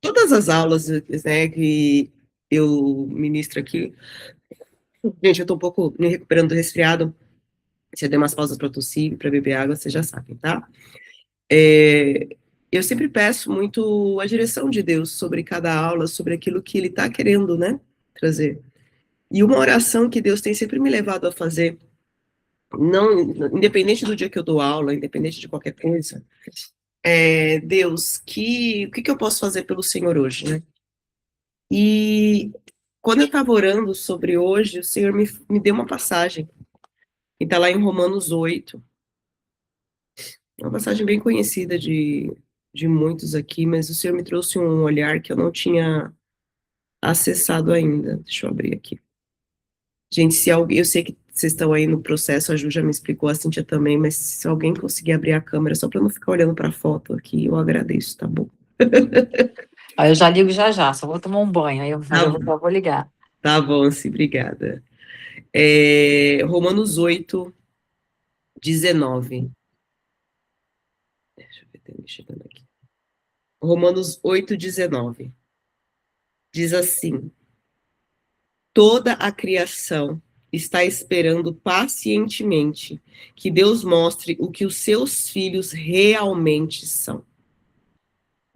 todas as aulas, né, que eu ministro aqui, gente, eu tô um pouco me recuperando do resfriado, se eu der umas pausas para tossir, para beber água, vocês já sabem, tá? É, eu sempre peço muito a direção de Deus sobre cada aula, sobre aquilo que Ele está querendo, né, trazer. E uma oração que Deus tem sempre me levado a fazer, não, independente do dia que eu dou aula, independente de qualquer coisa, Deus, o que eu posso fazer pelo Senhor hoje, né? E quando eu estava orando sobre hoje, o Senhor me deu uma passagem, que está lá em Romanos 8, é uma passagem bem conhecida de muitos aqui, mas o Senhor me trouxe um olhar que eu não tinha acessado ainda. Deixa eu abrir aqui. Gente, se alguém, eu sei que vocês estão aí no processo, a Ju já me explicou, a Cíntia também, mas se alguém conseguir abrir a câmera só para não ficar olhando para a foto aqui, eu agradeço, tá bom? Aí eu já ligo já, só vou tomar um banho, aí Tá eu bom, já vou ligar. tá bom, sim, obrigada. Romanos 8, 19. Deixa eu ver, tem chegando aqui. Romanos 8, 19. Diz assim: toda a criação está esperando pacientemente que Deus mostre o que os seus filhos realmente são.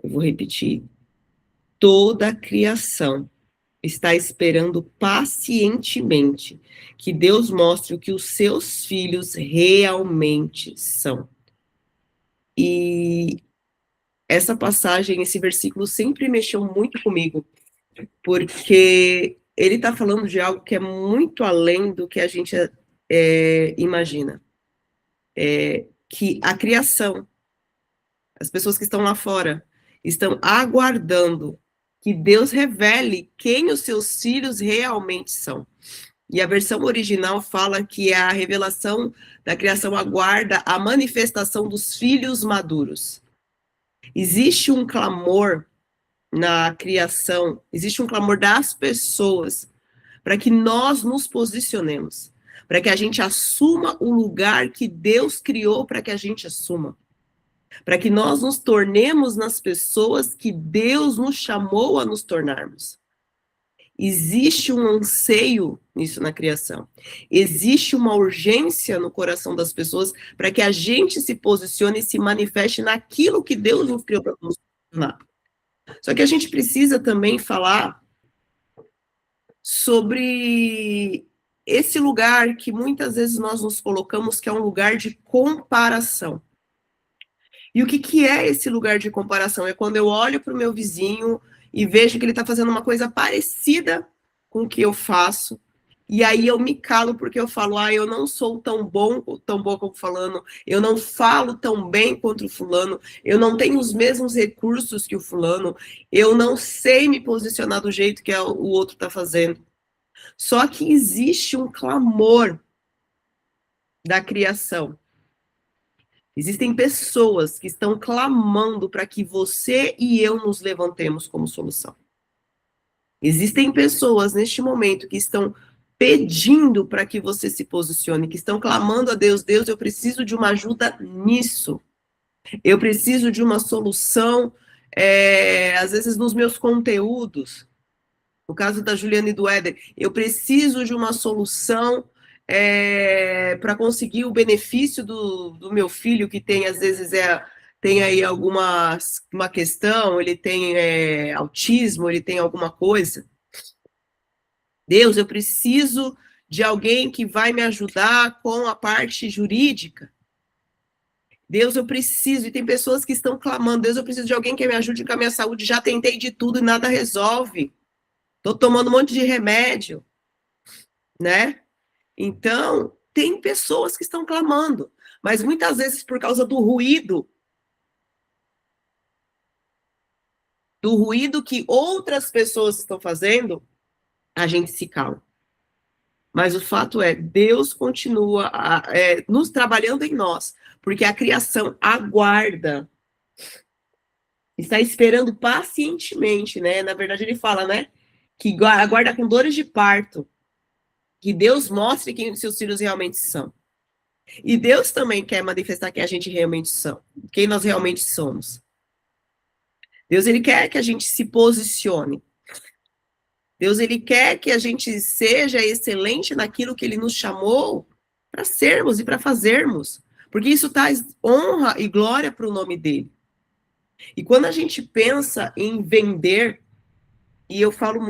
Eu vou repetir. Toda a criação está esperando pacientemente que Deus mostre o que os seus filhos realmente são. E essa passagem, esse versículo sempre mexeu muito comigo, porque ele está falando de algo que é muito além do que a gente imagina. Que a criação, as pessoas que estão lá fora, estão aguardando que Deus revele quem os seus filhos realmente são. E a versão original fala que a revelação da criação aguarda a manifestação dos filhos maduros. Existe um clamor na criação, existe um clamor das pessoas para que nós nos posicionemos, para que a gente assuma o lugar que Deus criou para que a gente assuma, para que nós nos tornemos nas pessoas que Deus nos chamou a nos tornarmos. Existe um anseio nisso na criação. Existe uma urgência no coração das pessoas para que a gente se posicione e se manifeste naquilo que Deus nos criou para nos tornar. Só que a gente precisa também falar sobre esse lugar que muitas vezes nós nos colocamos, que é um lugar de comparação. E o que é esse lugar de comparação? É quando eu olho para o meu vizinho e vejo que ele está fazendo uma coisa parecida com o que eu faço, e aí eu me calo porque eu falo, eu não sou tão bom como fulano, eu não falo tão bem quanto o fulano, eu não tenho os mesmos recursos que o fulano, eu não sei me posicionar do jeito que o outro está fazendo. Só que existe um clamor da criação. Existem pessoas que estão clamando para que você e eu nos levantemos como solução. Existem pessoas neste momento que estão pedindo para que você se posicione, que estão clamando a Deus, Deus, eu preciso de uma ajuda nisso. Eu preciso de uma solução, às vezes nos meus conteúdos. No caso da Juliana e do Éder, eu preciso de uma solução para conseguir o benefício do meu filho, que tem, às vezes, tem aí uma questão, ele tem autismo, ele tem alguma coisa. Deus, eu preciso de alguém que vai me ajudar com a parte jurídica. Deus, eu preciso, e tem pessoas que estão clamando, Deus, eu preciso de alguém que me ajude com a minha saúde, já tentei de tudo e nada resolve. Estou tomando um monte de remédio, né? Então, tem pessoas que estão clamando, mas muitas vezes por causa do ruído que outras pessoas estão fazendo, a gente se cala. Mas o fato é, Deus continua nos trabalhando em nós, porque a criação aguarda, está esperando pacientemente, né? Na verdade, ele fala, né? Que aguarda com dores de parto, que Deus mostre quem os seus filhos realmente são. E Deus também quer manifestar quem a gente realmente são, quem nós realmente somos. Deus, ele quer que a gente se posicione. Deus, ele quer que a gente seja excelente naquilo que ele nos chamou para sermos e para fazermos. Porque isso traz honra e glória para o nome dele. E quando a gente pensa em vender, e eu falo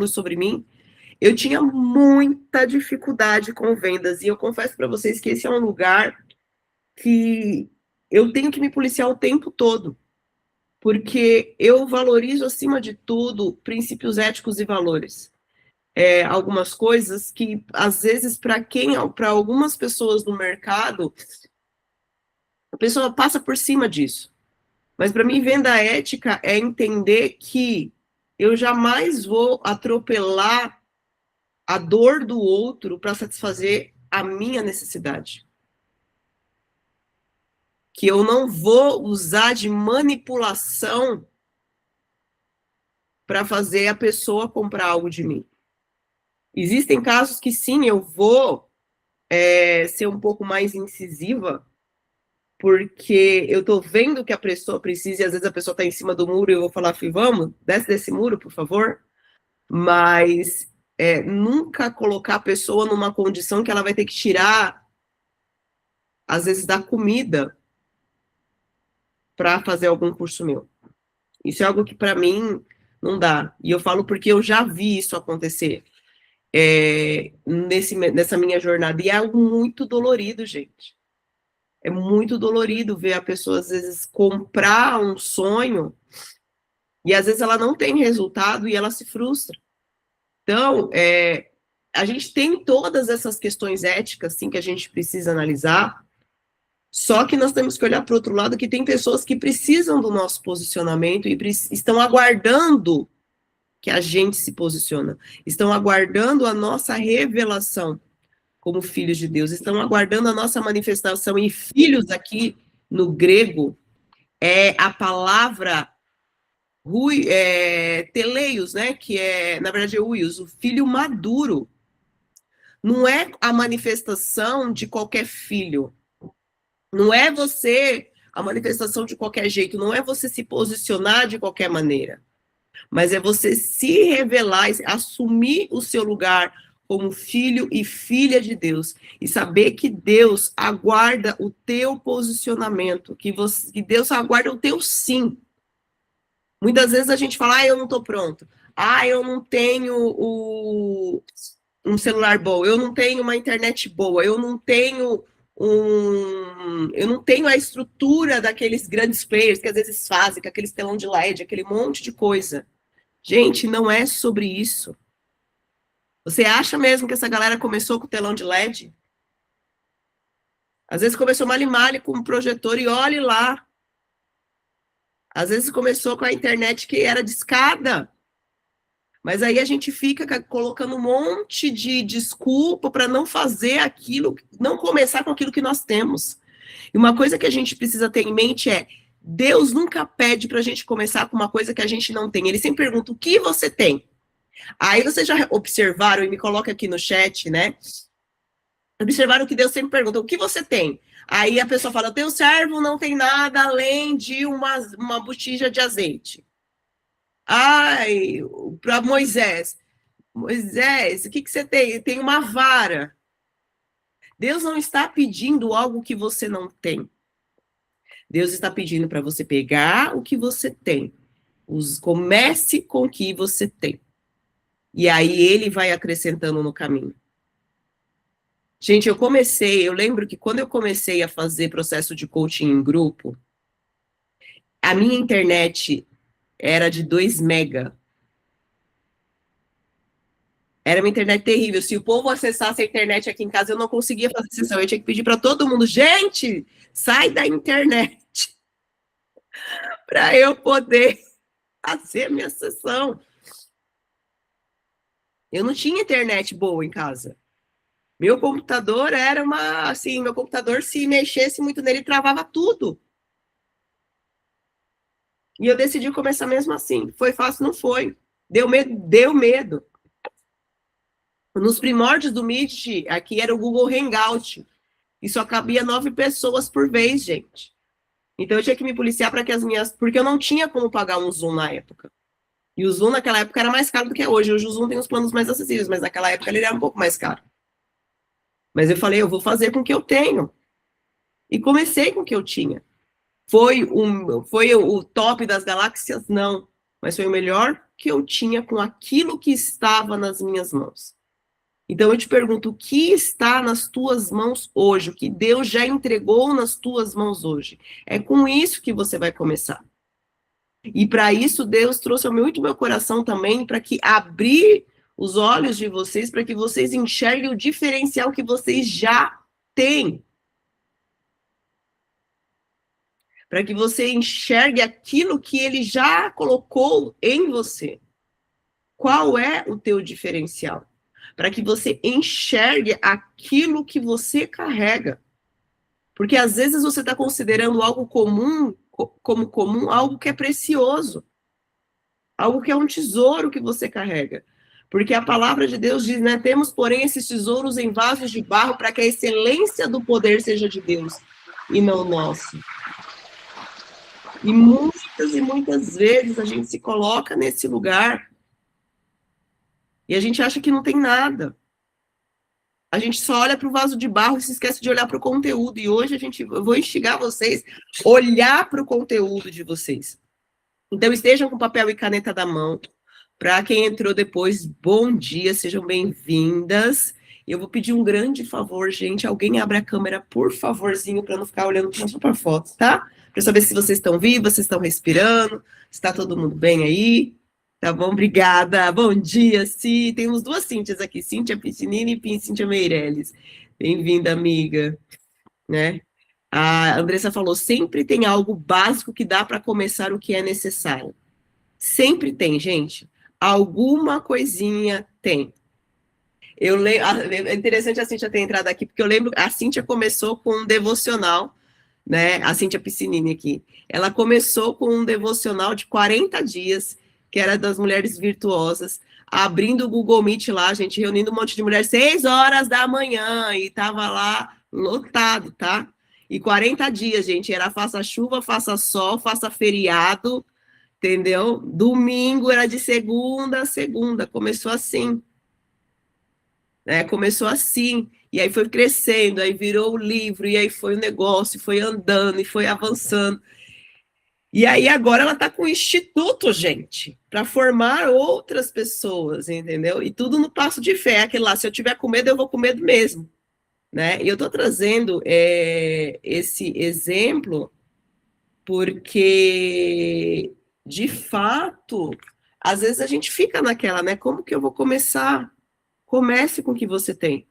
sobre mim, eu tinha muita dificuldade com vendas. E eu confesso para vocês que esse é um lugar que eu tenho que me policiar o tempo todo. Porque eu valorizo, acima de tudo, princípios éticos e valores. Algumas coisas que, às vezes, para algumas pessoas no mercado, a pessoa passa por cima disso. Mas, para mim, venda ética é entender que eu jamais vou atropelar a dor do outro para satisfazer a minha necessidade. Que eu não vou usar de manipulação para fazer a pessoa comprar algo de mim. Existem casos que sim, eu vou ser um pouco mais incisiva, porque eu estou vendo que a pessoa precisa, e às vezes a pessoa está em cima do muro e eu vou falar, vamos, desce desse muro, por favor. Mas nunca colocar a pessoa numa condição que ela vai ter que tirar, às vezes, da comida para fazer algum curso meu. Isso é algo que, para mim, não dá. E eu falo porque eu já vi isso acontecer nessa minha jornada. E é algo muito dolorido, gente. É muito dolorido ver a pessoa, às vezes, comprar um sonho e, às vezes, ela não tem resultado e ela se frustra. Então, a gente tem todas essas questões éticas, assim, que a gente precisa analisar, só que nós temos que olhar para o outro lado, que tem pessoas que precisam do nosso posicionamento e estão aguardando que a gente se posiciona, estão aguardando a nossa revelação como filhos de Deus, estão aguardando a nossa manifestação, e filhos aqui, no grego, é a palavra teleios, né, que na verdade, uios, o filho maduro. Não é a manifestação de qualquer filho, não é a manifestação de qualquer jeito, não é você se posicionar de qualquer maneira, mas é você se revelar, assumir o seu lugar como filho e filha de Deus, e saber que Deus aguarda o teu posicionamento, que Deus aguarda o teu sim. Muitas vezes a gente fala, eu não estou pronto, eu não tenho um celular bom, eu não tenho uma internet boa, eu não tenho a estrutura daqueles grandes players que às vezes fazem, com aqueles telão de LED, aquele monte de coisa. Gente, não é sobre isso. Você acha mesmo que essa galera começou com telão de LED? Às vezes começou male-male com um projetor e olhe lá. Às vezes começou com a internet que era de escada. Mas aí a gente fica colocando um monte de desculpa para não fazer aquilo, não começar com aquilo que nós temos. E uma coisa que a gente precisa ter em mente é, Deus nunca pede para a gente começar com uma coisa que a gente não tem. Ele sempre pergunta, o que você tem? Aí vocês já observaram, e me coloca aqui no chat, né? Observaram que Deus sempre pergunta, o que você tem? Aí a pessoa fala, teu servo não tem nada além de uma botija de azeite. Para Moisés, o que você tem? Tem uma vara. Deus não está pedindo algo que você não tem. Deus está pedindo para você pegar o que você tem. Comece com o que você tem. E aí ele vai acrescentando no caminho. Gente, eu lembro que quando eu comecei a fazer processo de coaching em grupo, a minha internet era de 2 mega. Era uma internet terrível. Se o povo acessasse a internet aqui em casa, eu não conseguia fazer sessão. Eu tinha que pedir para todo mundo, gente, sai da internet para eu poder fazer a minha sessão. Eu não tinha internet boa em casa. Meu computador era meu computador, se mexesse muito nele, travava tudo. E eu decidi começar mesmo assim. Foi fácil? Não foi. Deu medo? Deu medo. Nos primórdios do Meet, aqui era o Google Hangout. E só cabia 9 pessoas por vez, gente. Então eu tinha que me policiar para que as minhas... Porque eu não tinha como pagar um Zoom na época. E o Zoom naquela época era mais caro do que é hoje. Hoje o Zoom tem os planos mais acessíveis, mas naquela época ele era um pouco mais caro. Mas eu falei, eu vou fazer com o que eu tenho. E comecei com o que eu tinha. Foi o top das galáxias? Não. Mas foi o melhor que eu tinha com aquilo que estava nas minhas mãos. Então eu te pergunto, o que está nas tuas mãos hoje? O que Deus já entregou nas tuas mãos hoje? É com isso que você vai começar. E para isso Deus trouxe muito meu coração também para que abrir os olhos de vocês, para que vocês enxerguem o diferencial que vocês já têm. Para que você enxergue aquilo que ele já colocou em você. Qual é o teu diferencial? Para que você enxergue aquilo que você carrega. Porque às vezes você está considerando algo comum, como comum, algo que é precioso. Algo que é um tesouro que você carrega. Porque a palavra de Deus diz, né? Temos, porém, esses tesouros em vasos de barro para que a excelência do poder seja de Deus e não nosso. E muitas vezes a gente se coloca nesse lugar e a gente acha que não tem nada. A gente só olha para o vaso de barro e se esquece de olhar para o conteúdo. E hoje eu vou instigar vocês a olhar para o conteúdo de vocês. Então, estejam com papel e caneta da mão. Para quem entrou depois, bom dia, sejam bem-vindas. Eu vou pedir um grande favor, gente. Alguém abre a câmera, por favorzinho, para não ficar olhando só para fotos, tá? Para saber se vocês estão vivos, se estão respirando, se está todo mundo bem aí. Tá bom? Obrigada. Bom dia, Ci. Temos duas Cíntias aqui, Cíntia Piscinini e Cíntia Meirelles. Bem-vinda, amiga. Né? A Andressa falou, sempre tem algo básico que dá para começar o que é necessário. Sempre tem, gente. Alguma coisinha tem. É interessante a Cíntia ter entrado aqui, porque eu lembro, a Cíntia começou com um devocional, né? A Cíntia Piscinini aqui. Ela começou com um devocional de 40 dias, que era das mulheres virtuosas, abrindo o Google Meet lá, gente, reunindo um monte de mulheres, 6 horas da manhã, e tava lá lotado, tá? E 40 dias, gente, era faça chuva, faça sol, faça feriado, entendeu? Domingo era de segunda a segunda, começou assim. Né? Começou assim, e aí foi crescendo, aí virou o livro, e aí foi o negócio, foi andando, e foi avançando. E aí agora ela está com o instituto, gente, para formar outras pessoas, entendeu? E tudo no passo de fé, aquele lá, se eu tiver com medo, eu vou com medo mesmo. Né? E eu estou trazendo esse exemplo porque, de fato, às vezes a gente fica naquela, né? Como que eu vou começar? Comece com o que você tem.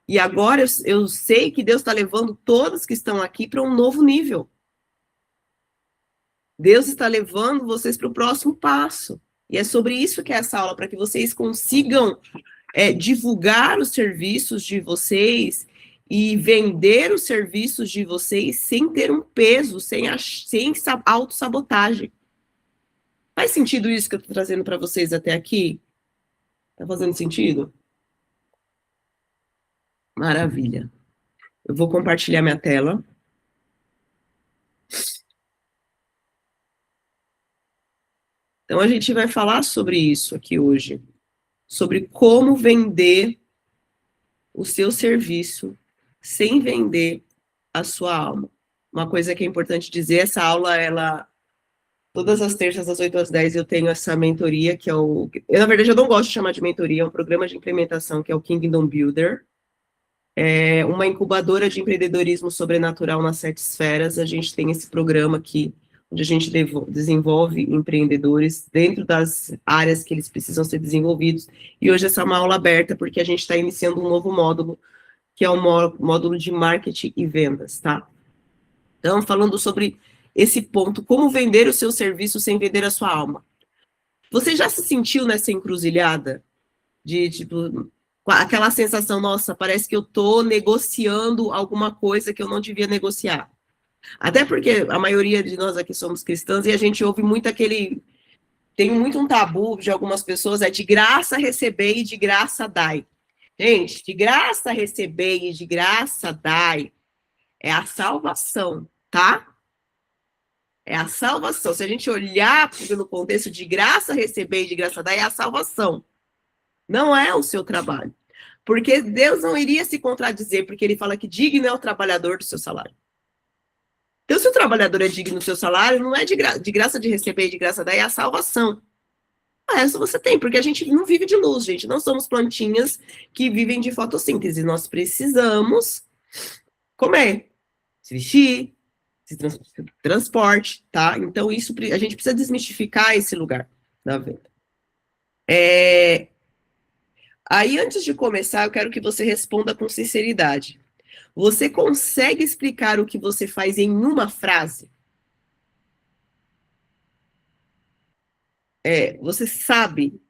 E agora eu sei que Deus está levando todos que estão aqui para um novo nível. Deus está levando vocês para o próximo passo. E é sobre isso que é essa aula, para que vocês consigam divulgar os serviços de vocês e vender os serviços de vocês sem ter um peso, sem autossabotagem. Faz sentido isso que eu estou trazendo para vocês até aqui? Está fazendo sentido? Maravilha. Eu vou compartilhar minha tela. Então, a gente vai falar sobre isso aqui hoje. Sobre como vender o seu serviço sem vender a sua alma. Uma coisa que é importante dizer, essa aula, todas as terças, das 8 às 10, eu tenho essa mentoria, que é na verdade, eu não gosto de chamar de mentoria, é um programa de implementação, que é o Kingdom Builder. É uma incubadora de empreendedorismo sobrenatural nas 7 esferas. A gente tem esse programa aqui, onde a gente desenvolve empreendedores dentro das áreas que eles precisam ser desenvolvidos. E hoje essa é uma aula aberta, porque a gente está iniciando um novo módulo, que é o módulo de marketing e vendas, tá? Então, falando sobre esse ponto, como vender o seu serviço sem vender a sua alma. Você já se sentiu nessa encruzilhada? De, tipo, aquela sensação, nossa, parece que eu estou negociando alguma coisa que eu não devia negociar. Até porque a maioria de nós aqui somos cristãs e a gente ouve muito tem muito um tabu de algumas pessoas, de graça receber e de graça dai. Gente, de graça receber e de graça dai é a salvação, tá? É a salvação. Se a gente olhar pelo contexto de graça receber e de graça dar, é a salvação. Não é o seu trabalho. Porque Deus não iria se contradizer, porque ele fala que digno é o trabalhador do seu salário. Então, se o trabalhador é digno do seu salário, não é de graça de receber e de graça dar, é a salvação. Essa você tem, porque a gente não vive de luz, gente. Não somos plantinhas que vivem de fotossíntese. Nós precisamos comer, se vestir, se transporte, tá? Então, isso a gente precisa desmistificar esse lugar da venda. Aí, antes de começar, eu quero que você responda com sinceridade. Você consegue explicar o que você faz em uma frase? Você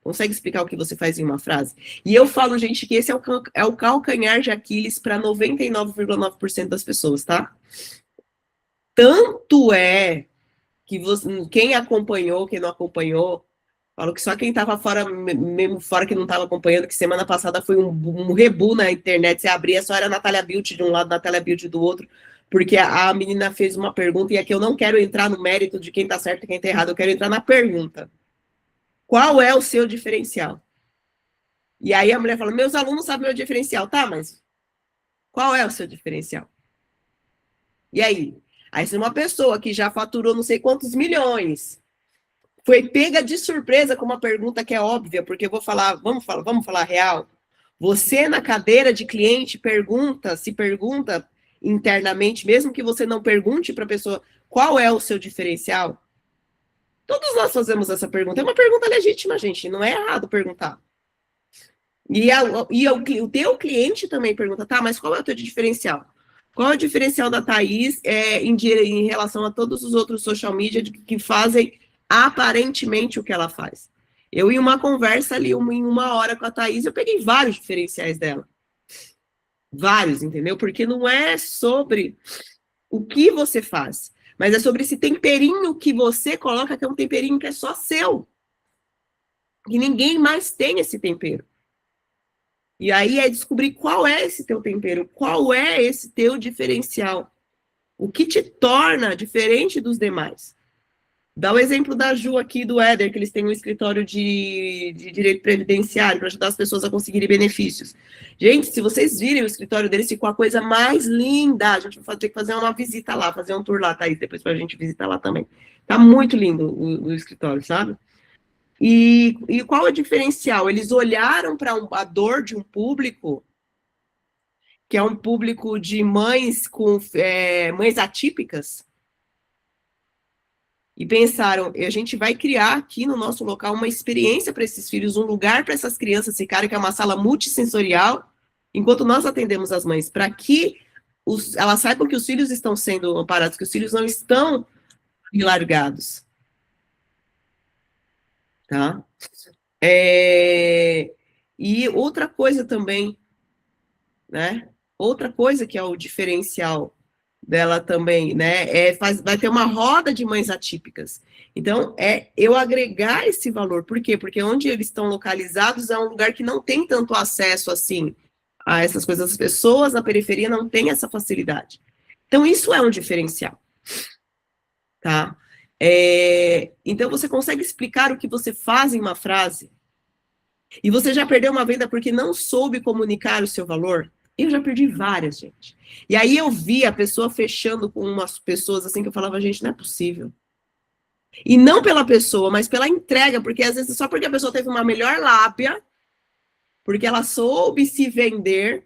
consegue explicar o que você faz em uma frase? E eu falo, gente, que esse é o calcanhar de Aquiles para 99,9% das pessoas, tá? Tanto é que quem acompanhou, quem não acompanhou, falo que só quem estava fora, mesmo fora que não estava acompanhando, que semana passada foi um rebu na internet, você abria, só era a Natália Bildt de um lado, Natália Bildt do outro, porque a menina fez uma pergunta, e aqui eu não quero entrar no mérito de quem está certo e quem está errado, eu quero entrar na pergunta. Qual é o seu diferencial? E aí a mulher fala, meus alunos sabem meu diferencial. Tá, mas qual é o seu diferencial? E aí? Aí se uma pessoa que já faturou não sei quantos milhões, foi pega de surpresa com uma pergunta que é óbvia, porque eu vou falar, vamos falar real. Você na cadeira de cliente se pergunta internamente, mesmo que você não pergunte para a pessoa qual é o seu diferencial. Todos nós fazemos essa pergunta. É uma pergunta legítima, gente. Não é errado perguntar. E o teu cliente também pergunta, tá, mas qual é o teu diferencial? Qual é o diferencial da Thaís em relação a todos os outros social media que fazem aparentemente o que ela faz? Eu, em uma conversa ali, em uma hora com a Thaís, eu peguei vários diferenciais dela. Vários, entendeu? Porque não é sobre o que você faz, mas é sobre esse temperinho que você coloca, que é um temperinho que é só seu. Que ninguém mais tem esse tempero. E aí é descobrir qual é esse teu tempero, qual é esse teu diferencial. O que te torna diferente dos demais. Dá o exemplo da Ju aqui, do Éder, que eles têm um escritório de direito previdenciário para ajudar as pessoas a conseguirem benefícios. Gente, se vocês virem o escritório deles, ficou a coisa mais linda. A gente vai ter que fazer uma visita lá, fazer um tour lá, Thaís, depois para a gente visitar lá também. Tá muito lindo o escritório, sabe? E qual é o diferencial? Eles olharam para a dor de um público, que é um público de mães com mães atípicas, e pensaram, a gente vai criar aqui no nosso local uma experiência para esses filhos, um lugar para essas crianças ficarem, que é uma sala multissensorial, enquanto nós atendemos as mães, para que elas saibam que os filhos estão sendo amparados, que os filhos não estão largados. Tá? E outra coisa também, né? Outra coisa que é o diferencial dela também, né? Vai ter uma roda de mães atípicas. Então, eu agregar esse valor. Por quê? Porque onde eles estão localizados é um lugar que não tem tanto acesso, assim, a essas coisas. As pessoas na periferia não têm essa facilidade. Então, isso é um diferencial. Tá? Então, você consegue explicar o que você faz em uma frase? E você já perdeu uma venda porque não soube comunicar o seu valor? Eu já perdi várias, gente. E aí eu vi a pessoa fechando com umas pessoas assim que eu falava, gente, não é possível. E não pela pessoa, mas pela entrega, porque às vezes só porque a pessoa teve uma melhor lábia, porque ela soube se vender,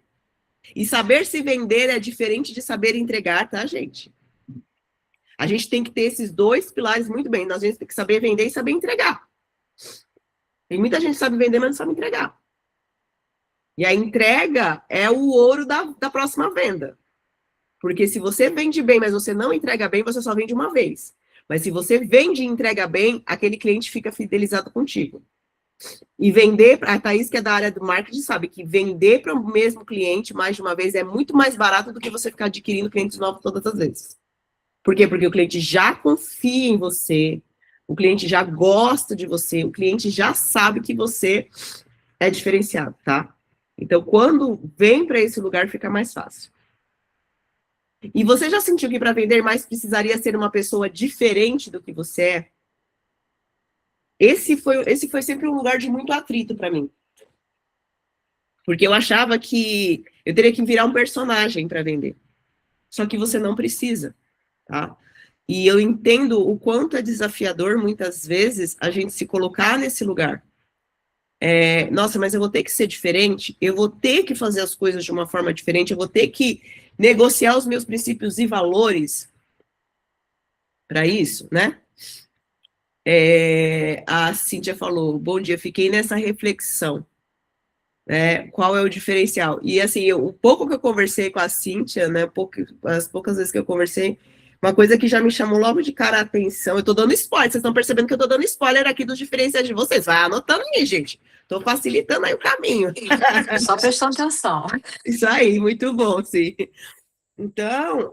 e saber se vender é diferente de saber entregar, tá, gente? A gente tem que ter esses dois pilares muito bem. A gente tem que saber vender e saber entregar. Tem muita gente que sabe vender, mas não sabe entregar. E a entrega é o ouro da próxima venda. Porque se você vende bem, mas você não entrega bem, você só vende uma vez. Mas se você vende e entrega bem, aquele cliente fica fidelizado contigo. E vender, a Thaís, que é da área do marketing, sabe que vender para o mesmo cliente mais de uma vez é muito mais barato do que você ficar adquirindo clientes novos todas as vezes. Por quê? Porque o cliente já confia em você, o cliente já gosta de você, o cliente já sabe que você é diferenciado, tá? Então, quando vem para esse lugar, fica mais fácil. E você já sentiu que para vender mais precisaria ser uma pessoa diferente do que você é? Esse foi sempre um lugar de muito atrito para mim. Porque eu achava que eu teria que virar um personagem para vender. Só que você não precisa, tá? E eu entendo o quanto é desafiador, muitas vezes, a gente se colocar nesse lugar. Nossa, mas eu vou ter que ser diferente, eu vou ter que fazer as coisas de uma forma diferente, eu vou ter que negociar os meus princípios e valores para isso, né? A Cíntia falou, bom dia, fiquei nessa reflexão. Qual é o diferencial? E assim, o pouco que eu conversei com a Cíntia, né, as poucas vezes que eu conversei, uma coisa que já me chamou logo de cara a atenção, eu tô dando spoiler, vocês estão percebendo que eu tô dando spoiler aqui dos diferenciais de vocês, vai anotando aí, gente, tô facilitando aí o caminho. Só prestando atenção. Isso aí, muito bom, sim. Então,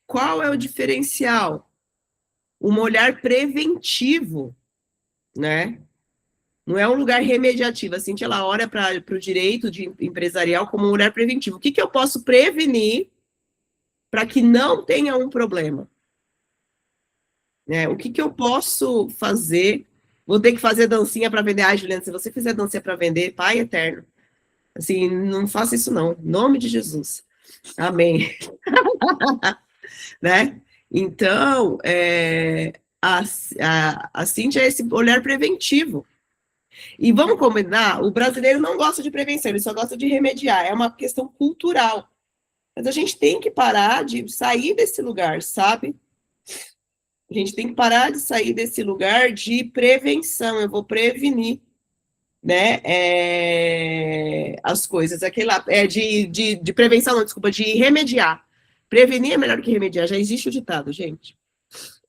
qual é o diferencial? Um olhar preventivo, né? Não é um lugar remediativo. A Cintia, ela olha para o direito empresarial como um olhar preventivo. O que eu posso prevenir para que não tenha um problema? O que eu posso fazer? Vou ter que fazer dancinha para vender. Ai, Juliana, se você fizer dancinha para vender, Pai eterno. Assim, não faça isso não. Em nome de Jesus. Amém. Né? Então, a Cintia é esse olhar preventivo. E vamos combinar, o brasileiro não gosta de prevenção, ele só gosta de remediar, é uma questão cultural. Mas a gente tem que parar de sair desse lugar, sabe? A gente tem que parar de sair desse lugar de prevenção, eu vou prevenir, né, as coisas. Aquele lá, de prevenção, não, desculpa, de remediar. Prevenir é melhor que remediar, já existe o ditado, gente.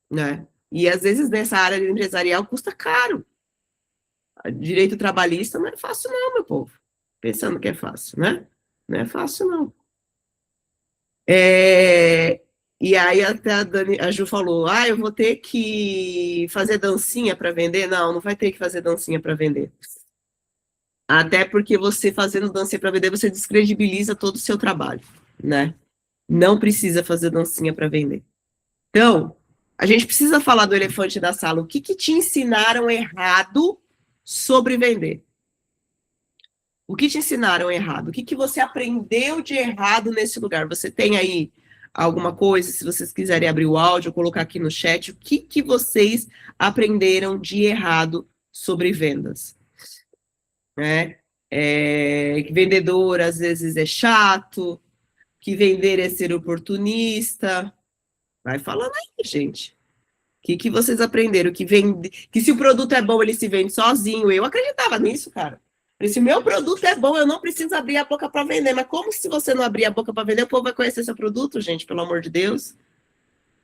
Né? E às vezes nessa área empresarial custa caro. Direito trabalhista não é fácil não, meu povo. Pensando que é fácil, né? Não é fácil não. E aí até a Ju falou, eu vou ter que fazer dancinha para vender? Não, não vai ter que fazer dancinha para vender. Até porque você fazendo dancinha para vender, você descredibiliza todo o seu trabalho, né? Não precisa fazer dancinha para vender. Então, a gente precisa falar do elefante da sala. O que te ensinaram errado sobre vender? O que te ensinaram errado? O que você aprendeu de errado nesse lugar? Você tem aí alguma coisa? Se vocês quiserem abrir o áudio, colocar aqui no chat, o que vocês aprenderam de errado sobre vendas? Que vendedor às vezes é chato, que vender é ser oportunista. Vai falando aí, gente. O que vocês aprenderam? Que se o produto é bom, ele se vende sozinho. Eu acreditava nisso, cara. Se o meu produto é bom, eu não preciso abrir a boca para vender. Mas como se você não abrir a boca para vender, o povo vai conhecer seu produto, gente, pelo amor de Deus?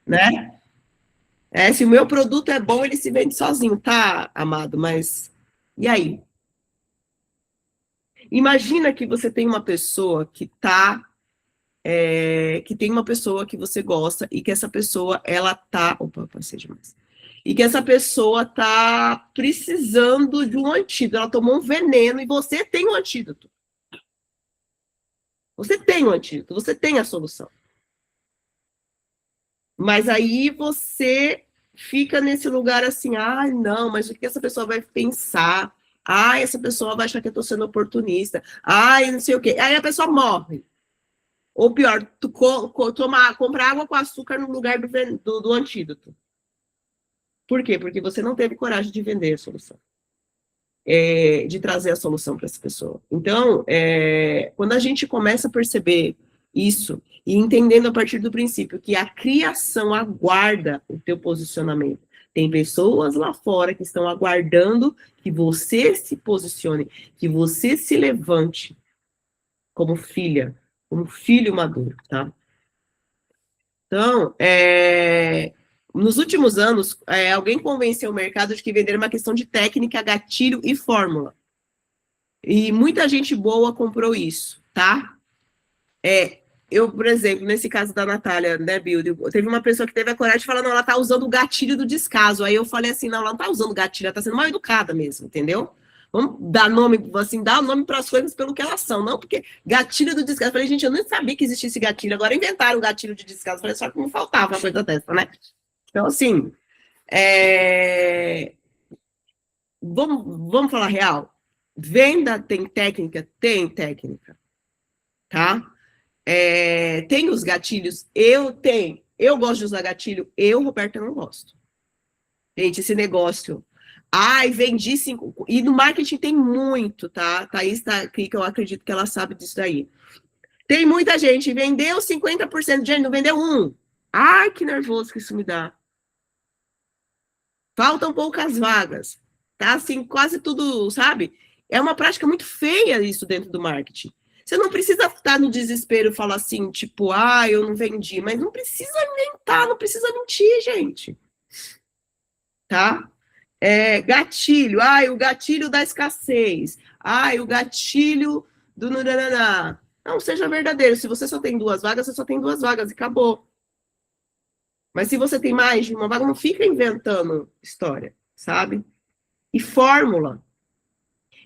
Né? Se o meu produto é bom, ele se vende sozinho, tá, amado? Mas e aí? Imagina que você tem uma pessoa que tem uma pessoa que você gosta e que essa pessoa, ela tá... Opa, passei demais. E que essa pessoa tá precisando de um antídoto. Ela tomou um veneno e você tem um antídoto. Você tem um antídoto, você tem a solução. Mas aí você fica nesse lugar assim, não, mas o que essa pessoa vai pensar? Essa pessoa vai achar que eu tô sendo oportunista. Não sei o quê. Aí a pessoa morre. Ou pior, tu compra água com açúcar no lugar do antídoto. Por quê? Porque você não teve coragem de vender a solução. De trazer a solução para essa pessoa. Então, quando a gente começa a perceber isso, e entendendo a partir do princípio que a criação aguarda o teu posicionamento. Tem pessoas lá fora que estão aguardando que você se posicione, que você se levante como filha, como filho maduro, tá? Então, nos últimos anos, alguém convenceu o mercado de que vender é uma questão de técnica, gatilho e fórmula. E muita gente boa comprou isso, tá? Eu, por exemplo, nesse caso da Natália, né, Build, teve uma pessoa que teve a coragem de falar, não, ela tá usando o gatilho do descaso. Aí eu falei assim, não, ela não tá usando o gatilho, ela tá sendo mal educada mesmo, entendeu? Vamos dar nome, assim, dar nome para as coisas pelo que elas são, não porque gatilho do descaso. Eu falei, gente, eu nem sabia que existia esse gatilho. Agora inventaram o gatilho de descaso. Eu falei, só que não faltava uma coisa dessa, né? Então, assim, vamos falar real. Venda tem técnica? Tem técnica, tá? Tem os gatilhos? Eu tenho. Eu gosto de usar gatilho? Eu, Roberta, não gosto. Gente, esse negócio. Ai, vendi 5. E no marketing tem muito, tá? Thaís tá aqui, que eu acredito que ela sabe disso daí. Tem muita gente, vendeu 50% de gente, não vendeu um. Ai, que nervoso que isso me dá. Faltam poucas vagas. Tá assim, quase tudo, sabe? É uma prática muito feia isso dentro do marketing. Você não precisa estar no desespero e falar assim, tipo, eu não vendi, mas não precisa inventar, não precisa mentir, gente. Tá? Gatilho, o gatilho da escassez, o gatilho do nananana. Não, seja verdadeiro. Se você só tem 2 vagas, você só tem 2 vagas e acabou. Mas se você tem mais de uma vaga, não fica inventando história, sabe? E fórmula.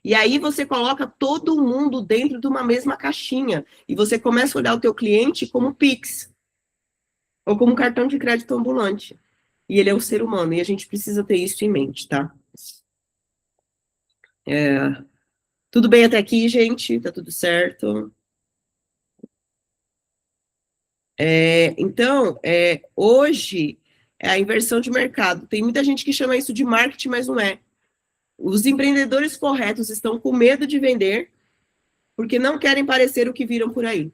E aí você coloca todo mundo dentro de uma mesma caixinha. E você começa a olhar o teu cliente como Pix. Ou como cartão de crédito ambulante. E ele é um ser humano. E a gente precisa ter isso em mente, tá? Tudo bem até aqui, gente? Tá tudo certo? Então, hoje é a inversão de mercado. Tem muita gente que chama isso de marketing, mas não é. Os empreendedores corretos estão com medo de vender porque não querem parecer o que viram por aí.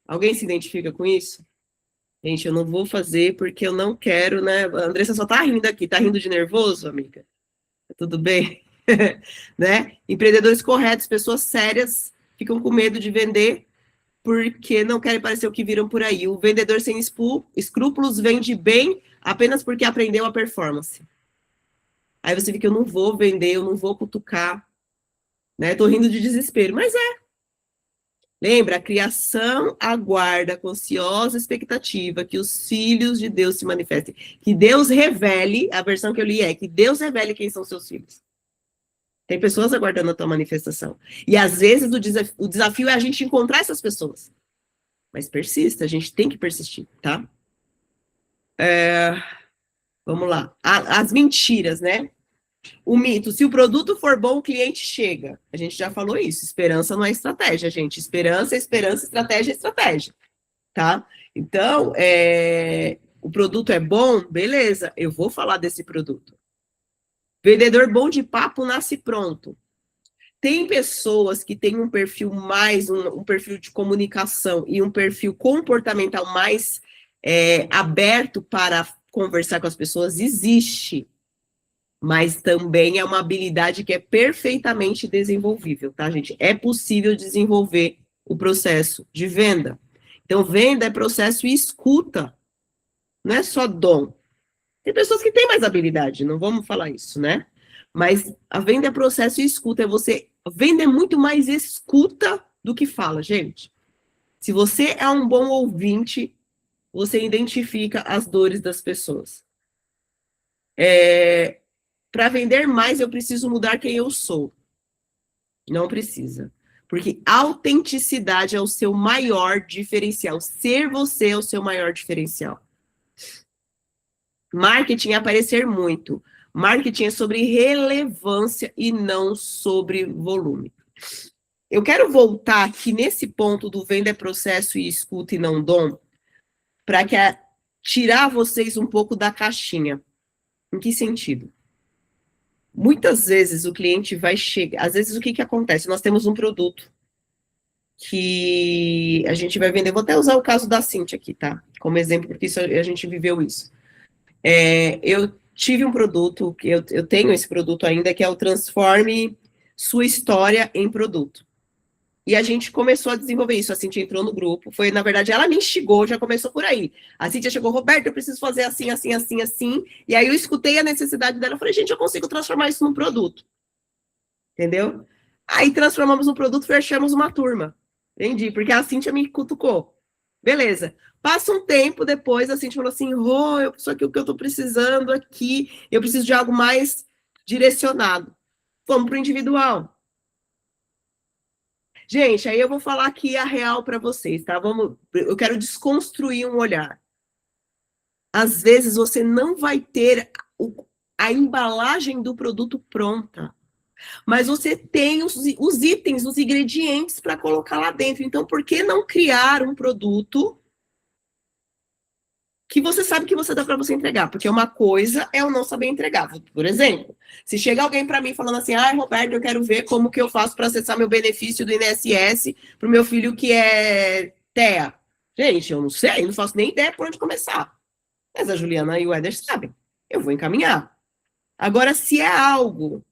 Alguém se identifica com isso? Gente, eu não vou fazer porque eu não quero, né? A Andressa só tá rindo aqui. Tá rindo de nervoso, amiga? Tudo bem? Né? Empreendedores corretos, pessoas sérias, ficam com medo de vender porque não querem parecer o que viram por aí. O vendedor sem escrúpulos vende bem apenas porque aprendeu a performance. Aí você fica, eu não vou vender, eu não vou cutucar, né? Tô rindo de desespero, mas Lembra, a criação aguarda com ansiosa expectativa que os filhos de Deus se manifestem. Que Deus revele, a versão que eu li que Deus revele quem são seus filhos. Tem pessoas aguardando a tua manifestação. E às vezes o desafio é a gente encontrar essas pessoas. Mas persista, a gente tem que persistir, tá? Vamos lá. As mentiras, né? O mito, se o produto for bom, o cliente chega. A gente já falou isso. Esperança não é estratégia, gente. Esperança é esperança, estratégia é estratégia. Tá? Então, o produto é bom, beleza, eu vou falar desse produto. Vendedor bom de papo nasce pronto. Tem pessoas que têm um perfil mais, um perfil de comunicação e um perfil comportamental mais aberto para conversar com as pessoas, existe. Mas também é uma habilidade que é perfeitamente desenvolvível, tá, gente? É possível desenvolver o processo de venda. Então, venda é processo e escuta, não é só dom. Tem pessoas que têm mais habilidade, não vamos falar isso, né? Mas a venda é processo e escuta. Venda é muito mais escuta do que fala, gente. Se você é um bom ouvinte, você identifica as dores das pessoas. Para vender mais, eu preciso mudar quem eu sou. Não precisa. Porque autenticidade é o seu maior diferencial. Ser você é o seu maior diferencial. Marketing é aparecer muito. Marketing é sobre relevância e não sobre volume. Eu quero voltar aqui nesse ponto do venda é processo e escuta e não dom, para tirar vocês um pouco da caixinha. Em que sentido? Muitas vezes o cliente vai chegar... Às vezes o que acontece? Nós temos um produto que a gente vai vender. Vou até usar o caso da Cintia aqui, tá? Como exemplo, porque a gente viveu isso. Eu tive um produto, eu tenho esse produto ainda, que é o Transforme Sua História em Produto. E a gente começou a desenvolver isso. A Cintia entrou no grupo. Na verdade, ela me instigou, já começou por aí. A Cintia chegou, Roberto, eu preciso fazer assim, assim, assim, assim. E aí eu escutei a necessidade dela. Eu falei, gente, eu consigo transformar isso num produto. Entendeu? Aí transformamos um produto, fechamos uma turma. Entendi, porque a Cintia me cutucou. Beleza. Passa um tempo depois, a Cintia falou assim, isso aqui é o que eu tô precisando aqui, eu preciso de algo mais direcionado. Vamos para o individual. Gente, aí eu vou falar aqui a real para vocês, tá? Eu quero desconstruir um olhar. Às vezes você não vai ter a embalagem do produto pronta, mas você tem os itens, os ingredientes para colocar lá dentro. Então, por que não criar um produto que você sabe que você dá para você entregar? Porque uma coisa é eu não saber entregar. Por exemplo, se chega alguém para mim falando assim, Roberto, eu quero ver como que eu faço para acessar meu benefício do INSS para o meu filho que é TEA. Gente, eu não sei, não faço nem ideia por onde começar. Mas a Juliana e o Éder sabem. Eu vou encaminhar. Agora, se é algo,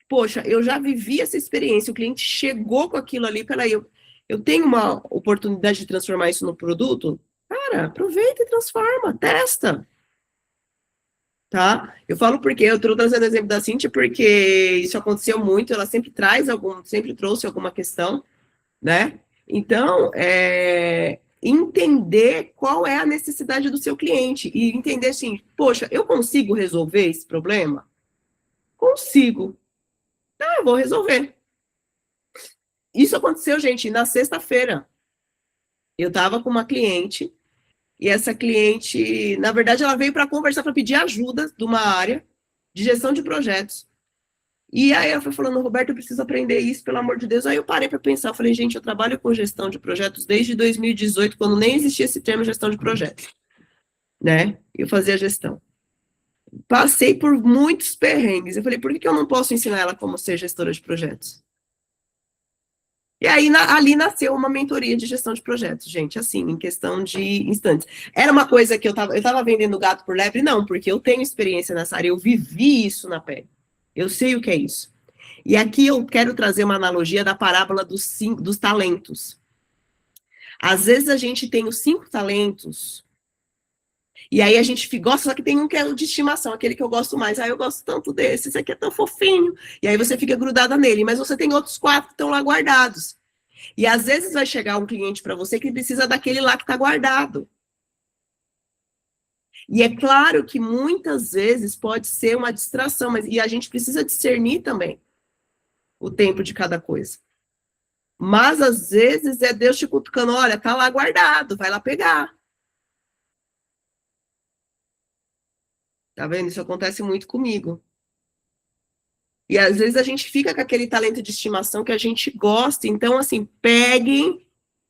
poxa, eu já vivi essa experiência, o cliente chegou com aquilo ali, peraí, eu tenho uma oportunidade de transformar isso no produto? Cara, aproveita e transforma, testa. Tá? Eu falo porque eu estou trazendo o exemplo da Cintia, porque isso aconteceu muito, ela sempre sempre trouxe alguma questão, né? Então, entender qual é a necessidade do seu cliente e entender assim, poxa, eu consigo resolver esse problema? Consigo. Eu vou resolver. Isso aconteceu, gente, na sexta-feira. Eu estava com uma cliente e essa cliente, na verdade, ela veio para conversar, para pedir ajuda de uma área de gestão de projetos. E aí ela foi falando, Roberto, eu preciso aprender isso, pelo amor de Deus. Aí eu parei para pensar, eu falei, gente, eu trabalho com gestão de projetos desde 2018, quando nem existia esse termo gestão de projetos, né? Eu fazia gestão. Passei por muitos perrengues. Eu falei, por que eu não posso ensinar ela como ser gestora de projetos? E aí, ali nasceu uma mentoria de gestão de projetos, gente, assim, em questão de instantes. Era uma coisa que eu tava vendendo gato por lebre? Não, porque eu tenho experiência nessa área, eu vivi isso na pele. Eu sei o que é isso. E aqui eu quero trazer uma analogia da parábola dos talentos. Às vezes a gente tem os 5 talentos, e aí a gente gosta, só que tem um que é o de estimação, aquele que eu gosto mais. Eu gosto tanto desse, esse aqui é tão fofinho. E aí você fica grudada nele, mas você tem outros 4 que estão lá guardados. E às vezes vai chegar um cliente para você que precisa daquele lá que está guardado. E é claro que muitas vezes pode ser uma distração, e a gente precisa discernir também o tempo de cada coisa. Mas às vezes é Deus te cutucando, olha, tá lá guardado, vai lá pegar. Tá vendo? Isso acontece muito comigo. E às vezes a gente fica com aquele talento de estimação que a gente gosta. Então, assim, peguem,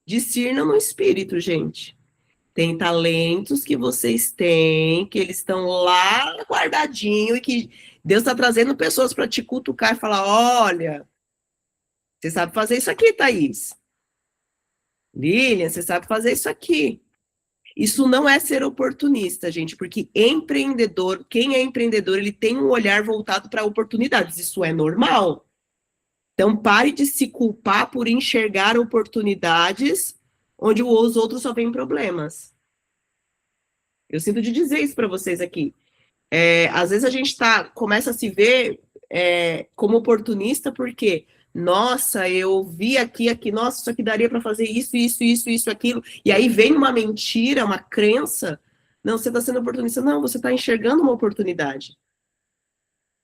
discernam no espírito, gente. Tem talentos que vocês têm, que eles estão lá guardadinho e que Deus está trazendo pessoas para te cutucar e falar: olha, você sabe fazer isso aqui, Thaís. Lilian, você sabe fazer isso aqui. Isso não é ser oportunista, gente, porque empreendedor, quem é empreendedor, ele tem um olhar voltado para oportunidades. Isso é normal. Então, pare de se culpar por enxergar oportunidades onde os outros só veem problemas. Eu sinto de dizer isso para vocês aqui. Às vezes a gente começa a se ver como oportunista porque, nossa, eu vi aqui, nossa, isso aqui daria para fazer isso, aquilo. E aí vem uma mentira, uma crença. Não, você está sendo oportunista. Não, você está enxergando uma oportunidade.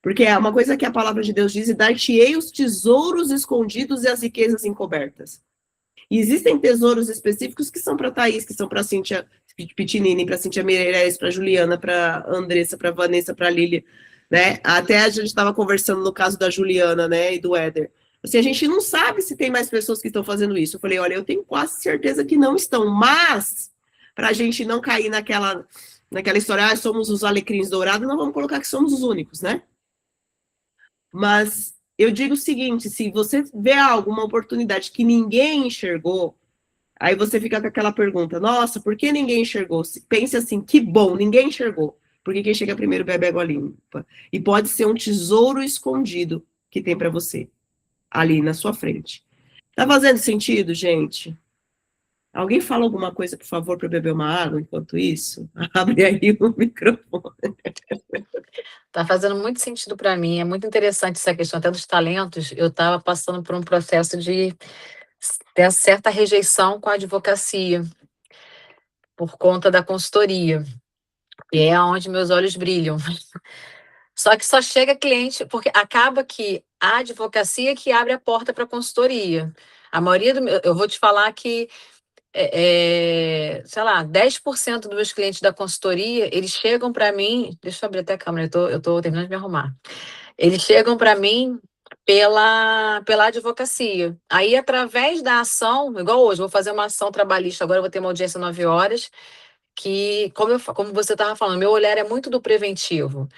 Porque é uma coisa que a palavra de Deus diz, e dar-te-ei os tesouros escondidos e as riquezas encobertas. E existem tesouros específicos que são para Thaís, que são para Cíntia Pitinini, para Cíntia Meirelles, para Juliana, para Andressa, para Vanessa, para Lília, né? Até a gente estava conversando no caso da Juliana, né, e do Éder. Assim, a gente não sabe se tem mais pessoas que estão fazendo isso. Eu falei, olha, eu tenho quase certeza que não estão, mas para a gente não cair naquela história, somos os alecrins dourados, não vamos colocar que somos os únicos, né? Mas eu digo o seguinte, se você vê alguma oportunidade que ninguém enxergou, aí você fica com aquela pergunta, nossa, por que ninguém enxergou? Pense assim, que bom, ninguém enxergou. Porque quem chega primeiro bebe água limpa. E pode ser um tesouro escondido que tem para você, ali na sua frente. Tá fazendo sentido, gente? Alguém fala alguma coisa, por favor, para beber uma água enquanto isso? Abre aí o microfone. Tá fazendo muito sentido para mim. É muito interessante essa questão até dos talentos. Eu estava passando por um processo de ter certa rejeição com a advocacia por conta da consultoria. E é onde meus olhos brilham. Só que só chega cliente, porque acaba que a advocacia que abre a porta para a consultoria. A maioria eu vou te falar que sei lá, 10% dos meus clientes da consultoria, eles chegam para mim, deixa eu abrir até a câmera, eu tô terminando de me arrumar. Eles chegam para mim pela advocacia. Aí, através da ação, igual hoje, vou fazer uma ação trabalhista, agora eu vou ter uma audiência 9 horas, que, como você estava falando, meu olhar é muito do preventivo.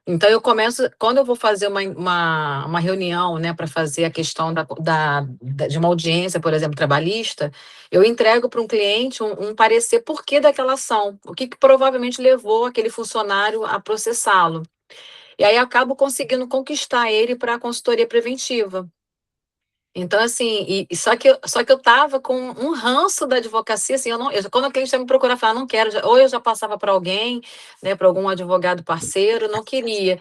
Então, eu começo, quando eu vou fazer uma reunião, né, para fazer a questão de uma audiência, por exemplo, trabalhista, eu entrego para um cliente um parecer por que daquela ação, o que provavelmente levou aquele funcionário a processá-lo. E aí eu acabo conseguindo conquistar ele para a consultoria preventiva. Então, assim, só que eu tava com um ranço da advocacia, assim, quando a cliente me procurar, falar, não quero, ou eu já passava para alguém, né, para algum advogado parceiro, não queria.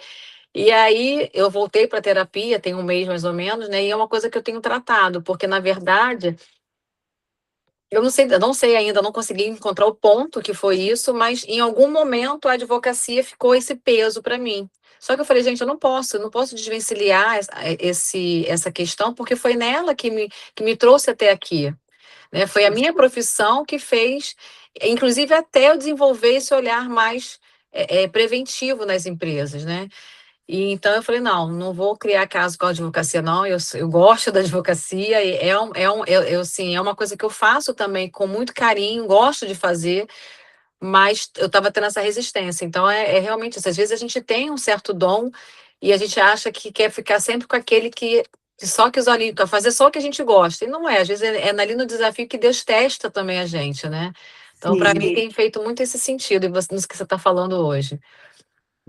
E aí eu voltei para a terapia, tem um mês mais ou menos, né, e é uma coisa que eu tenho tratado, porque, na verdade, eu não sei ainda, não consegui encontrar o ponto que foi isso, mas em algum momento a advocacia ficou esse peso para mim. Só que eu falei, gente, eu não posso desvencilhar essa questão, porque foi nela que me trouxe até aqui, né? Foi a minha profissão que fez, inclusive até eu desenvolver esse olhar mais preventivo nas empresas, né? E então eu falei, não vou criar caso com a advocacia, não. Eu gosto da advocacia, e sim, é uma coisa que eu faço também com muito carinho, gosto de fazer, mas eu estava tendo essa resistência. Então é realmente isso. Às vezes a gente tem um certo dom e a gente acha que quer ficar sempre com aquele que só que os olhinhos, quer fazer só o que a gente gosta. E não é, às vezes é ali no desafio que Deus testa também a gente, né? Então, para mim, Sim, tem feito muito esse sentido, e nisso que você está falando hoje.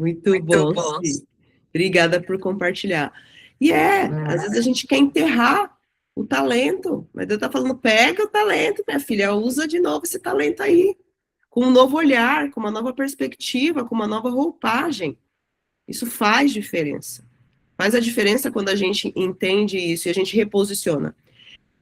muito bom, sim. Obrigada por compartilhar. E às vezes a gente quer enterrar o talento, mas Deus está falando, pega o talento, minha filha, usa de novo esse talento aí, com um novo olhar, com uma nova perspectiva, com uma nova roupagem. Isso faz diferença. Faz a diferença quando a gente entende isso e a gente reposiciona.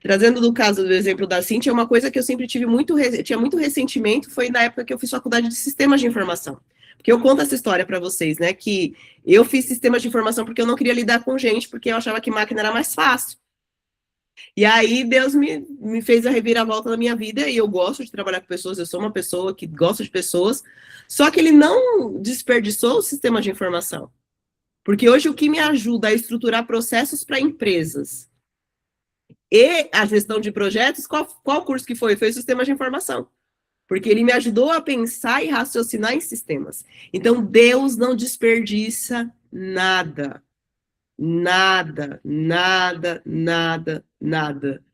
Trazendo do caso do exemplo da Cintia, uma coisa que eu sempre tinha muito ressentimento foi na época que eu fiz faculdade de sistemas de informação. Porque eu conto essa história para vocês, né? Que eu fiz sistemas de informação porque eu não queria lidar com gente, porque eu achava que máquina era mais fácil. E aí Deus me fez a reviravolta na minha vida e eu gosto de trabalhar com pessoas, eu sou uma pessoa que gosta de pessoas, só que ele não desperdiçou o sistema de informação. Porque hoje o que me ajuda a estruturar processos para empresas e a gestão de projetos, qual curso que foi? Foi o sistema de informação. Porque ele me ajudou a pensar e raciocinar em sistemas. Então, Deus não desperdiça nada. Nada, nada, nada, nada.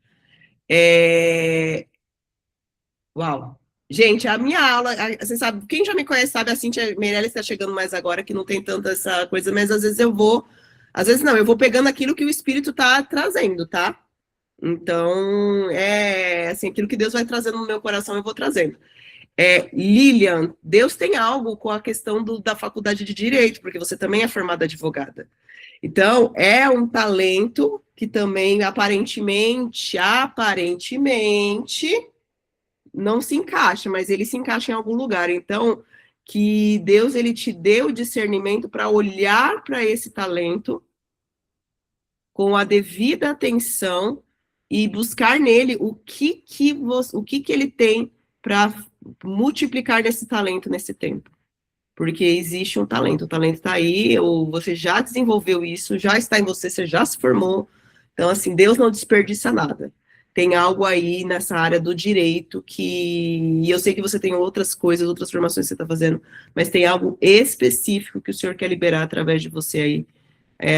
Uau. Gente, a minha aula, você sabe, quem já me conhece sabe, a Cíntia Meirelles está chegando mais agora, que não tem tanta essa coisa, mas às vezes às vezes não, eu vou pegando aquilo que o Espírito está trazendo, tá? Então, assim, aquilo que Deus vai trazendo no meu coração, eu vou trazendo. Lilian, Deus tem algo com a questão da faculdade de Direito, porque você também é formada advogada. Então, é um talento que também, aparentemente, não se encaixa, mas ele se encaixa em algum lugar. Então, que Deus, ele te deu discernimento para olhar para esse talento com a devida atenção e buscar nele o que ele tem para multiplicar desse talento nesse tempo. Porque existe um talento, o talento está aí, ou você já desenvolveu isso, já está em você, você já se formou. Então, assim, Deus não desperdiça nada. Tem algo aí nessa área do direito e eu sei que você tem outras coisas, outras formações que você está fazendo, mas tem algo específico que o Senhor quer liberar através de você aí,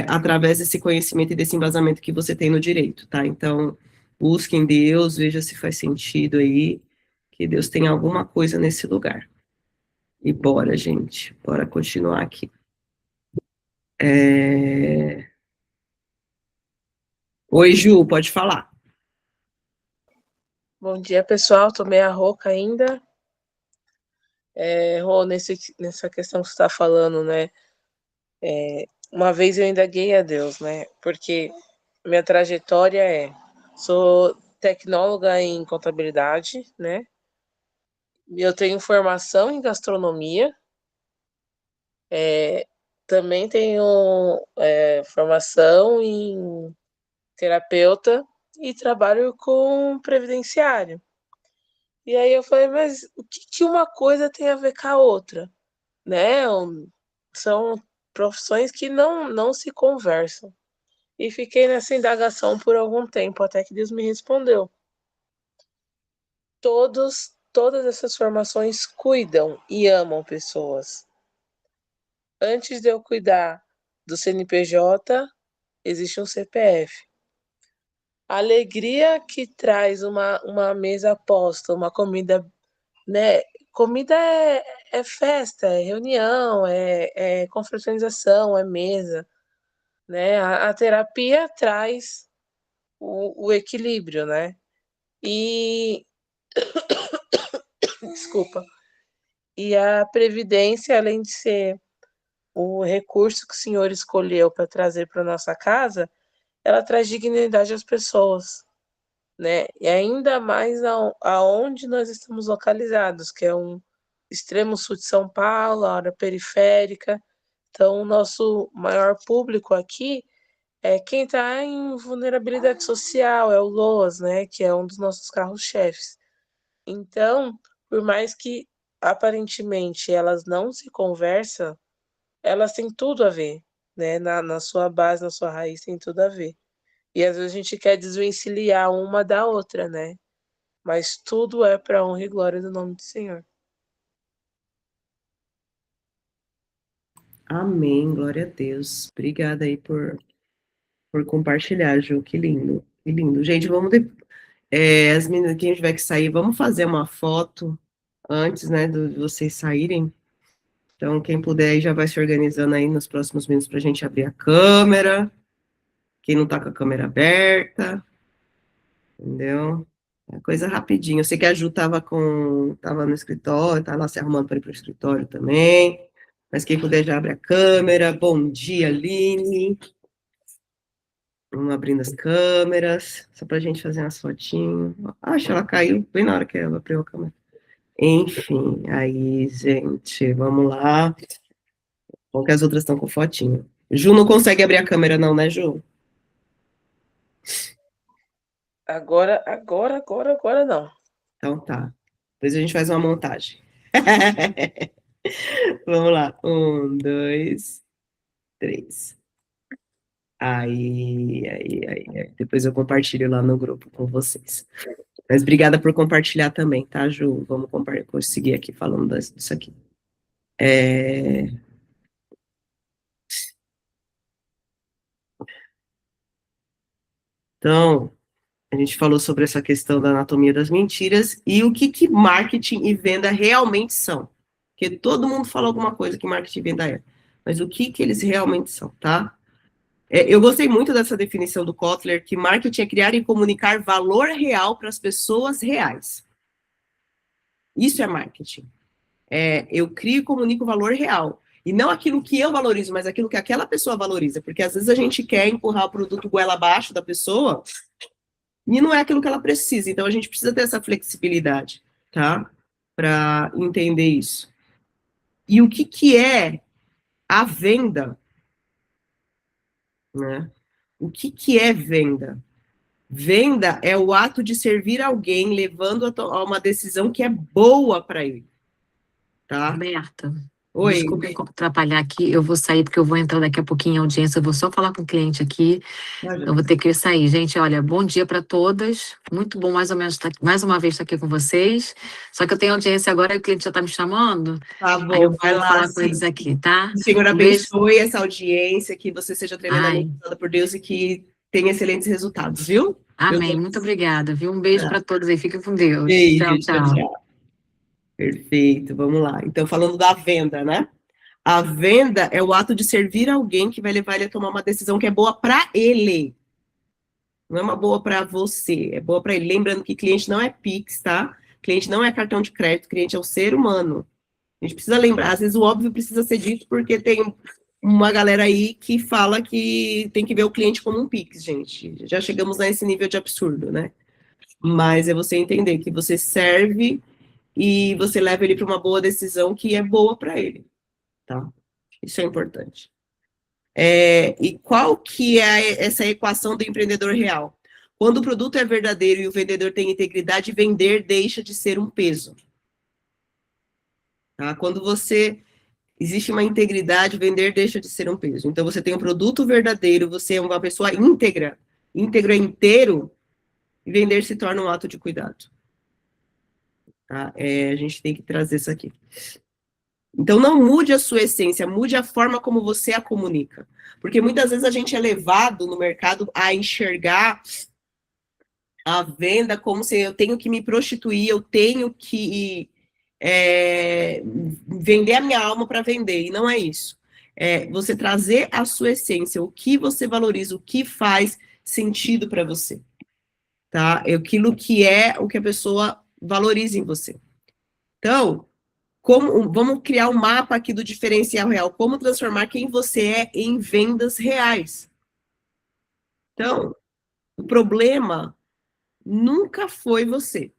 através desse conhecimento e desse embasamento que você tem no direito, tá? Então, busque em Deus, veja se faz sentido aí, que Deus tem alguma coisa nesse lugar. E bora, gente, bora continuar aqui. Oi, Ju, pode falar. Bom dia, pessoal. Tô meio rouca ainda. Rô, nessa questão que você está falando, né? Uma vez eu indaguei a Deus, né? Porque minha trajetória sou tecnóloga em contabilidade, né? Eu tenho formação em gastronomia, também tenho formação em terapeuta e trabalho com previdenciário. E aí eu falei, mas o que uma coisa tem a ver com a outra? Né? São profissões que não se conversam. E fiquei nessa indagação por algum tempo, até que Deus me respondeu. Todas essas formações cuidam e amam pessoas. Antes de eu cuidar do CNPJ, existe um CPF. A alegria que traz uma mesa posta, uma comida, né? Comida é festa, é reunião, é confraternização, é mesa, né? A terapia traz o equilíbrio, né? E desculpa. E a previdência, além de ser o recurso que o Senhor escolheu para trazer para nossa casa, ela traz dignidade às pessoas, né? E ainda mais aonde nós estamos localizados, que é um extremo sul de São Paulo, a área periférica. Então, o nosso maior público aqui é quem está em vulnerabilidade social, é o LOAS, né? Que é um dos nossos carros-chefes. Então, por mais que aparentemente elas não se conversam, elas têm tudo a ver, né? Na sua base, na sua raiz, tem tudo a ver. E às vezes a gente quer desvencilhar uma da outra, né? Mas tudo é para honra e glória do nome do Senhor. Amém, glória a Deus. Obrigada aí por compartilhar, Ju, que lindo, que lindo. Gente, as meninas, quem tiver que sair, vamos fazer uma foto antes, né, de vocês saírem. Então, quem puder aí já vai se organizando aí nos próximos minutos para a gente abrir a câmera. Quem não tá com a câmera aberta, entendeu? É coisa rapidinho. Eu sei que a Ju tava no escritório, tá lá se arrumando para ir pro escritório também. Mas quem puder já abre a câmera. Bom dia, Aline. Vamos abrindo as câmeras, só pra gente fazer umas fotinhas. Acho, ela caiu bem na hora que ela abriu a câmera. Enfim, aí, gente, vamos lá. Bom que as outras estão com fotinho. Ju não consegue abrir a câmera não, né, Ju? Agora não. Então tá. Depois a gente faz uma montagem. Vamos lá. 1, 2, 3. Aí. Depois eu compartilho lá no grupo com vocês. Mas obrigada por compartilhar também, tá, Ju? Vamos seguir aqui falando disso aqui. Então, a gente falou sobre essa questão da anatomia das mentiras e o que marketing e venda realmente são. Porque todo mundo fala alguma coisa que marketing e venda é. Mas o que eles realmente são, tá? Eu gostei muito dessa definição do Kotler, que marketing é criar e comunicar valor real para as pessoas reais. Isso é marketing. Eu crio e comunico valor real. E não aquilo que eu valorizo, mas aquilo que aquela pessoa valoriza. Porque às vezes a gente quer empurrar o produto goela abaixo da pessoa e não é aquilo que ela precisa. Então a gente precisa ter essa flexibilidade, tá? Para entender isso. E o que é a venda? Né? O que é venda? Venda é o ato de servir alguém levando a uma decisão que é boa para ele, tá? Roberta, Oi. desculpa atrapalhar aqui, eu vou sair porque eu vou entrar daqui a pouquinho em audiência, eu vou só falar com o cliente aqui, eu vou ter que sair. Gente, olha, bom dia para todas, muito bom mais uma vez estar aqui com vocês, só que eu tenho audiência agora e o cliente já está me chamando, Tá bom, aí eu vou vai lá, falar com sim. eles aqui, tá? O Senhor abençoe essa audiência, que você seja tremendamente usada por Deus e que tenha excelentes resultados, viu? Amém, muito obrigada, viu? Um beijo para todos aí, fiquem com Deus. Beijo, Tchau. Perfeito, vamos lá. Então, falando da venda, né? A venda é o ato de servir alguém que vai levar ele a tomar uma decisão que é boa para ele. Não é uma boa para você, é boa para ele. Lembrando que cliente não é Pix, tá? Cliente não é cartão de crédito, cliente é o ser humano. A gente precisa lembrar, às vezes o óbvio precisa ser dito, porque tem uma galera aí que fala que tem que ver o cliente como um Pix, gente. Já chegamos nesse nível de absurdo, né? Mas é você entender que você serve e você leva ele para uma boa decisão que é boa para ele, tá? Isso é importante. E qual que é essa equação do empreendedor real? Quando o produto é verdadeiro e o vendedor tem integridade, vender deixa de ser um peso. Tá? Quando você existe uma integridade, vender deixa de ser um peso. Então, você tem um produto verdadeiro, você é uma pessoa íntegra, íntegro é inteiro, e vender se torna um ato de cuidado. Tá? A gente tem que trazer isso aqui. Então, não mude a sua essência, mude a forma como você a comunica. Porque muitas vezes a gente é levado no mercado a enxergar a venda como se eu tenho que me prostituir, eu tenho que vender a minha alma para vender, e não é isso. Você trazer a sua essência, o que você valoriza, o que faz sentido para você, tá? Aquilo que é o que a pessoa valoriza em você. Então, vamos criar um mapa aqui do diferencial real, como transformar quem você é em vendas reais. Então, o problema nunca foi você.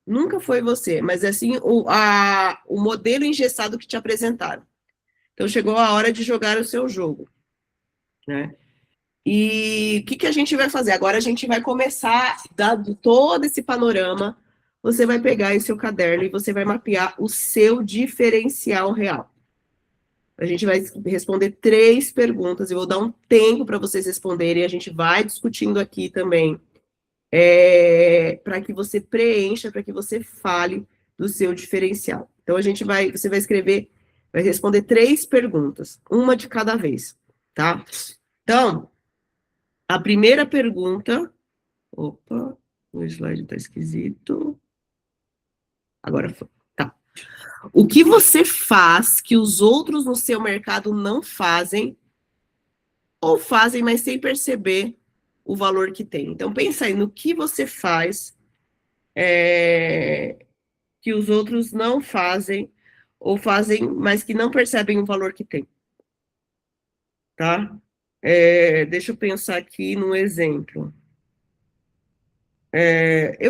Nunca foi você, mas assim, o modelo engessado que te apresentaram. Então, chegou a hora de jogar o seu jogo, né? E o que a gente vai fazer? Agora a gente vai começar, dado todo esse panorama, você vai pegar esse seu caderno e você vai mapear o seu diferencial real. A gente vai responder 3 perguntas, eu vou dar um tempo para vocês responderem, a gente vai discutindo aqui também, para que você preencha, para que você fale do seu diferencial. Então, você vai escrever, vai responder 3 perguntas, uma de cada vez, tá? Então, a primeira pergunta, opa, o slide está esquisito, agora foi, tá. O que você faz que os outros no seu mercado não fazem, ou fazem, mas sem perceber o valor que tem? Então, pensa aí no que você faz, que os outros não fazem, ou fazem, mas que não percebem o valor que tem, tá? Deixa eu pensar aqui num exemplo.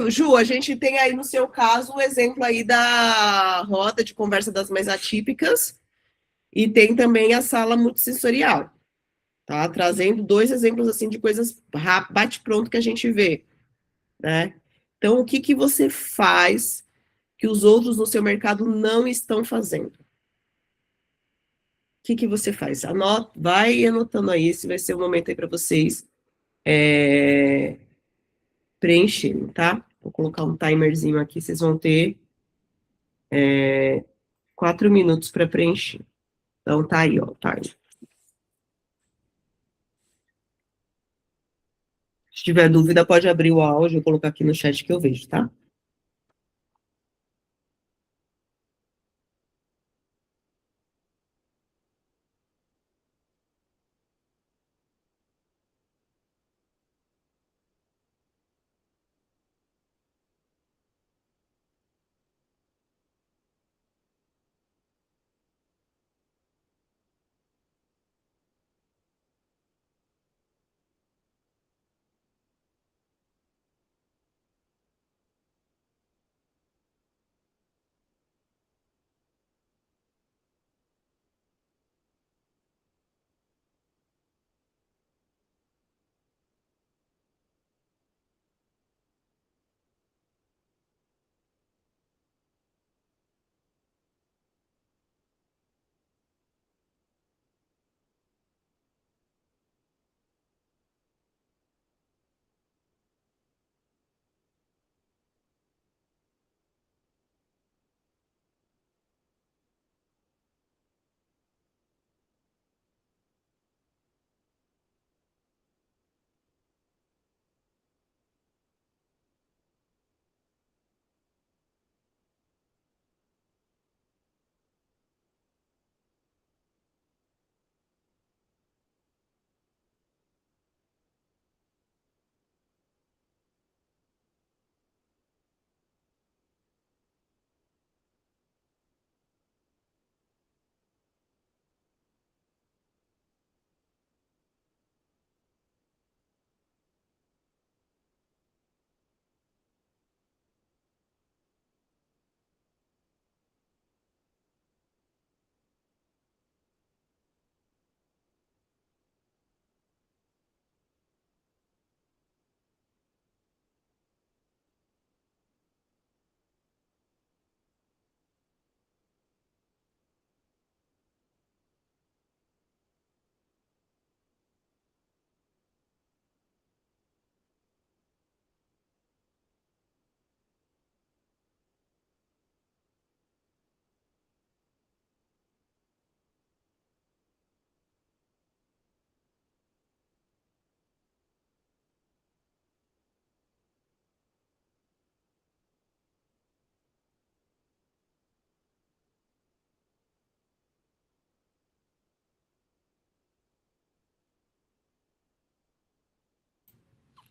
Ju, a gente tem aí no seu caso o exemplo aí da roda de conversa das mais atípicas e tem também a sala multissensorial, tá? Trazendo 2 exemplos assim de coisas bate-pronto que a gente vê, né? Então, o que você faz que os outros no seu mercado não estão fazendo? O que você faz? Vai anotando aí, esse vai ser o momento aí para vocês preencherem, tá? Vou colocar um timerzinho aqui, vocês vão ter 4 minutos para preencher. Então, tá aí, ó, tá aí. Se tiver dúvida, pode abrir o áudio, eu colocar aqui no chat que eu vejo, tá?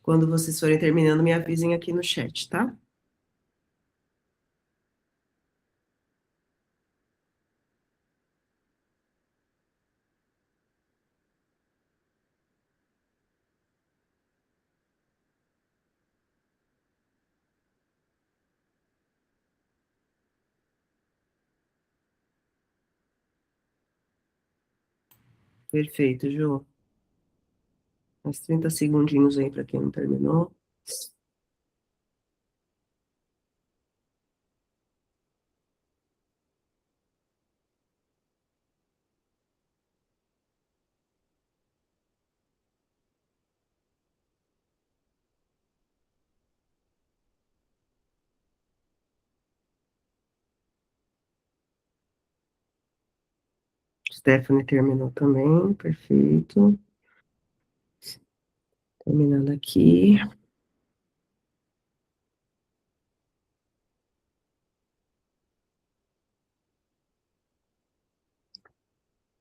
Quando vocês forem terminando, me avisem aqui no chat, tá? Perfeito, Ju. Mais 30 segundinhos aí para quem não terminou. Stephanie terminou também, perfeito. Terminando aqui.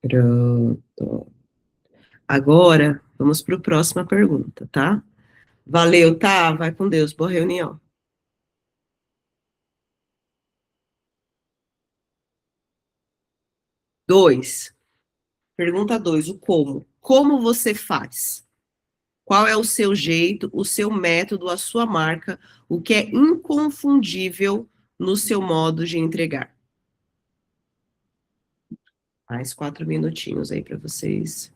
Pronto. Agora, vamos para a próxima pergunta, tá? Valeu, tá? Vai com Deus. Boa reunião. 2. Pergunta 2. O como? Como você faz? Qual é o seu jeito, o seu método, a sua marca, o que é inconfundível no seu modo de entregar? Mais 4 minutinhos aí para vocês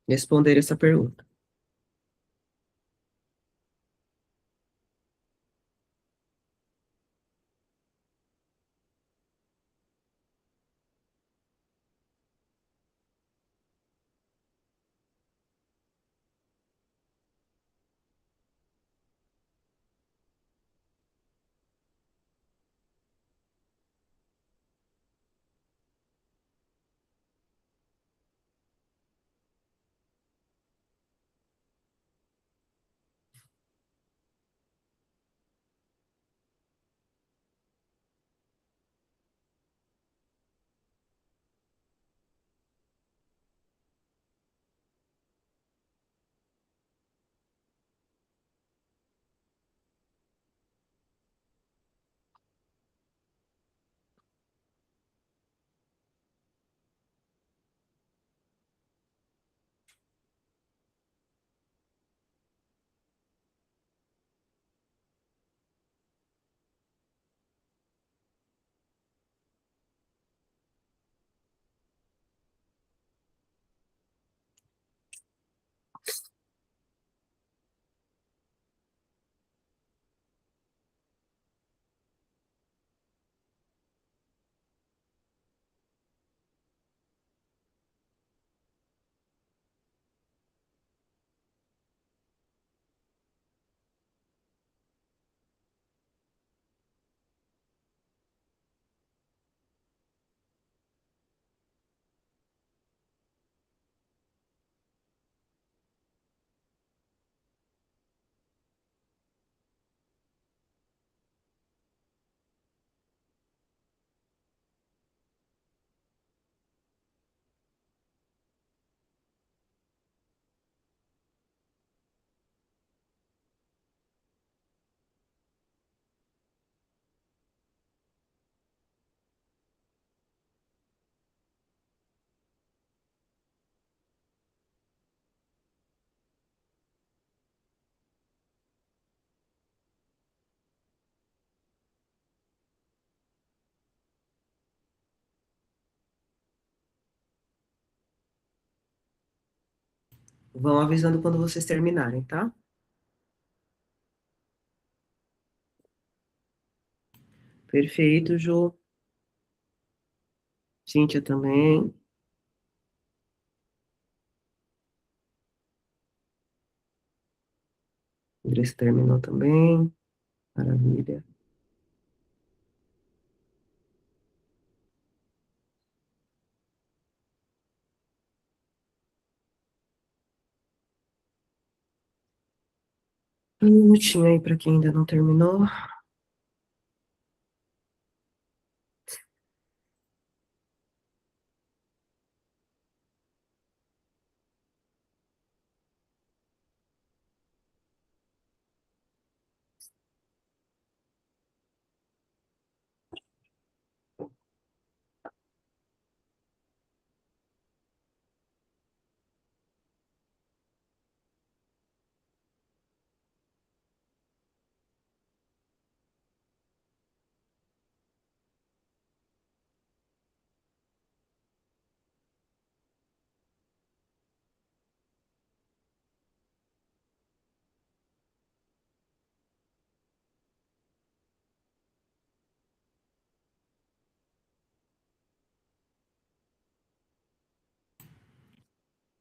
responderem essa pergunta. Vão avisando quando vocês terminarem, tá? Perfeito, Ju. Cíntia também. Andressa terminou também. Maravilha. Um minutinho aí para quem ainda não terminou.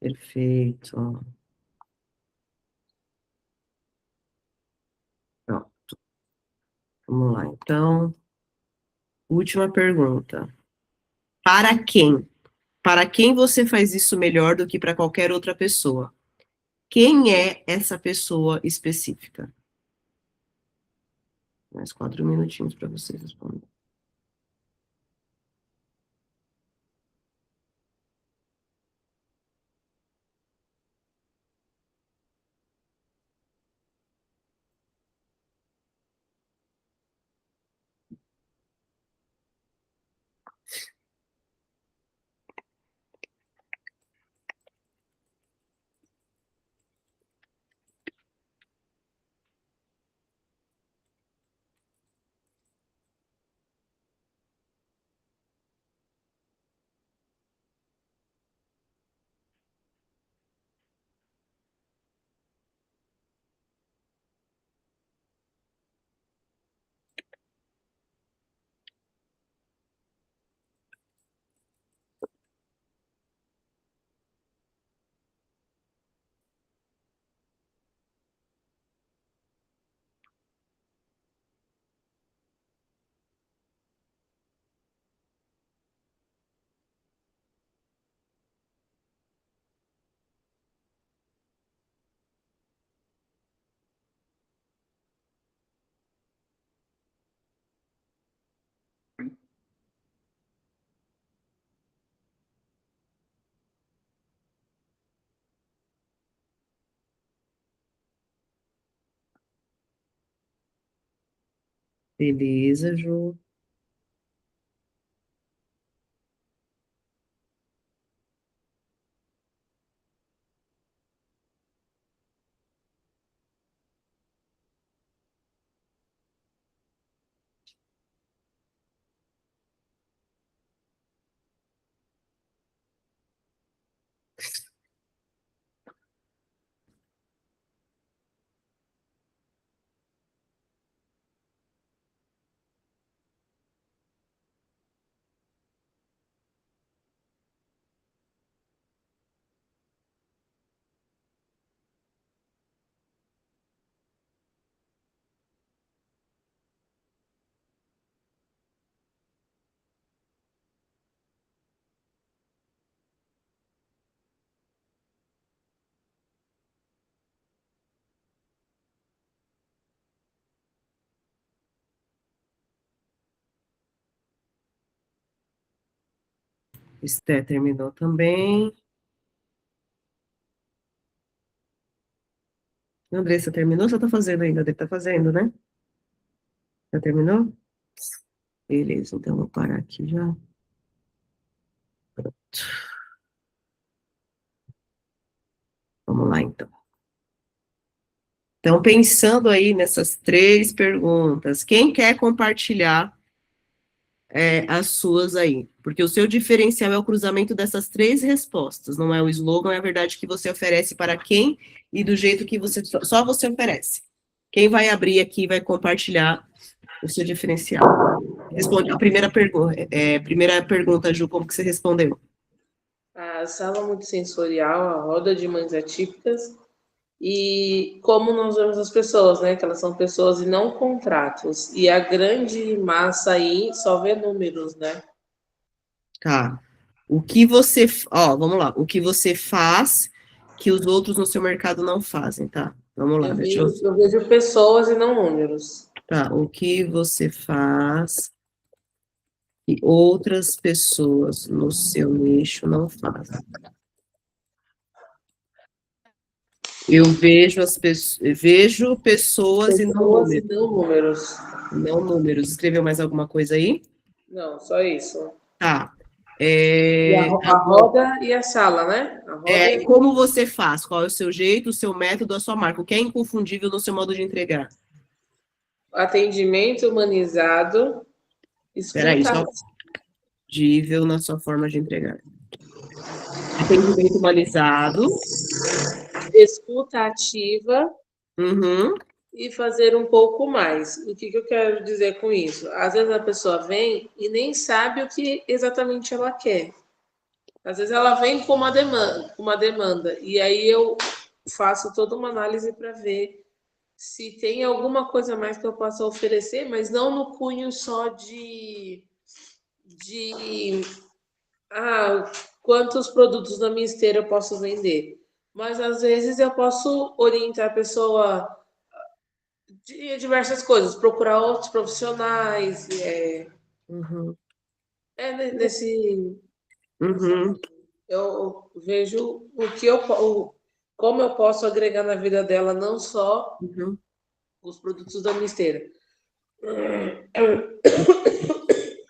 Perfeito. Pronto. Vamos lá, então. Última pergunta. Para quem? Para quem você faz isso melhor do que para qualquer outra pessoa? Quem é essa pessoa específica? Mais 4 minutinhos para vocês responderem. Beleza, Ju. Esté terminou também. Andressa terminou? Você está fazendo ainda? Deve estar fazendo, né? Já terminou? Beleza, então vou parar aqui já. Vamos lá, então. Então, pensando aí nessas 3 perguntas, quem quer compartilhar as suas aí? Porque o seu diferencial é o cruzamento dessas 3 respostas, não é o slogan, é a verdade que você oferece para quem e do jeito que você só você oferece. Quem vai abrir aqui e vai compartilhar o seu diferencial? Responde a primeira pergunta, Ju, como que você respondeu? A sala multissensorial, a roda de mães atípicas e como nós vemos as pessoas, né? Que elas são pessoas e não contratos. E a grande massa aí só vê números, né? Tá. O que você, vamos lá. O que você faz que os outros no seu mercado não fazem, tá? Vamos lá, Eu vejo pessoas e não números. Tá, o que você faz que outras pessoas no seu nicho não fazem? Eu vejo pessoas e não Pessoas e números. não números. Não números. Escreveu mais alguma coisa aí? Não, só isso. Tá. E a roda e a sala, né? A roda e Como você faz? Qual é o seu jeito, o seu método, a sua marca? O que é inconfundível no seu modo de entregar? atendimento humanizado, Espera aí, escuta, só dível na sua forma de entregar. Atendimento humanizado. escuta ativa Uhum. e fazer um pouco mais. O que eu quero dizer com isso? Às vezes a pessoa vem e nem sabe o que exatamente ela quer. Às vezes ela vem com uma demanda, e aí eu faço toda uma análise para ver se tem alguma coisa a mais que eu possa oferecer, mas não no cunho só de quantos produtos da minha esteira eu posso vender. Mas às vezes eu posso orientar a pessoa de diversas coisas, procurar outros profissionais, nesse Uhum. eu vejo como eu posso agregar na vida dela, não só Uhum. os produtos da minha esteira.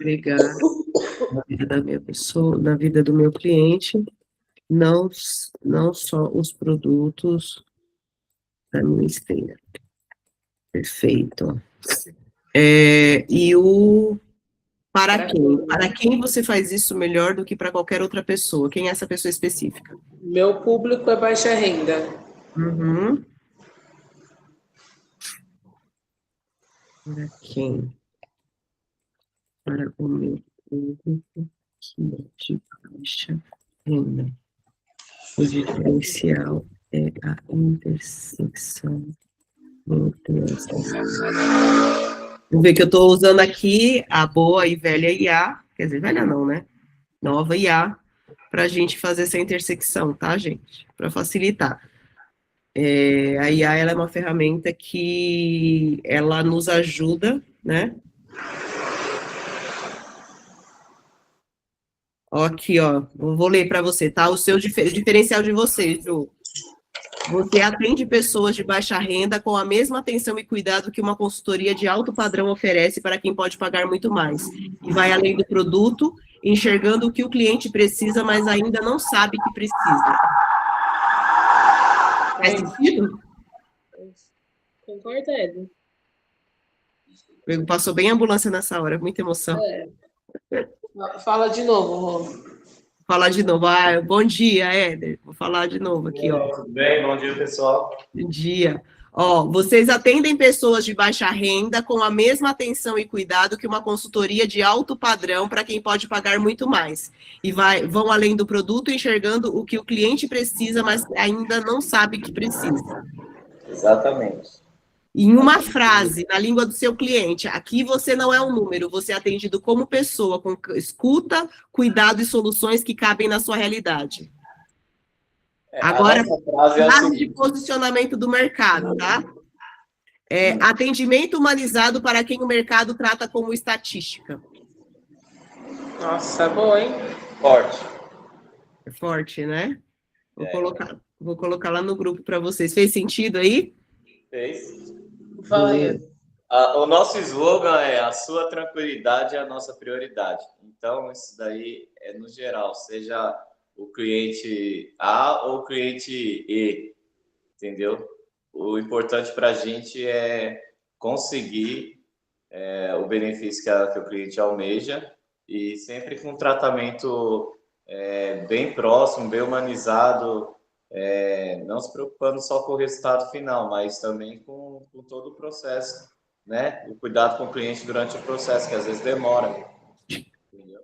Agregar na vida da minha pessoa, na vida do meu cliente, não só os produtos da minha esteira. Perfeito. E para quem? Para quem você faz isso melhor do que para qualquer outra pessoa? Quem é essa pessoa específica? Meu público é baixa renda. Uhum. Para quem? Para o meu público que é de baixa renda. O diferencial é a intersecção entre essas. Vamos ver que eu estou usando aqui a boa e velha IA, quer dizer, velha não, né? Nova IA, para a gente fazer essa intersecção, tá, gente? Para facilitar. A IA ela é uma ferramenta que ela nos ajuda, né? Ó, aqui, ó, vou ler para você, tá? O seu diferencial de vocês, Ju. Você atende pessoas de baixa renda com a mesma atenção e cuidado que uma consultoria de alto padrão oferece para quem pode pagar muito mais. E vai além do produto, enxergando o que o cliente precisa, mas ainda não sabe que precisa. Faz sentido? Concorda, Ed? Passou bem a ambulância nessa hora, muita emoção. Fala de novo, Rô. Falar de novo. Bom dia, Éder. Vou falar de novo aqui, ó. Tudo bem? Bom dia, pessoal. Bom dia. Ó, vocês atendem pessoas de baixa renda com a mesma atenção e cuidado que uma consultoria de alto padrão para quem pode pagar muito mais. E vão além do produto, enxergando o que o cliente precisa, mas ainda não sabe que precisa. Exatamente. Em uma frase, na língua do seu cliente, aqui você não é um número, você é atendido como pessoa, com escuta, cuidado e soluções que cabem na sua realidade. Agora, frase de posicionamento do mercado, tá? Atendimento humanizado para quem o mercado trata como estatística. Nossa, boa, hein? Forte. É forte, né? Vou colocar lá no grupo para vocês. Fez sentido aí? Fez. Fala aí. O nosso slogan é: a sua tranquilidade é a nossa prioridade. Então, isso daí é no geral, seja o cliente A ou o cliente E, entendeu? O importante para a gente é conseguir o benefício que o cliente almeja e sempre com um tratamento bem próximo, bem humanizado, não se preocupando só com o resultado final, mas também com todo o processo, né? O cuidado com o cliente durante o processo, que às vezes demora. Entendeu?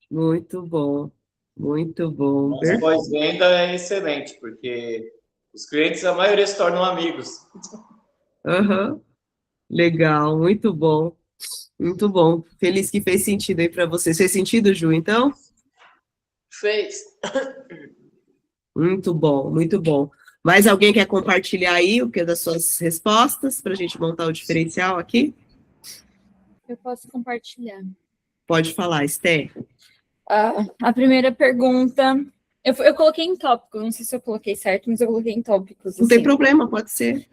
Muito bom, muito bom. Nosso pós-venda é excelente, porque os clientes, a maioria, se tornam amigos. Uhum. Legal, muito bom. Muito bom. Feliz que fez sentido aí para vocês. Fez sentido, Ju, então? Fez. Muito bom, muito bom. Mais alguém quer compartilhar aí o que é das suas respostas para a gente montar o diferencial aqui? Eu posso compartilhar. Pode falar, Esther. A primeira pergunta, eu coloquei em tópicos, não sei se eu coloquei certo, mas eu coloquei em tópicos. Não tem problema, pode ser.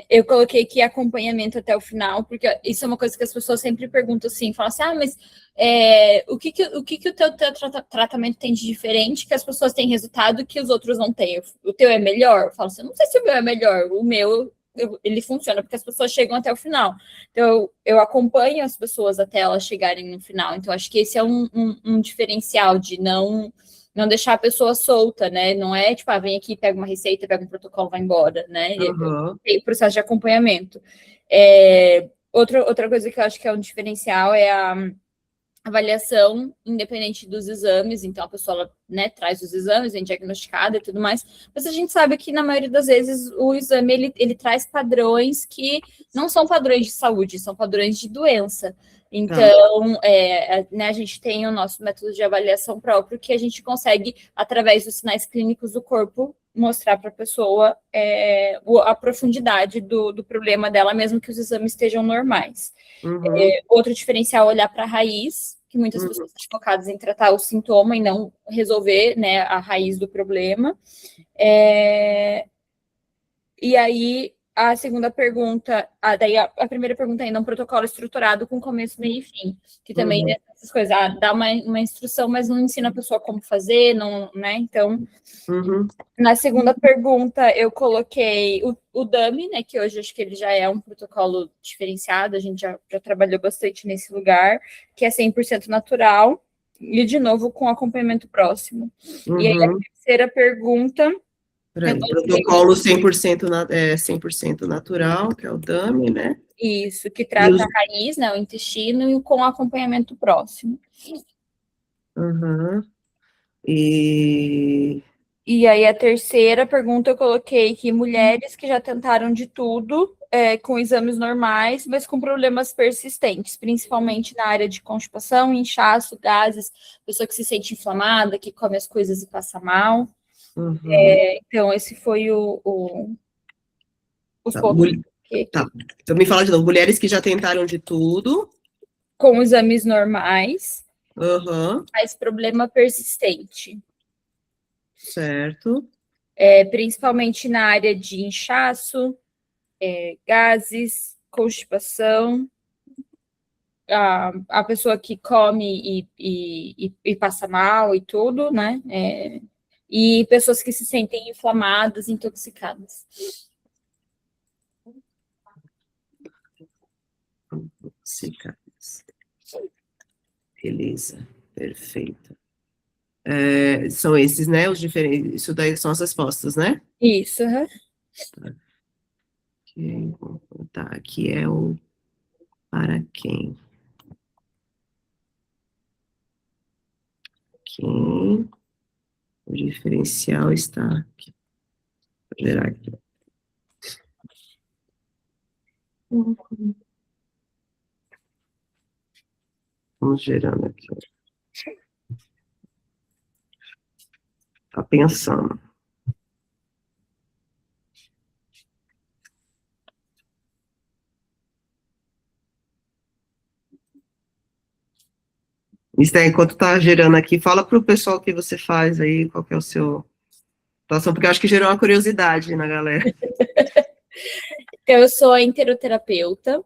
Eu coloquei aqui acompanhamento até o final, porque isso é uma coisa que as pessoas sempre perguntam assim, falam assim, mas o que o teu tratamento tem de diferente que as pessoas têm resultado que os outros não têm? O teu é melhor? Eu falo assim, não sei se o meu é melhor, o meu, ele funciona, porque as pessoas chegam até o final. Então, eu acompanho as pessoas até elas chegarem no final. Então, acho que esse é um diferencial de não deixar a pessoa solta, né? Não é tipo, vem aqui, pega uma receita, pega um protocolo, vai embora, né? Uhum. Tem o processo de acompanhamento. Outra coisa que eu acho que é um diferencial é avaliação independente dos exames, então a pessoa, ela, né, traz os exames, vem diagnosticada e tudo mais, mas a gente sabe que na maioria das vezes o exame, ele traz padrões que não são padrões de saúde, são padrões de doença. Então, né, a gente tem o nosso método de avaliação próprio, que a gente consegue, através dos sinais clínicos do corpo, mostrar para a pessoa a profundidade do problema dela, mesmo que os exames estejam normais. Outro diferencial é olhar para a raiz, que muitas pessoas estão focadas em tratar o sintoma e não resolver, né, a raiz do problema. E aí, a segunda pergunta, daí a primeira pergunta ainda é um protocolo estruturado com começo, meio e fim, que também essas coisas, dá uma instrução, mas não ensina a pessoa como fazer, não, né? Então, na segunda pergunta, eu coloquei o dummy, né, que hoje acho que ele já é um protocolo diferenciado, a gente já trabalhou bastante nesse lugar, que é 100% natural, e de novo com acompanhamento próximo. E aí, a terceira pergunta... Protocolo 100% natural, que é o dummy, né? Isso, que trata a raiz, né, o intestino, e com acompanhamento próximo. E aí a terceira pergunta eu coloquei que mulheres que já tentaram de tudo, com exames normais, mas com problemas persistentes, principalmente na área de constipação, inchaço, gases, pessoa que se sente inflamada, que come as coisas e passa mal. Então, esse foi os pontos. Tá. Então, me fala de novo. Mulheres que já tentaram de tudo. Com exames normais. Mas problema persistente. Certo. Principalmente na área de inchaço, gases, constipação. A pessoa que come e passa mal e tudo, né? E pessoas que se sentem inflamadas, intoxicadas. Beleza, perfeito. São esses, né? Os diferentes. Isso daí são as respostas, né? Isso. Tá, aqui é o para quem. Quem o diferencial está aqui. Vou gerar aqui. Vamos gerando aqui. Tá pensando. Isso daí, enquanto tá gerando aqui, fala para o pessoal o que você faz aí, qual que é o seu situação, porque eu acho que gerou uma curiosidade na galera. Então, eu sou enteroterapeuta.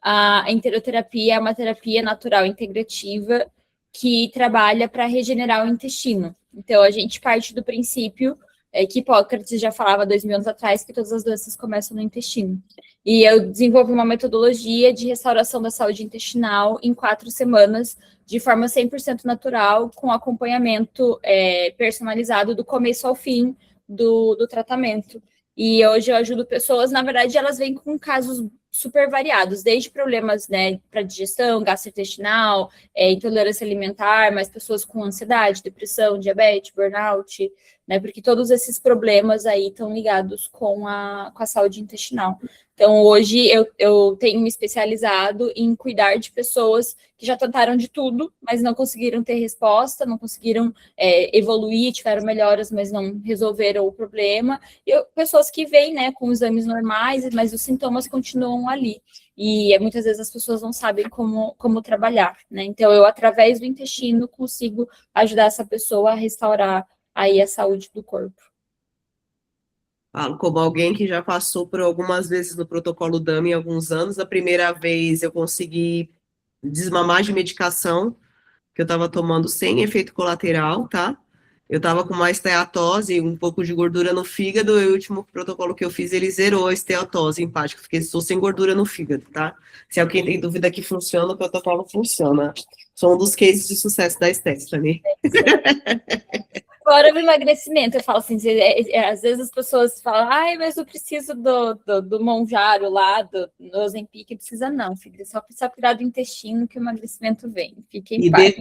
A enteroterapia é uma terapia natural integrativa que trabalha para regenerar o intestino. Então, a gente parte do princípio que Hipócrates já falava 2000 anos atrás que todas as doenças começam no intestino. E eu desenvolvi uma metodologia de restauração da saúde intestinal em 4 semanas, de forma 100% natural, com acompanhamento personalizado do começo ao fim do tratamento. E hoje eu ajudo pessoas, na verdade, elas vêm com casos super variados, desde problemas, né, para digestão, gastrointestinal, intolerância alimentar, mas pessoas com ansiedade, depressão, diabetes, burnout, né, porque todos esses problemas aí estão ligados com a saúde intestinal. Então, hoje eu tenho me especializado em cuidar de pessoas que já tentaram de tudo, mas não conseguiram ter resposta, não conseguiram evoluir, tiveram melhoras, mas não resolveram o problema. E pessoas que vêm, né, com exames normais, mas os sintomas continuam ali. E muitas vezes as pessoas não sabem como trabalhar, né? Então, eu, através do intestino, consigo ajudar essa pessoa a restaurar aí a saúde do corpo. Falo como alguém que já passou por algumas vezes no protocolo dummy, alguns anos. A primeira vez eu consegui desmamar de medicação que eu estava tomando sem efeito colateral, tá? Eu estava com uma esteatose, um pouco de gordura no fígado, e o último protocolo que eu fiz, ele zerou a esteatose hepática, porque estou sem gordura no fígado, tá? Se alguém tem dúvida que funciona, o protocolo funciona. Sou um dos cases de sucesso da Stephanie. Fora o emagrecimento, eu falo assim, às vezes as pessoas falam, ai, mas eu preciso do Monjaro lá, do Ozempic, precisa não, filho, só precisa cuidar do intestino que o emagrecimento vem, fique em paz.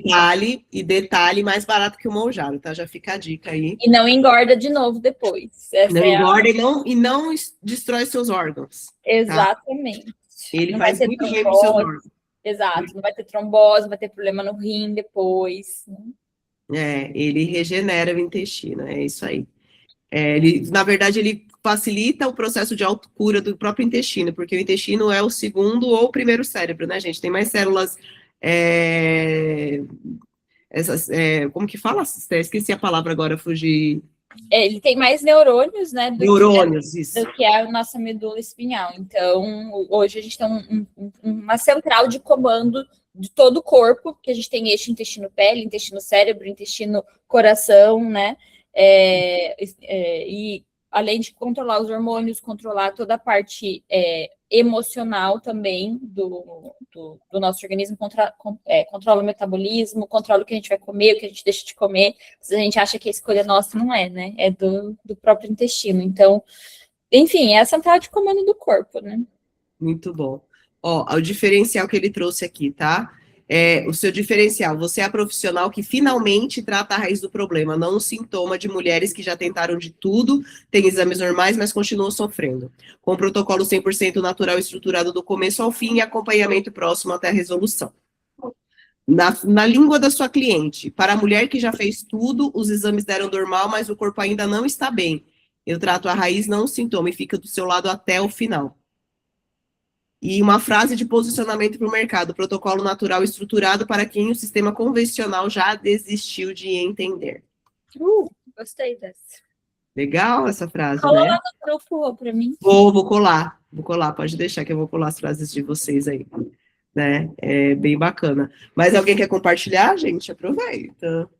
Detalhe, mais barato que o Monjaro, tá? Já fica a dica aí. E não engorda de novo depois. Não engorda e não destrói seus órgãos. Exatamente. Tá? Ele não faz vai ter muito bem para os seus órgãos. Exato, não vai ter trombose, não vai ter problema no rim depois. Ele regenera o intestino, é isso aí. Na verdade, ele facilita o processo de autocura do próprio intestino, porque o intestino é o segundo ou o primeiro cérebro, né, gente? Tem mais células. Como que fala? Esqueci a palavra agora, fugi. Ele tem mais neurônios, né? Isso. Do que a nossa medula espinhal. Então, hoje a gente tem uma central de comando de todo o corpo, que a gente tem eixo intestino-pele, intestino-cérebro, intestino-coração, né? E além de controlar os hormônios, controlar toda a parte emocional também do nosso organismo, controla o metabolismo, controla o que a gente vai comer, o que a gente deixa de comer. Se a gente acha que a escolha nossa, não é, né? É do próprio intestino. Então, enfim, é a central de comando do corpo, né? Muito bom. Ó, o diferencial que ele trouxe aqui, tá? O seu diferencial, você é a profissional que finalmente trata a raiz do problema, não um sintoma de mulheres que já tentaram de tudo, têm exames normais, mas continuam sofrendo. Com protocolo 100% natural estruturado do começo ao fim e acompanhamento próximo até a resolução. Na língua da sua cliente, para a mulher que já fez tudo, os exames deram normal, mas o corpo ainda não está bem. Eu trato a raiz, não o sintoma, e fica do seu lado até o final. E uma frase de posicionamento para o mercado, protocolo natural estruturado para quem o sistema convencional já desistiu de entender. Gostei dessa. Legal essa frase, Cola né? lá no grupo para mim. Vou colar, pode deixar que eu vou colar as frases de vocês aí, né? É bem bacana. Mas alguém quer compartilhar, gente? Aproveita.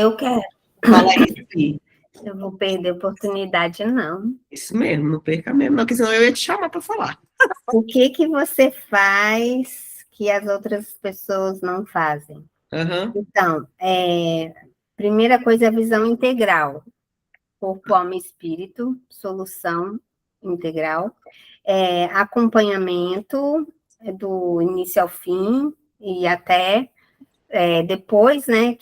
Eu quero. Fala aí, Pi. Eu vou perder a oportunidade, não. Isso mesmo, não perca mesmo, não, porque senão eu ia te chamar para falar. O que você faz que as outras pessoas não fazem? Uhum. Então, primeira coisa é a visão integral. Corpo, alma e espírito, solução integral. Acompanhamento do início ao fim e até depois, né,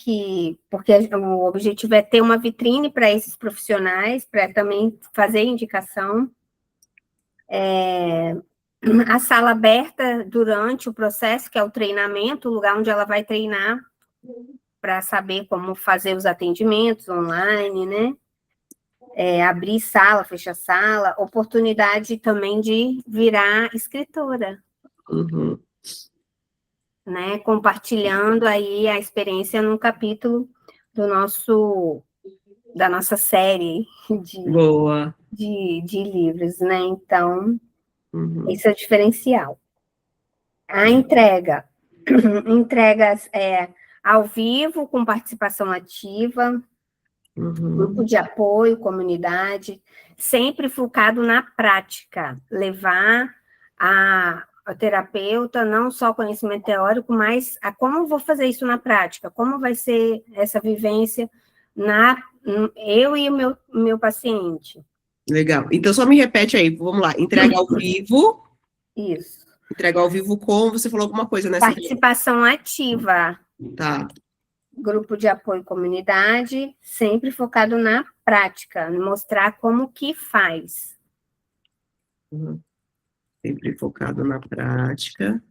porque o objetivo é ter uma vitrine para esses profissionais, para também fazer indicação. A sala aberta durante o processo, que é o treinamento, o lugar onde ela vai treinar para saber como fazer os atendimentos online, né? Abrir sala, fechar sala, oportunidade também de virar escritora. Uhum. Né, compartilhando aí a experiência num capítulo da nossa série de livros, né? Então, esse é o diferencial. A entregas ao vivo, com participação ativa, grupo de apoio, comunidade, sempre focado na prática, levar a terapeuta, não só conhecimento teórico, mas como eu vou fazer isso na prática, como vai ser essa vivência eu e o meu paciente. Legal. Então, só me repete aí, vamos lá. Entrega ao vivo. Isso. Entrega ao vivo você falou alguma coisa nessa... Participação ativa. Tá. Grupo de apoio comunidade, sempre focado na prática, mostrar como que faz. Sempre focado na prática.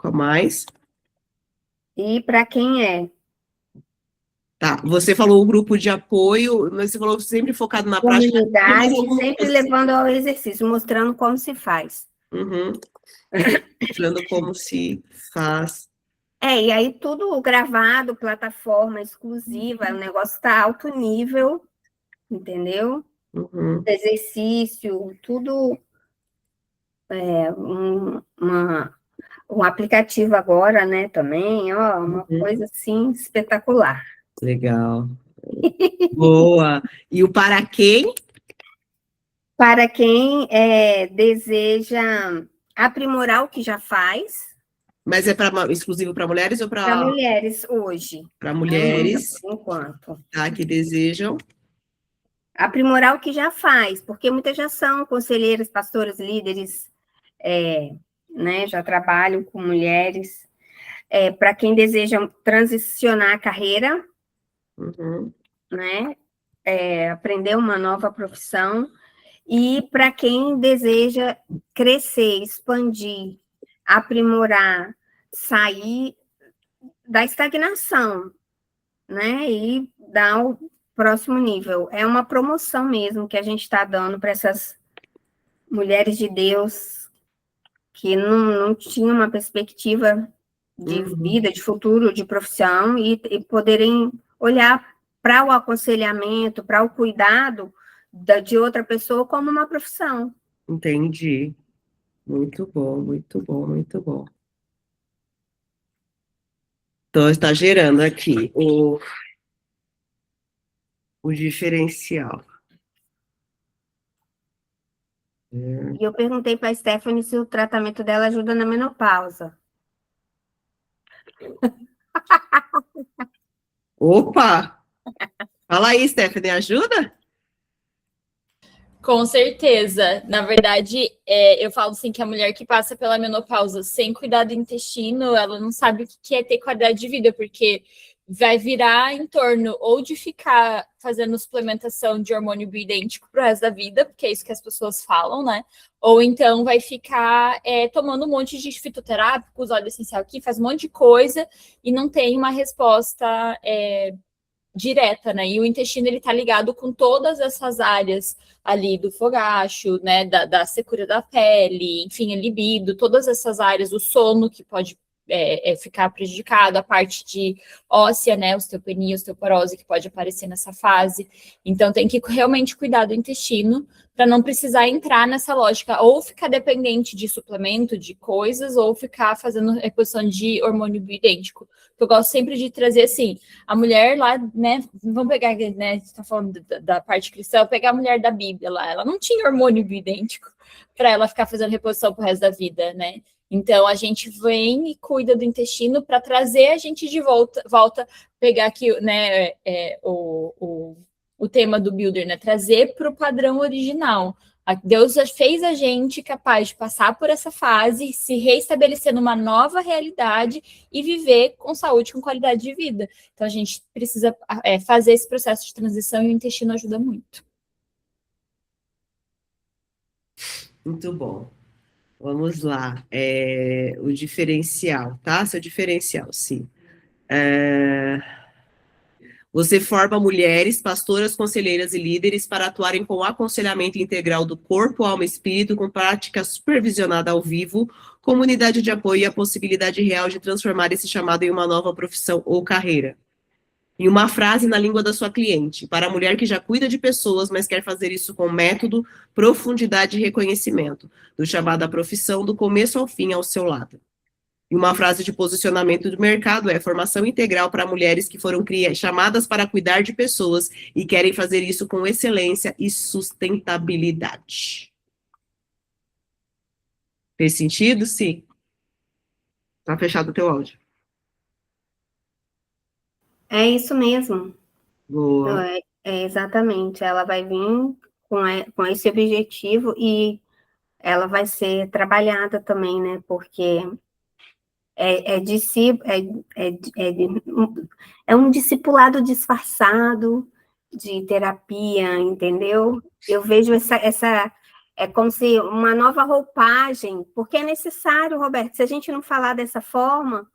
Qual mais? E para quem é? Tá, você falou o grupo de apoio, mas você falou sempre focado na prática. Comunidade, sempre levando ao exercício, mostrando como se faz. Mostrando como se faz. E aí tudo gravado, plataforma exclusiva, o negócio está alto nível, entendeu? Exercício, tudo... um aplicativo agora, né, também, uma coisa assim espetacular. Legal. Boa. E o para quem? Para quem deseja aprimorar o que já faz, Mas é exclusivo para mulheres ou Para para mulheres hoje. mulheres Por enquanto. tá, que desejam? Aprimorar o que já faz, porque muitas já são conselheiras, pastoras, líderes, né, já trabalham com mulheres. Para quem deseja transicionar a carreira, Uhum. né, aprender uma nova profissão, e para quem deseja crescer, expandir, aprimorar, sair da estagnação, né, e dar o próximo nível. É uma promoção mesmo que a gente está dando para essas mulheres de Deus que não tinham uma perspectiva de vida, de futuro, de profissão, e poderem olhar para o aconselhamento, para o cuidado de outra pessoa como uma profissão. Entendi. Muito bom, muito bom, muito bom. Então, está gerando aqui o diferencial. E eu perguntei para a Stephanie se o tratamento dela ajuda na menopausa. Opa! Fala aí, Stephanie, ajuda? Com certeza. Na verdade, eu falo assim que a mulher que passa pela menopausa sem cuidar do intestino, ela não sabe o que é ter qualidade de vida, porque vai virar em torno ou de ficar fazendo suplementação de hormônio bioidêntico pro resto da vida, porque é isso que as pessoas falam, né? Ou então vai ficar tomando um monte de fitoterápicos, óleo essencial aqui, faz um monte de coisa e não tem uma resposta direta, né? E o intestino, ele tá ligado com todas essas áreas ali do fogacho, né? Da secura da pele, enfim, a libido, todas essas áreas, o sono que pode ficar prejudicado, a parte de óssea, né? Osteopenia, osteoporose que pode aparecer nessa fase. Então tem que realmente cuidar do intestino para não precisar entrar nessa lógica, ou ficar dependente de suplemento, de coisas, ou ficar fazendo reposição de hormônio bioidêntico. Eu gosto sempre de trazer assim, a mulher lá, né? Vamos pegar, né? Você está falando da parte cristã, pegar a mulher da Bíblia lá, ela não tinha hormônio bioidêntico para ela ficar fazendo reposição pro resto da vida, né? Então a gente vem e cuida do intestino para trazer a gente de volta pegar aqui, né? O tema do Builder, né? Trazer para o padrão original. Deus já fez a gente capaz de passar por essa fase, se reestabelecer numa nova realidade e viver com saúde, com qualidade de vida. Então, a gente precisa fazer esse processo de transição e o intestino ajuda muito. Muito bom. Vamos lá. O diferencial, tá? Seu diferencial, sim. Você forma mulheres, pastoras, conselheiras e líderes para atuarem com o aconselhamento integral do corpo, alma e espírito, com prática supervisionada ao vivo, comunidade de apoio e a possibilidade real de transformar esse chamado em uma nova profissão ou carreira. Em uma frase na língua da sua cliente, para a mulher que já cuida de pessoas, mas quer fazer isso com método, profundidade e reconhecimento, do chamado à profissão, do começo ao fim, ao seu lado. E uma frase de posicionamento do mercado é formação integral para mulheres que foram chamadas para cuidar de pessoas e querem fazer isso com excelência e sustentabilidade. Fez sentido? Sim. Tá fechado o teu áudio. É isso mesmo. Boa. Exatamente. Ela vai vir com esse objetivo e ela vai ser trabalhada também, né? Porque é um discipulado disfarçado de terapia, entendeu? Eu vejo é como se uma nova roupagem, porque é necessário, Roberto, se a gente não falar dessa forma,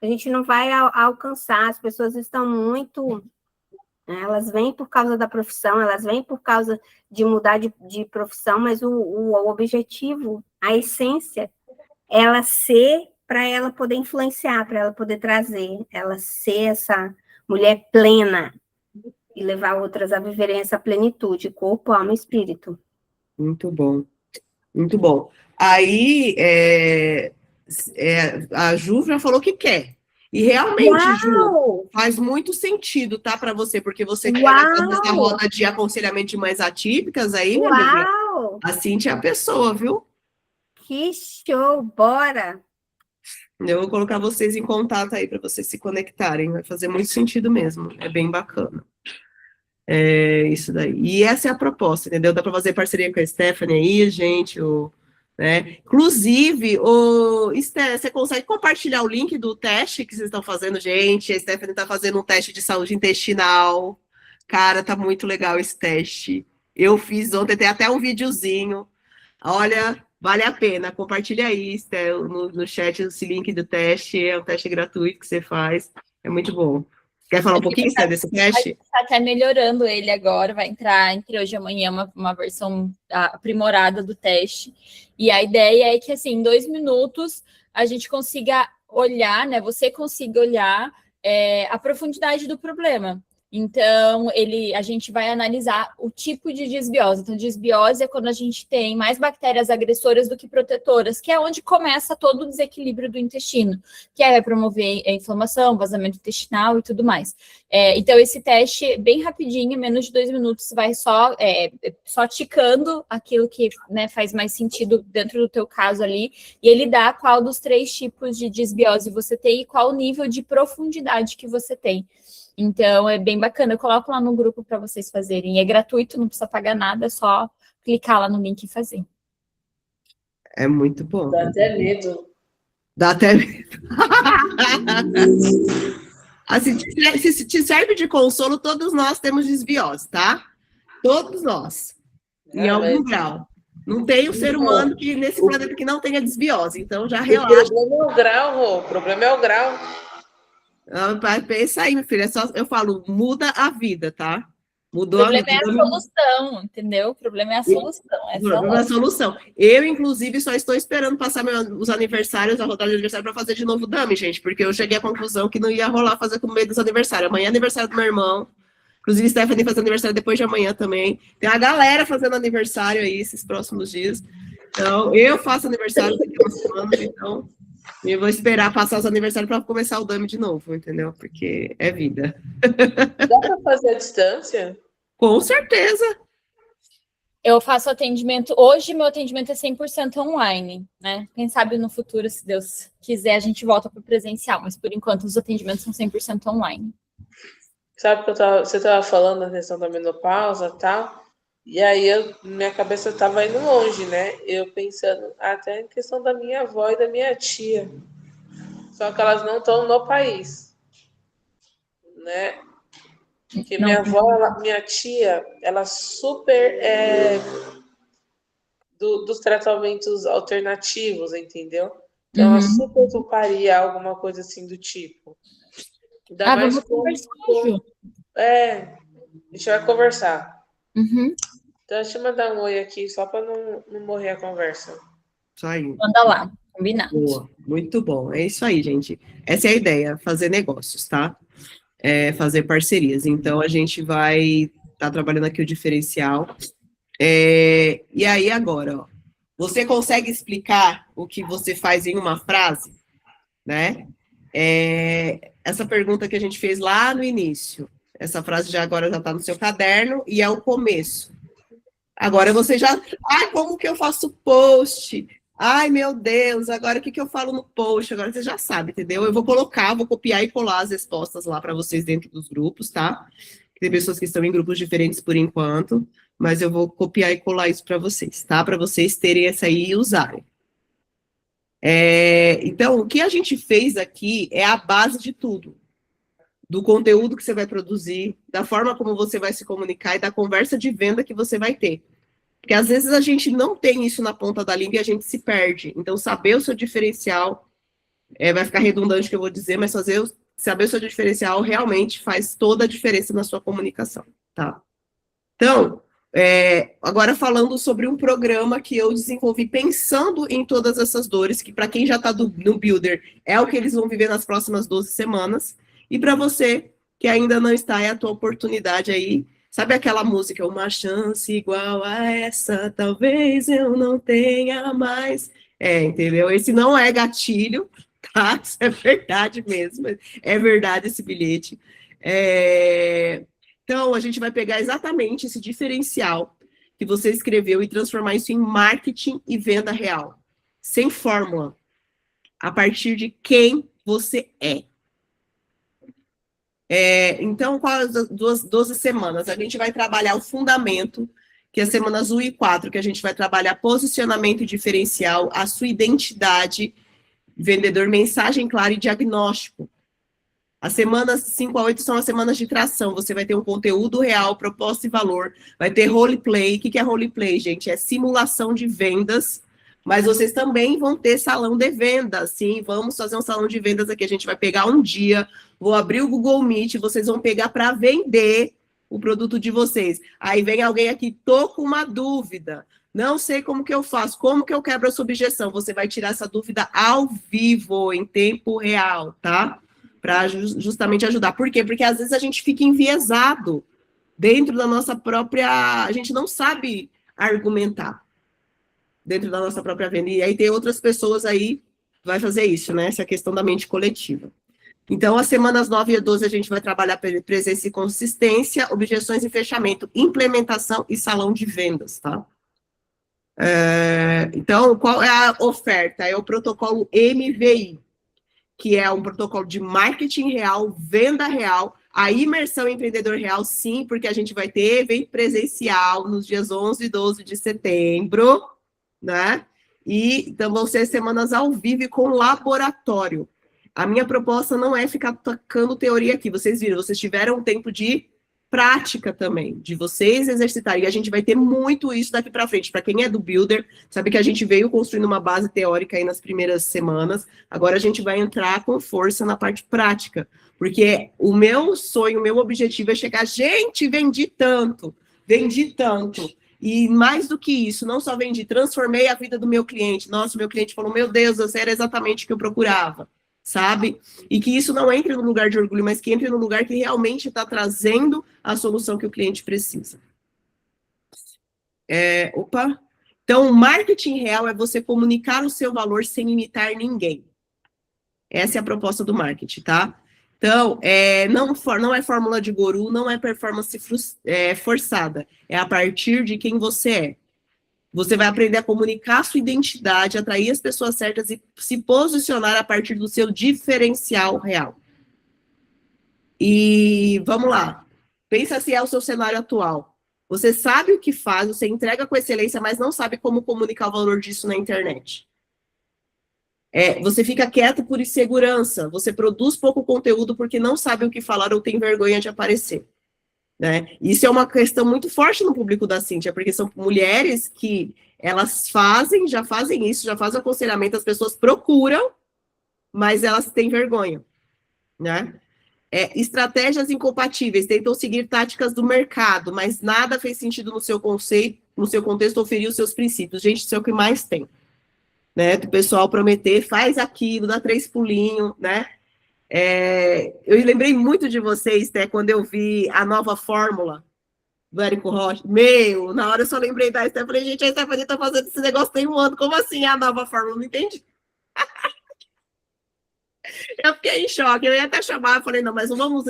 a gente não vai alcançar, as pessoas estão muito, né, elas vêm por causa da profissão, elas vêm por causa de mudar de profissão, mas o objetivo, a essência, ela ser para ela poder influenciar, para ela poder trazer, ela ser essa mulher plena e levar outras a viverem essa plenitude, corpo, alma e espírito. Muito bom. Muito bom. Aí, a Ju já falou que quer. E realmente, Ju, faz muito sentido, tá, para você, porque você quer essa roda de aconselhamento de mães atípicas aí, minha amiga. A Cíntia é a pessoa, viu? Que show, bora! Eu vou colocar vocês em contato aí para vocês se conectarem, vai fazer muito sentido mesmo, é bem bacana. É isso daí. E essa é a proposta, entendeu? Dá para fazer parceria com a Stephanie aí, gente, né? Inclusive, Sté, você consegue compartilhar o link do teste que vocês estão fazendo, gente? A Stephanie está fazendo um teste de saúde intestinal. Cara, tá muito legal esse teste. Eu fiz ontem, tem até um videozinho. Olha, vale a pena. Compartilha aí, Sté, no chat esse link do teste. É um teste gratuito que você faz. É muito bom. Quer falar um pouquinho, Sté, desse A teste? gente está até melhorando ele agora, vai entrar entre hoje e amanhã uma versão aprimorada do teste. E a ideia é que, assim, em 2 minutos, a gente consiga olhar, né? Você consiga olhar a profundidade do problema. Então, a gente vai analisar o tipo de disbiose. Então, disbiose é quando a gente tem mais bactérias agressoras do que protetoras, que é onde começa todo o desequilíbrio do intestino, que vai promover a inflamação, vazamento intestinal e tudo mais. Então, esse teste, bem rapidinho, em menos de 2 minutos, vai só ticando aquilo que, né, faz mais sentido dentro do teu caso ali, e ele dá qual dos 3 tipos de disbiose você tem e qual o nível de profundidade que você tem. Então, é bem bacana. Eu coloco lá no grupo para vocês fazerem. É gratuito, não precisa pagar nada, é só clicar lá no link e fazer. É muito bom. Dá até medo. Dá até medo. Assim, se te serve de consolo, todos nós temos desbiose, tá? Todos nós. Em algum grau. Não tem um ser humano que nesse planeta que não tenha desbiose. Então, já relaxa. O problema é o grau, Rô. O problema é o grau. Pensa aí, meu filho. Eu falo, muda a vida, tá? Mudou O problema a vida. é a solução, entendeu? O problema é a solução. O problema é a solução. Eu, inclusive, só estou esperando passar os aniversários, a rodada de aniversário, para fazer de novo dummy, gente, porque eu cheguei à conclusão que não ia rolar fazer com o meio dos aniversários. Amanhã é aniversário do meu irmão. Inclusive, Stephanie faz aniversário depois de amanhã também. Tem uma galera fazendo aniversário aí esses próximos dias. Então, eu faço aniversário daqui a umas semanas, então eu vou esperar passar os aniversários para começar o dummy de novo, entendeu? Porque é vida. Dá para fazer à distância? Com certeza. Eu faço atendimento, hoje meu atendimento é 100% online, né? Quem sabe no futuro, se Deus quiser, a gente volta para o presencial, mas por enquanto os atendimentos são 100% online. Sabe que você estava falando da questão da menopausa e tal, e aí minha cabeça estava indo longe, né? Eu pensando até em questão da minha avó e da minha tia. Só que elas não estão no país, né? Porque minha avó, minha tia, ela super dos tratamentos alternativos, entendeu? Então, ela super toparia alguma coisa assim do tipo. Ainda mais vamos conversar, Ju. a gente vai conversar. Uhum. Então, deixa eu mandar um oi aqui, só para não morrer a conversa. Isso aí. Manda lá, combinado. Boa, muito bom. É isso aí, gente. Essa é a ideia, fazer negócios, tá? Fazer parcerias. Então, a gente vai estar trabalhando aqui o diferencial. E aí, agora, ó, você consegue explicar o que você faz em uma frase? Né? Essa pergunta que a gente fez lá no início. Essa frase agora já está no seu caderno e é o começo. Agora você já... Ai, como que eu faço post? Ai, meu Deus, agora o que eu falo no post? Agora você já sabe, entendeu? Eu vou copiar e colar as respostas lá para vocês dentro dos grupos, tá? Tem pessoas que estão em grupos diferentes por enquanto, mas eu vou copiar e colar isso para vocês, tá? Para vocês terem essa aí e usarem. Então, o que a gente fez aqui é a base de tudo. Do conteúdo que você vai produzir, da forma como você vai se comunicar e da conversa de venda que você vai ter. Porque às vezes a gente não tem isso na ponta da língua e a gente se perde. Então, saber o seu diferencial, vai ficar redundante o que eu vou dizer, mas saber o seu diferencial realmente faz toda a diferença na sua comunicação, tá? Então, agora falando sobre um programa que eu desenvolvi pensando em todas essas dores, que para quem já está no Builder, é o que eles vão viver nas próximas 12 semanas, e para você que ainda não está, é a tua oportunidade aí. Sabe aquela música, uma chance igual a essa, talvez eu não tenha mais. Entendeu? Esse não é gatilho, tá? Isso é verdade mesmo, é verdade esse bilhete. Então, a gente vai pegar exatamente esse diferencial que você escreveu e transformar isso em marketing e venda real, sem fórmula. a partir de quem você é. Então, quais as 12 semanas? A gente vai trabalhar o fundamento, que é as semanas 1 e 4, que a gente vai trabalhar posicionamento diferencial, a sua identidade, vendedor, mensagem clara e diagnóstico. As semanas 5 a 8 são as semanas de tração. Você vai ter um conteúdo real, proposta e valor. Vai ter roleplay. O que é roleplay, gente? É simulação de vendas. Mas vocês também vão ter salão de vendas, sim. Vamos fazer um salão de vendas aqui. A gente vai pegar um dia, vou abrir o Google Meet, vocês vão pegar para vender o produto de vocês. Aí vem alguém aqui, tô com uma dúvida. Não sei como que eu faço, como que eu quebro essa objeção. Você vai tirar essa dúvida ao vivo, em tempo real, tá? Para justamente ajudar. Por quê? Porque às vezes a gente fica enviesado dentro da nossa própria... A gente não sabe argumentar dentro da nossa própria venda. E aí tem outras pessoas aí que vai fazer isso, né? Essa questão da mente coletiva. Então, as semanas 9 e 12 a gente vai trabalhar presença e consistência, objeções e fechamento, implementação e salão de vendas, tá? Então, qual é a oferta? É o protocolo MVI, que é um protocolo de marketing real, venda real, a imersão empreendedor real, sim, porque a gente vai ter evento presencial nos dias 11 e 12 de setembro, né? E então vão ser semanas ao vivo e com laboratório. A minha proposta não é ficar tocando teoria aqui, vocês viram, vocês tiveram um tempo de prática também, de vocês exercitarem, e a gente vai ter muito isso daqui para frente. Para quem é do Builder, sabe que a gente veio construindo uma base teórica aí nas primeiras semanas, agora a gente vai entrar com força na parte prática, porque o meu sonho, o meu objetivo é chegar, gente, vendi tanto, e mais do que isso, não só vendi, transformei a vida do meu cliente, nossa, meu cliente falou, meu Deus, você era exatamente o que eu procurava, sabe? E que isso não entre no lugar de orgulho, mas que entre no lugar que realmente está trazendo a solução que o cliente precisa. Então, o marketing real é você comunicar o seu valor sem imitar ninguém. Essa é a proposta do marketing, tá? Então, não é fórmula de guru, não é performance forçada. É a partir de quem você é. Você vai aprender a comunicar a sua identidade, atrair as pessoas certas e se posicionar a partir do seu diferencial real. E vamos lá. Pensa se é o seu cenário atual. Você sabe o que faz, você entrega com excelência, mas não sabe como comunicar o valor disso na internet. Você fica quieto por insegurança. Você produz pouco conteúdo porque não sabe o que falar ou tem vergonha de aparecer. Né? Isso é uma questão muito forte no público da Cíntia, porque são mulheres que elas já fazem isso, já fazem aconselhamento, as pessoas procuram, mas elas têm vergonha, né? Estratégias incompatíveis, tentam seguir táticas do mercado, mas nada fez sentido no seu conceito, no seu contexto, ou feriu os seus princípios. Gente, isso é o que mais tem, né? Do pessoal prometer, faz aquilo, dá 3 pulinhos, né? Eu lembrei muito de vocês, né, quando eu vi a nova fórmula do Érico Rocha. Na hora eu só lembrei da Stephanie. Falei, gente, a Stephanie tá fazendo esse negócio tem um ano. Como assim a nova fórmula? Não entendi. Eu fiquei em choque. Eu ia até chamar, falei, não, mas não vamos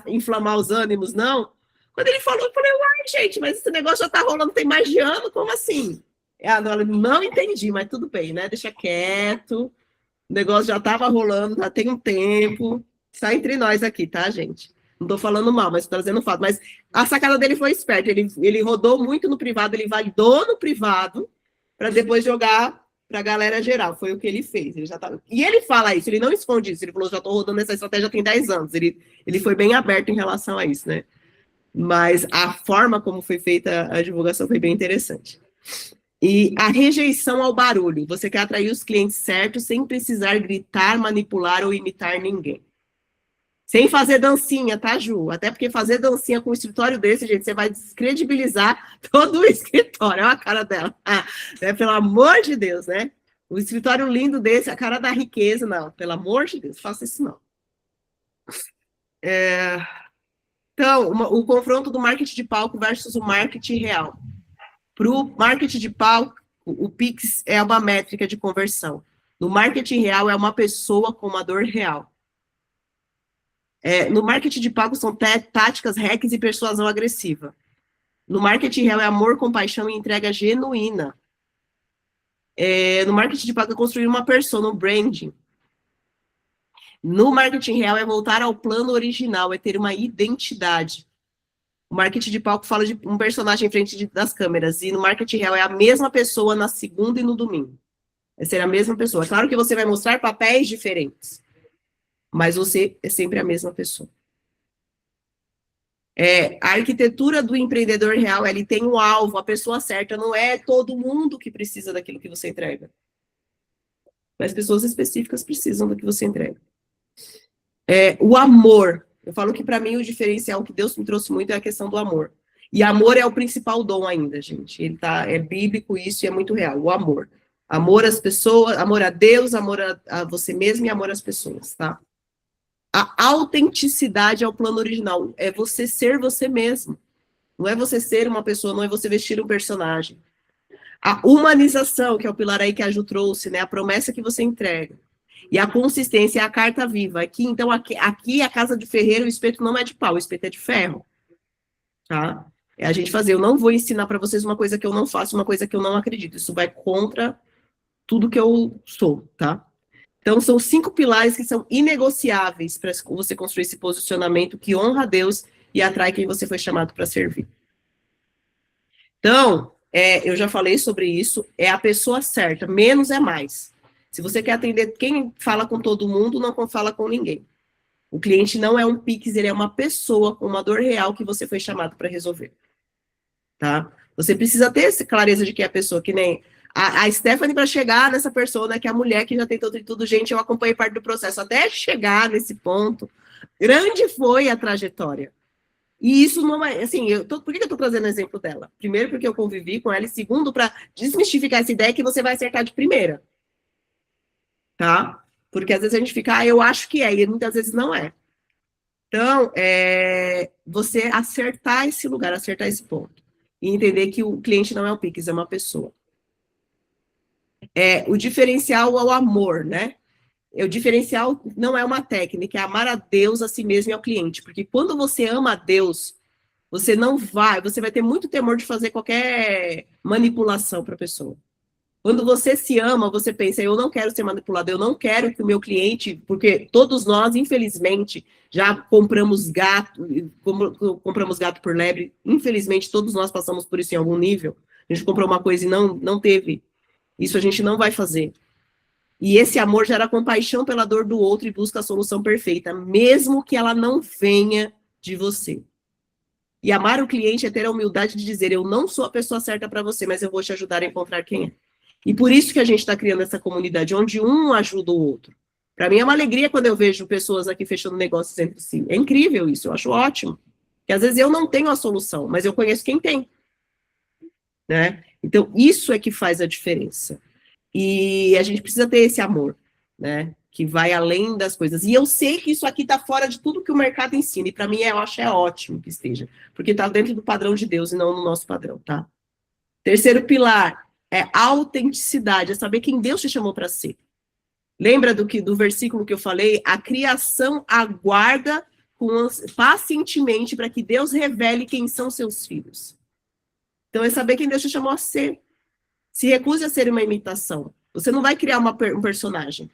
inflamar os ânimos, não. Quando ele falou, eu falei, uai, gente, mas esse negócio já tá rolando tem mais de ano, como assim? Não entendi, mas tudo bem, né? Deixa quieto. O negócio já estava rolando, já tem um tempo. Está entre nós aqui, tá, gente? Não estou falando mal, mas estou trazendo fato. Mas a sacada dele foi esperta. Ele rodou muito no privado, ele validou no privado, para depois jogar para a galera geral. Foi o que ele fez. E ele fala isso, ele não esconde isso. Ele falou, já estou rodando essa estratégia tem 10 anos. Ele foi bem aberto em relação a isso, né? Mas a forma como foi feita a divulgação foi bem interessante. E a rejeição ao barulho. Você quer atrair os clientes certos sem precisar gritar, manipular ou imitar ninguém. Sem fazer dancinha, tá, Ju? Até porque fazer dancinha com um escritório desse, gente, você vai descredibilizar todo o escritório. Olha a cara dela. Pelo amor de Deus, né? Um escritório lindo desse, a cara da riqueza, não. Pelo amor de Deus, faça isso não. Então, o confronto do marketing de palco versus o marketing real. Para o marketing de palco, o Pix é uma métrica de conversão. No marketing real, é uma pessoa com uma dor real. No marketing de palco, são táticas, hacks e persuasão agressiva. No marketing real, é amor, compaixão e entrega genuína. No marketing de palco é construir uma persona, um branding. No marketing real é voltar ao plano original, é ter uma identidade. O marketing de palco fala de um personagem em frente das câmeras, e no marketing real é a mesma pessoa na segunda e no domingo. É ser a mesma pessoa. É claro que você vai mostrar papéis diferentes, mas você é sempre a mesma pessoa. A arquitetura do empreendedor real, ele tem um alvo, a pessoa certa, não é todo mundo que precisa daquilo que você entrega. Mas pessoas específicas precisam do que você entrega. O amor. Eu falo que, para mim, o diferencial que Deus me trouxe muito é a questão do amor. E amor é o principal dom ainda, gente. É bíblico isso e é muito real. O amor. Amor às pessoas, amor a Deus, amor a você mesmo e amor às pessoas, tá? A autenticidade é o plano original. É você ser você mesmo. Não é você ser uma pessoa, não é você vestir um personagem. A humanização, que é o pilar aí que a Ju trouxe, né? A promessa que você entrega. E a consistência é a carta viva. Aqui a casa de ferreiro, o espeto não é de pau, o espeto é de ferro. Tá? É a gente fazer. Eu não vou ensinar para vocês uma coisa que eu não faço, uma coisa que eu não acredito. Isso vai contra tudo que eu sou, tá? Então, são 5 pilares que são inegociáveis para você construir esse posicionamento que honra a Deus e atrai quem você foi chamado para servir. Então, eu já falei sobre isso, é a pessoa certa, menos é mais. Se você quer atender quem fala com todo mundo, não fala com ninguém. O cliente não é um Pix, ele é uma pessoa com uma dor real que você foi chamado para resolver. Tá? Você precisa ter essa clareza de que é a pessoa, que nem a Stephanie, para chegar nessa pessoa, que é a mulher que já tem tudo, gente, eu acompanhei parte do processo, até chegar nesse ponto, grande foi a trajetória. E isso não é, assim, por que eu estou trazendo o exemplo dela? Primeiro, porque eu convivi com ela, e segundo, para desmistificar essa ideia que você vai acertar de primeira. Tá? Porque às vezes a gente fica, eu acho que é, e muitas vezes não é. Então, você acertar esse lugar, acertar esse ponto. E entender que o cliente não é o Pix, é uma pessoa. O diferencial é o amor, né? O diferencial não é uma técnica, é amar a Deus, a si mesmo e ao cliente. Porque quando você ama a Deus, você vai ter muito temor de fazer qualquer manipulação para a pessoa. Quando você se ama, você pensa, eu não quero ser manipulado, eu não quero que o meu cliente, porque todos nós, infelizmente, já compramos gato por lebre, infelizmente, todos nós passamos por isso em algum nível. A gente comprou uma coisa e não teve. Isso a gente não vai fazer. E esse amor gera compaixão pela dor do outro e busca a solução perfeita, mesmo que ela não venha de você. E amar o cliente é ter a humildade de dizer, eu não sou a pessoa certa para você, mas eu vou te ajudar a encontrar quem é. E por isso que a gente está criando essa comunidade, onde um ajuda o outro. Para mim é uma alegria quando eu vejo pessoas aqui fechando negócios entre si. É incrível isso, eu acho ótimo. Porque às vezes eu não tenho a solução, mas eu conheço quem tem. Né? Então, isso é que faz a diferença. E a gente precisa ter esse amor, né? Que vai além das coisas. E eu sei que isso aqui está fora de tudo que o mercado ensina. E para mim, eu acho ótimo que esteja. Porque está dentro do padrão de Deus e não no nosso padrão, tá? Terceiro pilar é autenticidade. É saber quem Deus te chamou para ser. Lembra do versículo que eu falei? A criação aguarda pacientemente para que Deus revele quem são seus filhos. Então, é saber quem Deus te chamou a ser. Se recuse a ser uma imitação. Você não vai criar um personagem.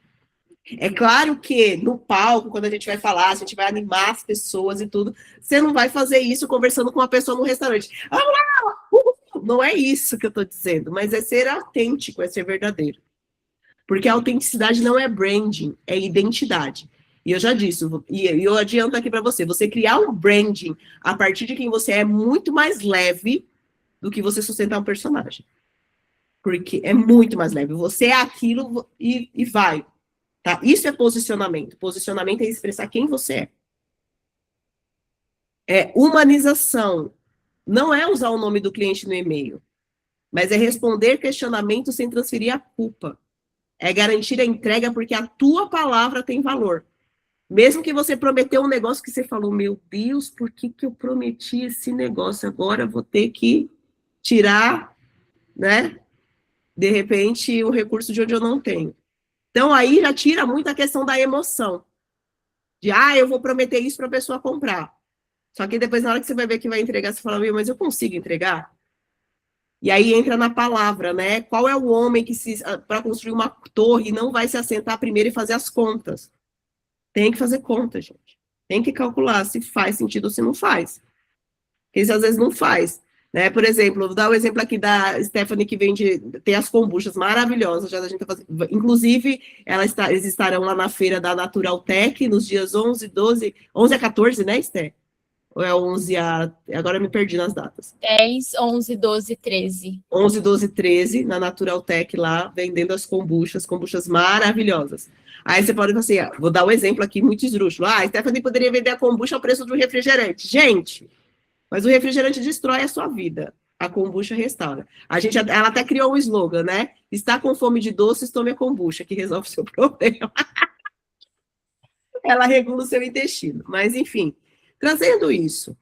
É claro que no palco, quando a gente vai falar, a gente vai animar as pessoas e tudo, você não vai fazer isso conversando com uma pessoa no restaurante. Não é isso que eu estou dizendo, mas é ser autêntico, é ser verdadeiro. Porque a autenticidade não é branding, é identidade. E eu já disse, e eu adianto aqui para você, você criar um branding a partir de quem você é muito mais leve do que você sustentar um personagem. Porque é muito mais leve. Você é aquilo e vai. Tá? Isso é posicionamento. Posicionamento é expressar quem você é. Humanização. Não é usar o nome do cliente no e-mail, mas é responder questionamentos sem transferir a culpa. É garantir a entrega porque a tua palavra tem valor. Mesmo que você prometeu um negócio que você falou, meu Deus, por que eu prometi esse negócio? Agora eu vou ter que tirar, né? De repente, o recurso de onde eu não tenho. Então, aí já tira muito a questão da emoção. De, eu vou prometer isso para a pessoa comprar. Só que depois, na hora que você vai ver que vai entregar, você fala, mas eu consigo entregar? E aí entra na palavra, né? Qual é o homem que, para construir uma torre, não vai se assentar primeiro e fazer as contas? Tem que fazer conta, gente. Tem que calcular se faz sentido ou se não faz. Porque isso às vezes não faz. Né? Por exemplo, vou dar o exemplo aqui da Stephanie, que tem as kombuchas maravilhosas, já da gente tá fazendo. Inclusive, eles estarão lá na feira da Natural Tech, nos dias 11 a 14, né, Steph? Ou é 11 a... Agora eu me perdi nas datas. 10, 11, 12, 13. 11, 12, 13, na Natural Tech lá, vendendo as kombuchas maravilhosas. Aí você pode falar assim, vou dar um exemplo aqui muito esdrúxulo. A Stephanie poderia vender a kombucha ao preço de um refrigerante. Gente, mas o refrigerante destrói a sua vida. A kombucha restaura. Ela até criou um slogan, né? Está com fome de doces, tome a kombucha, que resolve o seu problema. Ela regula o seu intestino. Mas, enfim, trazendo isso,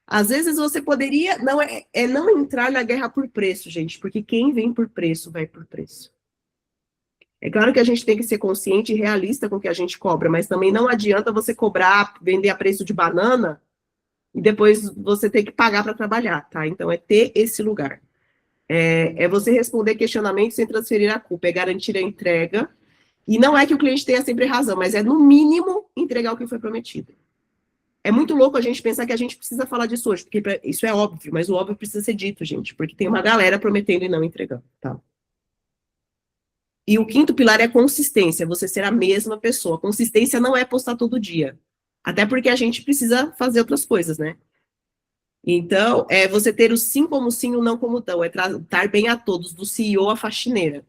às vezes você poderia... não entrar na guerra por preço, gente, porque quem vem por preço, vai por preço. É claro que a gente tem que ser consciente e realista com o que a gente cobra, mas também não adianta você vender a preço de banana e depois você ter que pagar para trabalhar, tá? Então, é ter esse lugar. É você responder questionamentos sem transferir a culpa, é garantir a entrega, e não é que o cliente tenha sempre razão, mas é, no mínimo, entregar o que foi prometido. É muito louco a gente pensar que a gente precisa falar disso hoje, porque isso é óbvio, mas o óbvio precisa ser dito, gente, porque tem uma galera prometendo e não entregando, tá? E o quinto pilar é consistência, você ser a mesma pessoa. Consistência não é postar todo dia. Até porque a gente precisa fazer outras coisas, né? Então, é você ter o sim como sim e o não como não. É tratar bem a todos, do CEO à faxineira.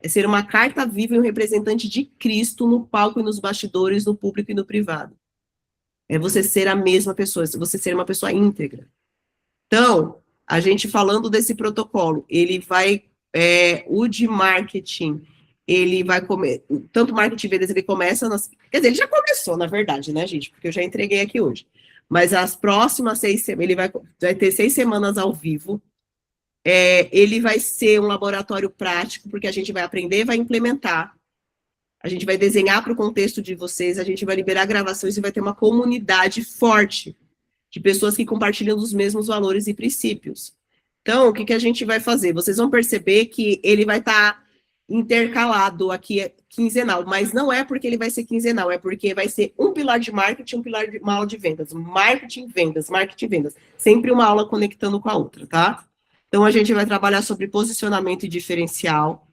É ser uma carta viva e um representante de Cristo no palco e nos bastidores, no público e no privado. É você ser a mesma pessoa, você ser uma pessoa íntegra. Então, a gente falando desse protocolo, ele vai... o de marketing, ele vai comer, tanto marketing e vendas, ele começa, quer dizer, ele já começou, na verdade, né, gente, porque eu já entreguei aqui hoje, mas as próximas 6 semanas, ele vai ter 6 semanas ao vivo, ele vai ser um laboratório prático, porque a gente vai aprender, vai implementar, a gente vai desenhar para o contexto de vocês, a gente vai liberar gravações e vai ter uma comunidade forte, de pessoas que compartilham os mesmos valores e princípios. Então, o que a gente vai fazer? Vocês vão perceber que ele vai estar intercalado aqui, quinzenal, mas não é porque ele vai ser quinzenal, é porque vai ser um pilar de marketing, uma aula de vendas. Marketing, vendas, marketing, vendas. Sempre uma aula conectando com a outra, tá? Então, a gente vai trabalhar sobre posicionamento e diferencial,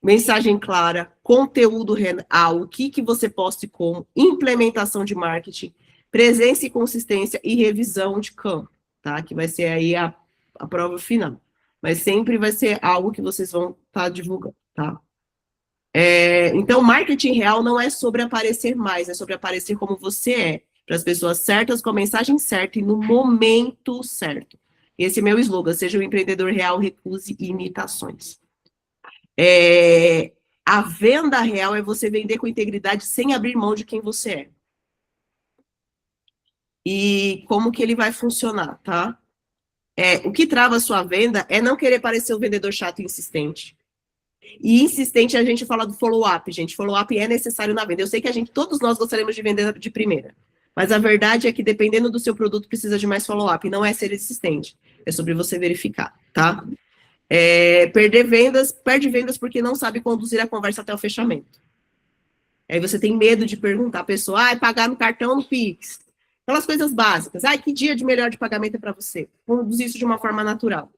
mensagem clara, conteúdo real, o que você posta e como, implementação de marketing, presença e consistência e revisão de campo, tá? Que vai ser aí a prova final. Mas sempre vai ser algo que vocês vão estar divulgando, tá? Então, marketing real não é sobre aparecer mais, é sobre aparecer como você é, para as pessoas certas, com a mensagem certa e no momento certo. Esse é meu slogan, seja um empreendedor real, recuse imitações. A venda real é você vender com integridade sem abrir mão de quem você é. E como que ele vai funcionar, tá? O que trava a sua venda é não querer parecer um vendedor chato e insistente. E insistente, a gente fala do follow-up, gente. Follow-up é necessário na venda. Eu sei que todos nós gostaríamos de vender de primeira. Mas a verdade é que, dependendo do seu produto, precisa de mais follow-up. E não é ser insistente. É sobre você verificar, tá? Perde vendas porque não sabe conduzir a conversa até o fechamento. Aí você tem medo de perguntar à pessoa, pagar no cartão ou no Pix? Aquelas coisas básicas. Que dia de melhor de pagamento é para você? Conduzir isso de uma forma natural.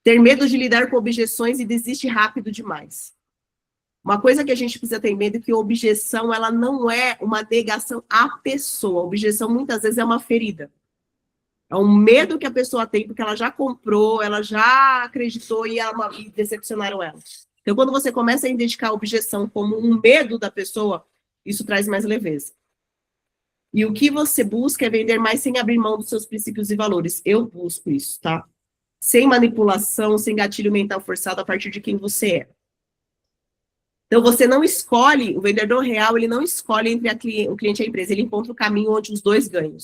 Ter medo de lidar com objeções e desiste rápido demais. Uma coisa que a gente precisa ter medo é que a objeção, ela não é uma negação à pessoa. A objeção, muitas vezes, é uma ferida. É um medo que a pessoa tem, porque ela já comprou, ela já acreditou e decepcionaram ela. Então, quando você começa a identificar a objeção como um medo da pessoa, isso traz mais leveza. E o que você busca é vender mais sem abrir mão dos seus princípios e valores. Eu busco isso, tá? Sem manipulação, sem gatilho mental forçado, a partir de quem você é. Então, você não escolhe, o vendedor real, ele não escolhe entre o cliente e a empresa, ele encontra o caminho onde os dois ganham.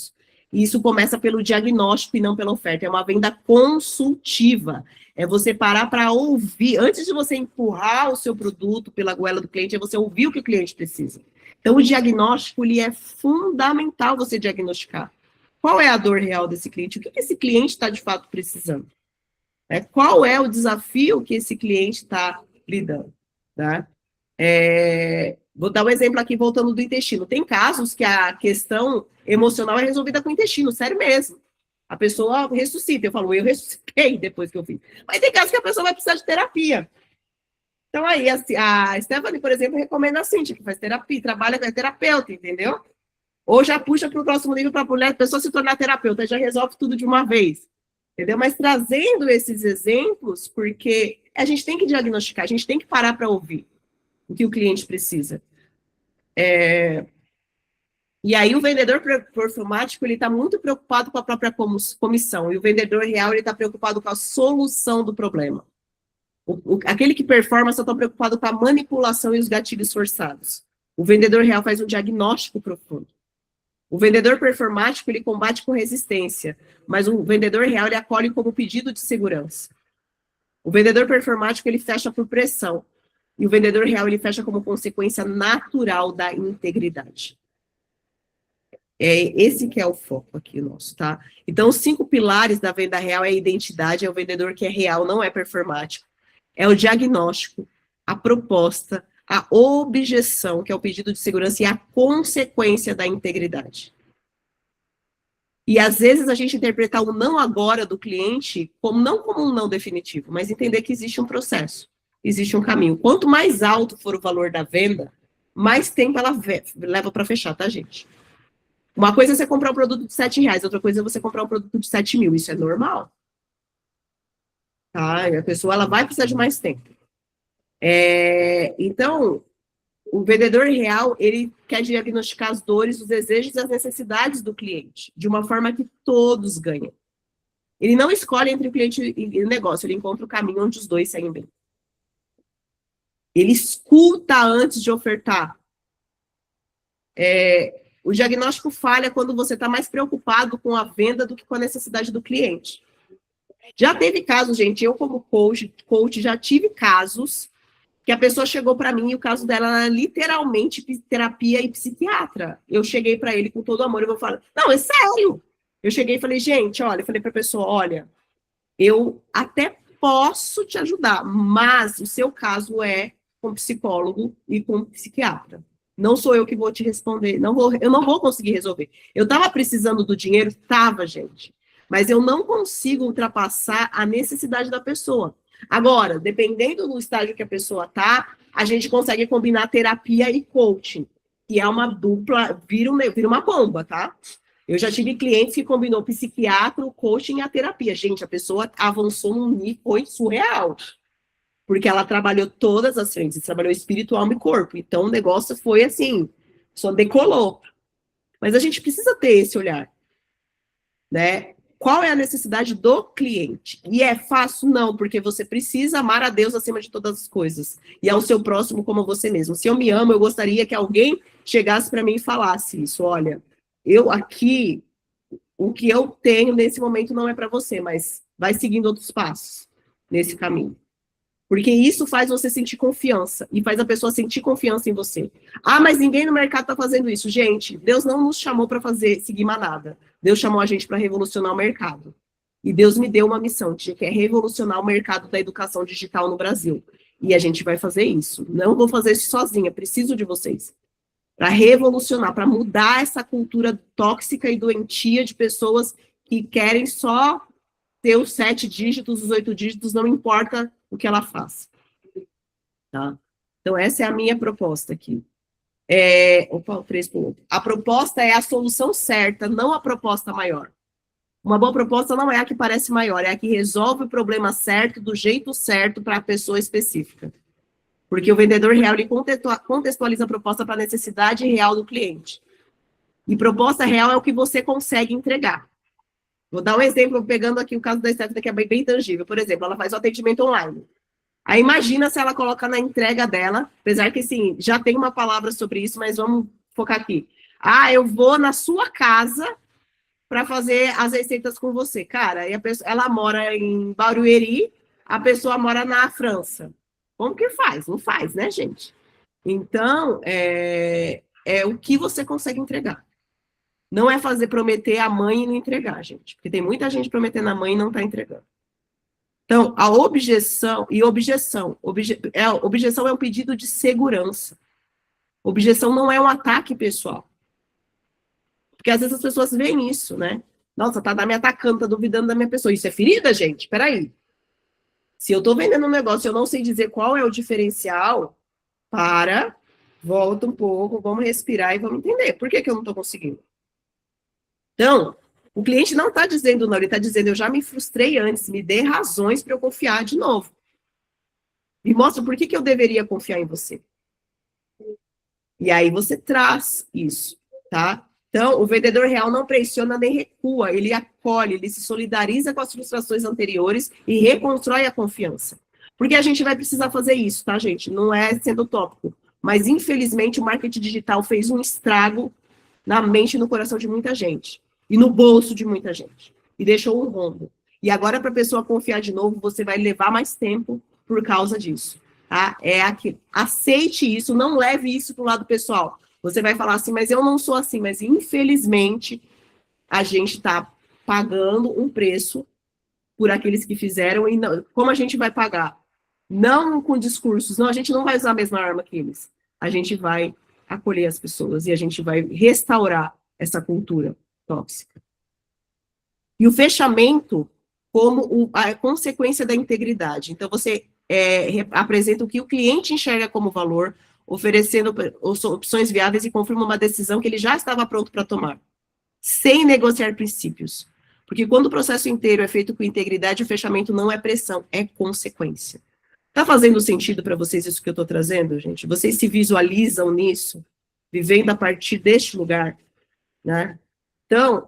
E isso começa pelo diagnóstico e não pela oferta. É uma venda consultiva. É você parar para ouvir, antes de você empurrar o seu produto pela goela do cliente, é você ouvir o que o cliente precisa. Então, o diagnóstico, ele é fundamental você diagnosticar. Qual é a dor real desse cliente? O que esse cliente está, de fato, precisando? né? Qual é o desafio que esse cliente está lidando, tá? Vou dar um exemplo aqui, voltando do intestino. Tem casos que a questão emocional é resolvida com o intestino, sério mesmo. A pessoa ressuscita. Eu falo, eu ressuscitei depois que eu fiz. Mas tem casos que a pessoa vai precisar de terapia. Então, aí, a Stephanie, por exemplo, recomenda a Cíntia, que faz terapia, trabalha com terapeuta, entendeu? Ou já puxa para o próximo nível para a pessoa se tornar terapeuta, já resolve tudo de uma vez. Entendeu? Mas trazendo esses exemplos, porque a gente tem que diagnosticar, a gente tem que parar para ouvir o que o cliente precisa. E aí o vendedor performático, ele está muito preocupado com a própria comissão, e o vendedor real, ele está preocupado com a solução do problema. Aquele que performa só está preocupado com a manipulação e os gatilhos forçados. O vendedor real faz um diagnóstico profundo. O vendedor performático, ele combate com resistência, mas o vendedor real, ele acolhe como pedido de segurança. O vendedor performático, ele fecha por pressão. E o vendedor real, ele fecha como consequência natural da integridade. Esse que é o foco aqui nosso, tá? Então, os 5 pilares da venda real é a identidade, é o vendedor que é real, não é performático. É o diagnóstico, a proposta, a objeção, que é o pedido de segurança, e a consequência da integridade. E, às vezes, a gente interpretar o não agora do cliente não como um não definitivo, mas entender que existe um processo, existe um caminho. Quanto mais alto for o valor da venda, mais tempo ela leva para fechar, tá, gente? Uma coisa é você comprar um produto de R$7, outra coisa é você comprar um produto de 7 mil, isso é normal. Tá? E a pessoa, ela vai precisar de mais tempo. Então, o vendedor real, ele quer diagnosticar as dores, os desejos e as necessidades do cliente, de uma forma que todos ganham. Ele não escolhe entre o cliente e o negócio, ele encontra o caminho onde os dois saem bem. Ele escuta antes de ofertar. O diagnóstico falha quando você está mais preocupado com a venda do que com a necessidade do cliente. Já teve casos, gente, eu como coach já tive casos que a pessoa chegou para mim e o caso dela era literalmente terapia e psiquiatra. Eu cheguei para ele com todo amor e vou falar, não, é sério. Eu cheguei e falei, gente, olha, falei para a pessoa, olha, eu até posso te ajudar, mas o seu caso é com psicólogo e com psiquiatra. Não sou eu que vou te responder, eu não vou conseguir resolver. Eu estava precisando do dinheiro? Estava, gente. Mas eu não consigo ultrapassar a necessidade da pessoa. Agora, dependendo do estágio que a pessoa está, a gente consegue combinar terapia e coaching, que é uma dupla, vira uma bomba, tá? Eu já tive clientes que combinou psiquiatra, o coaching e a terapia. Gente, a pessoa avançou num nível surreal. Porque ela trabalhou todas as frentes, trabalhou espírito, alma e corpo. Então, o negócio foi assim, só decolou. Mas a gente precisa ter esse olhar, né? Qual é a necessidade do cliente? E é fácil? Não, porque você precisa amar a Deus acima de todas as coisas. E ao seu próximo como você mesmo. Se eu me amo, eu gostaria que alguém chegasse para mim e falasse isso. Olha, eu aqui, o que eu tenho nesse momento não é para você, mas vai seguindo outros passos nesse caminho. Porque isso faz você sentir confiança, e faz a pessoa sentir confiança em você. Ah, mas ninguém no mercado está fazendo isso. Gente, Deus não nos chamou para seguir manada. Deus chamou a gente para revolucionar o mercado. E Deus me deu uma missão, que é revolucionar o mercado da educação digital no Brasil. E a gente vai fazer isso. Não vou fazer isso sozinha, preciso de vocês. Para revolucionar, para mudar essa cultura tóxica e doentia de pessoas que querem só ter os 7 dígitos, os 8 dígitos, não importa o que ela faz. Tá? Então, essa é a minha proposta aqui. O 3 por 8. A proposta é a solução certa, não a proposta maior. Uma boa proposta não é a que parece maior, é a que resolve o problema certo, do jeito certo, para a pessoa específica. Porque o vendedor real, ele contextualiza a proposta para a necessidade real do cliente. E proposta real é o que você consegue entregar. Vou dar um exemplo, pegando aqui o caso da Stephanie, que é bem tangível. Por exemplo, ela faz o atendimento online. Aí imagina se ela coloca na entrega dela, apesar que, sim, já tem uma palavra sobre isso, mas vamos focar aqui. Ah, eu vou na sua casa para fazer as receitas com você. Cara, aí ela mora em Barueri, a pessoa mora na França. Como que faz? Não faz, né, gente? Então, é o que você consegue entregar. Não é prometer a mãe e não entregar, gente. Porque tem muita gente prometendo a mãe e não está entregando. Então, a objeção objeção é um pedido de segurança. Objeção não é um ataque pessoal. Porque às vezes as pessoas veem isso, né? Nossa, tá me atacando, tá duvidando da minha pessoa. Isso é ferida, gente? Peraí. Se eu tô vendendo um negócio e eu não sei dizer qual é o diferencial, volta um pouco, vamos respirar e vamos entender. Por que eu não tô conseguindo? Então, o cliente não está dizendo não, ele está dizendo, eu já me frustrei antes, me dê razões para eu confiar de novo. Me mostra por que eu deveria confiar em você. E aí você traz isso, tá? Então, o vendedor real não pressiona nem recua, ele acolhe, ele se solidariza com as frustrações anteriores e reconstrói a confiança. Porque a gente vai precisar fazer isso, tá, gente? Não é sendo utópico. Mas, infelizmente, o marketing digital fez um estrago na mente e no coração de muita gente. E no bolso de muita gente. E deixou um rombo. E agora, para a pessoa confiar de novo, você vai levar mais tempo por causa disso. Tá? É aquilo. Aceite isso, não leve isso para o lado pessoal. Você vai falar assim, mas eu não sou assim. Mas, infelizmente, a gente está pagando um preço por aqueles que fizeram. E não, como a gente vai pagar? Não com discursos. Não, a gente não vai usar a mesma arma que eles. A gente vai acolher as pessoas e a gente vai restaurar essa cultura tóxica. E o fechamento como a consequência da integridade. Então, você apresenta o que o cliente enxerga como valor, oferecendo opções viáveis e confirma uma decisão que ele já estava pronto para tomar, sem negociar princípios. Porque quando o processo inteiro é feito com integridade, o fechamento não é pressão, é consequência. Tá fazendo sentido para vocês isso que eu estou trazendo, gente? Vocês se visualizam nisso, vivendo a partir deste lugar, né? Então,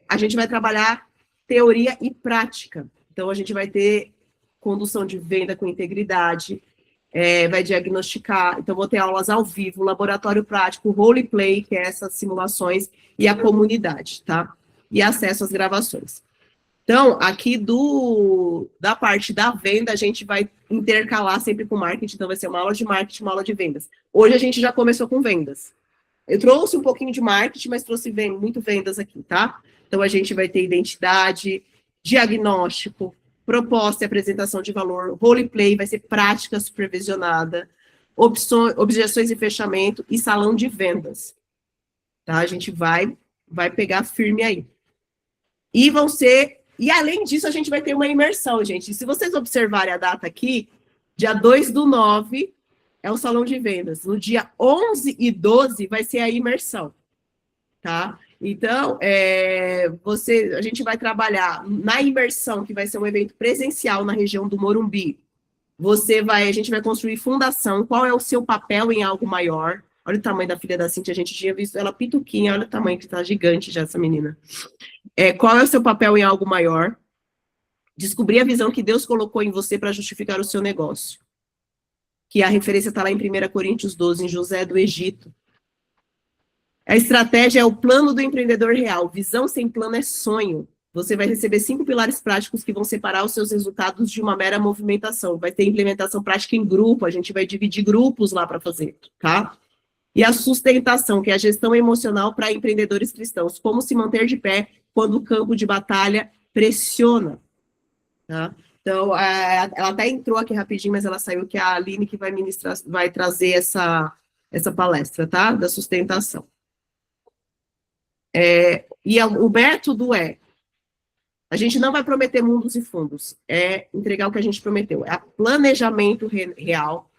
a gente vai trabalhar teoria e prática. Então, a gente vai ter condução de venda com integridade, vai diagnosticar. Então, vou ter aulas ao vivo, laboratório prático, roleplay, que é essas simulações, e a comunidade, tá? E acesso às gravações. Então, aqui da parte da venda, a gente vai intercalar sempre com marketing. Então, vai ser uma aula de marketing, uma aula de vendas. Hoje, a gente já começou com vendas. Eu trouxe um pouquinho de marketing, mas trouxe muito vendas aqui, tá? Então, a gente vai ter identidade, diagnóstico, proposta e apresentação de valor, roleplay, vai ser prática supervisionada, objeções e fechamento e salão de vendas. Tá? A gente vai pegar firme aí. E além disso, a gente vai ter uma imersão, gente. Se vocês observarem a data aqui, dia 2/9 é o salão de vendas. No dia 11 e 12 vai ser a imersão, tá? Então, a gente vai trabalhar na imersão, que vai ser um evento presencial na região do Morumbi. A gente vai construir fundação, qual é o seu papel em algo maior. Olha o tamanho da filha da Cíntia, a gente tinha visto ela pituquinha, olha o tamanho que tá gigante já essa menina. Qual é o seu papel em algo maior? Descobrir a visão que Deus colocou em você para justificar o seu negócio. Que a referência está lá em 1 Coríntios 12, em José do Egito. A estratégia é o plano do empreendedor real. Visão sem plano é sonho. Você vai receber 5 pilares práticos que vão separar os seus resultados de uma mera movimentação. Vai ter implementação prática em grupo, a gente vai dividir grupos lá para fazer, tá? E a sustentação, que é a gestão emocional para empreendedores cristãos. Como se manter de pé quando o campo de batalha pressiona, tá? Então, ela até entrou aqui rapidinho, mas ela saiu, que é a Aline que vai trazer essa palestra, tá? Da sustentação. E o método a gente não vai prometer mundos e fundos, entregar o que a gente prometeu. É planejamento real,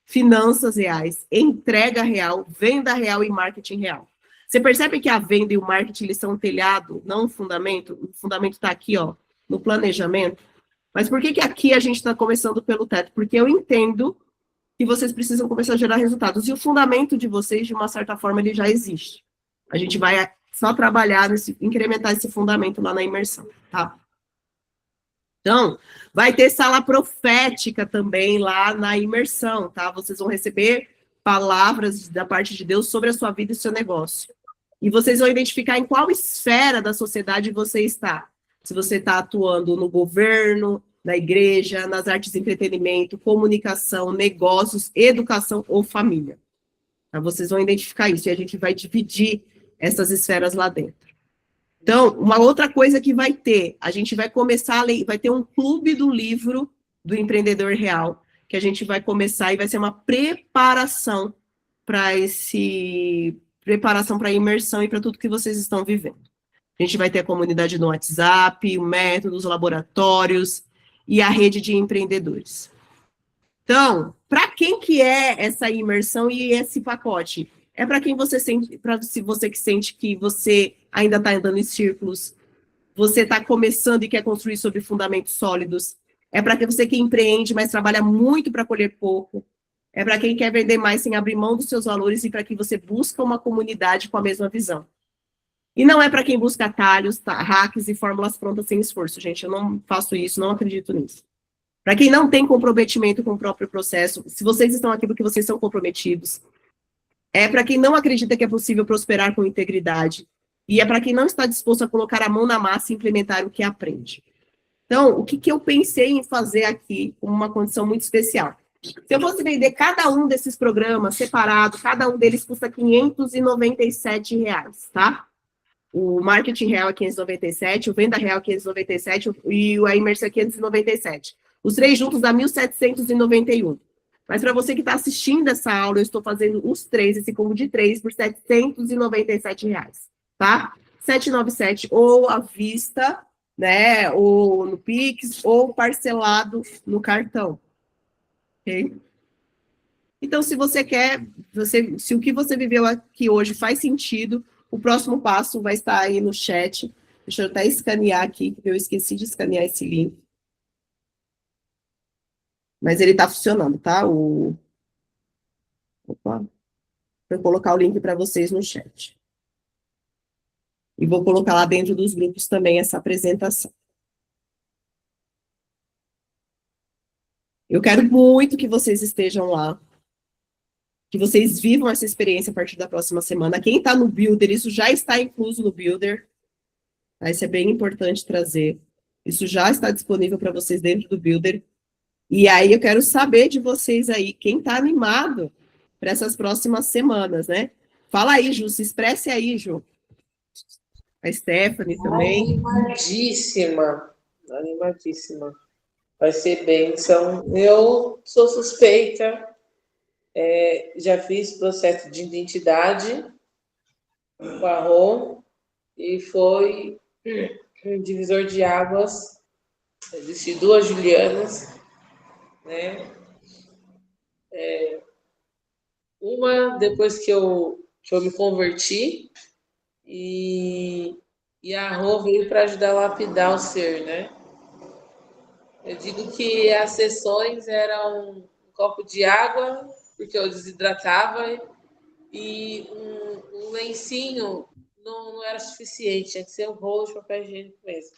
finanças reais, entrega real, venda real e marketing real. Você percebe que a venda e o marketing, eles são um telhado, não um fundamento? O fundamento está aqui, ó, no planejamento. Mas por que aqui a gente está começando pelo teto? Porque eu entendo que vocês precisam começar a gerar resultados. E o fundamento de vocês, de uma certa forma, ele já existe. A gente vai só trabalhar incrementar esse fundamento lá na imersão, tá? Então, vai ter sala profética também lá na imersão, tá? Vocês vão receber palavras da parte de Deus sobre a sua vida e seu negócio. E vocês vão identificar em qual esfera da sociedade você está. Se você está atuando no governo, na igreja, nas artes de entretenimento, comunicação, negócios, educação ou família. Tá? Vocês vão identificar isso e a gente vai dividir essas esferas lá dentro. Então, uma outra coisa que vai ter, a gente vai começar a ler, vai ter um clube do livro do empreendedor real, que a gente vai começar e vai ser uma preparação para a imersão e para tudo que vocês estão vivendo. A gente vai ter a comunidade no WhatsApp, o método, os laboratórios e a rede de empreendedores. Então, para quem que é essa imersão e esse pacote? É para quem você sente, para você que sente que você ainda está andando em círculos, você está começando e quer construir sobre fundamentos sólidos. É para você que empreende, mas trabalha muito para colher pouco. É para quem quer vender mais sem abrir mão dos seus valores e para quem você busca uma comunidade com a mesma visão. E não é para quem busca atalhos, hacks e fórmulas prontas sem esforço, gente. Eu não faço isso, não acredito nisso. Para quem não tem comprometimento com o próprio processo, se vocês estão aqui porque vocês são comprometidos, é para quem não acredita que é possível prosperar com integridade, e é para quem não está disposto a colocar a mão na massa e implementar o que aprende. Então, o que eu pensei em fazer aqui, como uma condição muito especial? Se eu fosse vender cada um desses programas separado, cada um deles custa R$ 597, tá? O Marketing Real é 597, o Venda Real é 597 e o imersão é 597. Os três juntos dá 1.791. Mas para você que está assistindo essa aula, eu estou fazendo os três, esse combo de três, por R$ 797, tá? 797, ou à vista, né? Ou no Pix, ou parcelado no cartão. Ok? Então, se você quer, se o que você viveu aqui hoje faz sentido, o próximo passo vai estar aí no chat. Deixa eu até escanear aqui, porque eu esqueci de escanear esse link. Mas ele está funcionando, tá? Opa. Vou colocar o link para vocês no chat. E vou colocar lá dentro dos grupos também essa apresentação. Eu quero muito que vocês estejam lá, que vocês vivam essa experiência a partir da próxima semana. Quem está no Builder, isso já está incluso no Builder. Tá? Isso é bem importante trazer. Isso já está disponível para vocês dentro do Builder. E aí eu quero saber de vocês aí, quem está animado para essas próximas semanas, né? Fala aí, Ju, se expresse aí, Ju. A Stephanie também. Animadíssima, animadíssima. Vai ser bênção. Eu sou suspeita, já fiz processo de identidade com a Rô e foi um divisor de águas. Existem duas Julianas, né? Uma depois que eu me converti e a Rô veio para ajudar a lapidar o ser, né? Eu digo que as sessões eram um copo de água, porque eu desidratava, e um lencinho não era suficiente, tinha que ser um rolo de papel higiênico mesmo.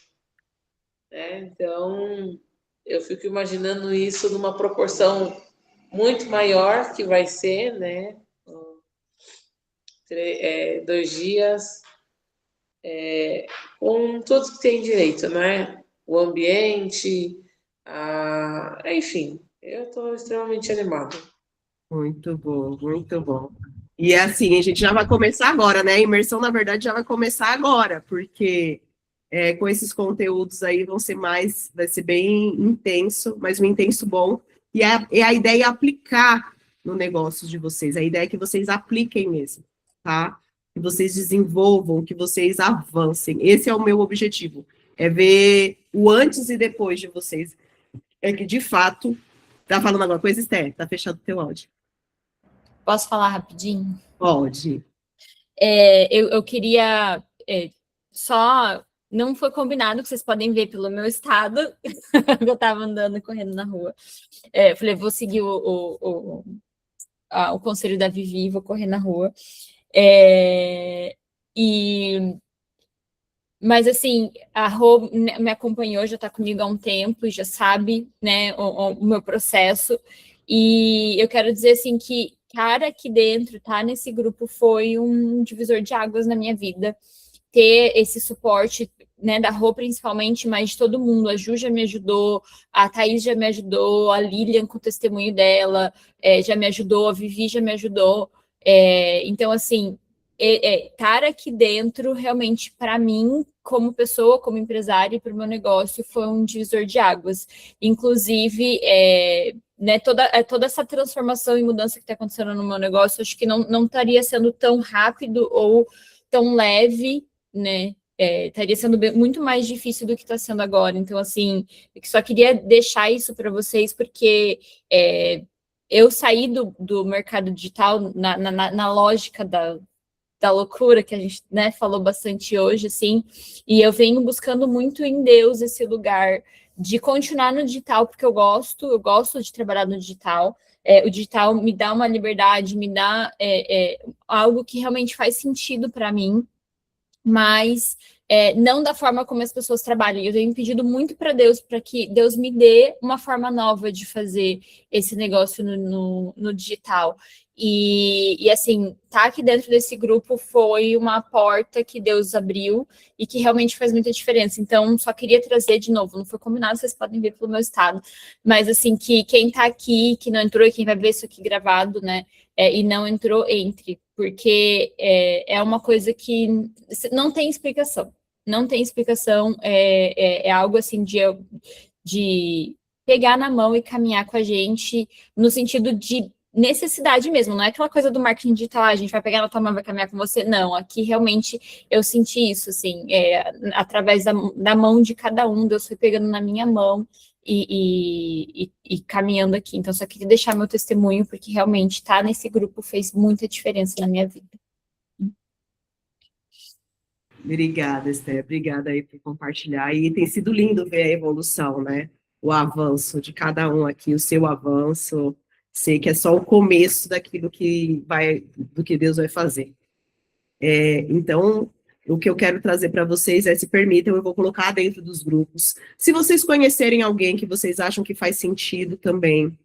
Né? Então, eu fico imaginando isso numa proporção muito maior que vai ser, né? 2 dias, com todos que têm direito, né? O ambiente, enfim, eu estou extremamente animada. Muito bom, muito bom. E assim, a gente já vai começar agora, né? A imersão, na verdade, já vai começar agora, porque com esses conteúdos aí vai ser bem intenso, mas um intenso bom. E a ideia é aplicar no negócio de vocês, a ideia é que vocês apliquem mesmo, tá? Que vocês desenvolvam, que vocês avancem. Esse é o meu objetivo, é ver o antes e depois de vocês. É que, de fato, tá falando alguma coisa, Esther? Tá fechado o teu áudio. Posso falar rapidinho? Pode. Eu queria só... Não foi combinado, que vocês podem ver pelo meu estado. Eu estava andando e correndo na rua. Falei, vou seguir o conselho da Vivi, vou correr na rua. Mas, assim, a Rô me acompanhou, já está comigo há um tempo, já sabe, né, o meu processo. E eu quero dizer, assim, que cara aqui dentro, tá, nesse grupo, foi um divisor de águas na minha vida. Ter esse suporte, né, da Rô principalmente, mas de todo mundo. A Ju já me ajudou, a Thaís já me ajudou, a Lilian com o testemunho dela já me ajudou, a Vivi já me ajudou. Então, assim, estar aqui dentro, realmente, para mim, como pessoa, como empresária e para o meu negócio, foi um divisor de águas. Inclusive, né, toda essa transformação e mudança que está acontecendo no meu negócio, acho que não estaria sendo tão rápido ou tão leve, né? Estaria sendo muito mais difícil do que está sendo agora. Então, assim, eu só queria deixar isso para vocês, porque eu saí do mercado digital na lógica da loucura que a gente, né, falou bastante hoje, assim, e eu venho buscando muito em Deus esse lugar de continuar no digital, porque eu gosto de trabalhar no digital. O digital me dá uma liberdade, me dá algo que realmente faz sentido para mim, mas não da forma como as pessoas trabalham. Eu tenho pedido muito para Deus, para que Deus me dê uma forma nova de fazer esse negócio no digital. E assim, tá aqui dentro desse grupo foi uma porta que Deus abriu e que realmente faz muita diferença. Então, só queria trazer de novo, não foi combinado, vocês podem ver pelo meu estado, mas assim, que quem tá aqui, que não entrou, e quem vai ver isso aqui gravado, né, e não entrou, entre, porque é uma coisa que não tem explicação. Não tem explicação, é algo assim de pegar na mão e caminhar com a gente no sentido de necessidade mesmo, não é aquela coisa do marketing digital, a gente vai pegar na tua mão e vai caminhar com você, não, aqui realmente eu senti isso, assim, através da mão de cada um, Deus foi pegando na minha mão e caminhando aqui. Então, só queria deixar meu testemunho, porque realmente estar nesse grupo fez muita diferença na minha vida. Obrigada, Esther. Obrigada aí por compartilhar. E tem sido lindo ver a evolução, né? O avanço de cada um aqui, o seu avanço. Sei que é só o começo daquilo do que Deus vai fazer. Então, o que eu quero trazer para vocês se permitam, eu vou colocar dentro dos grupos. Se vocês conhecerem alguém que vocês acham que faz sentido também,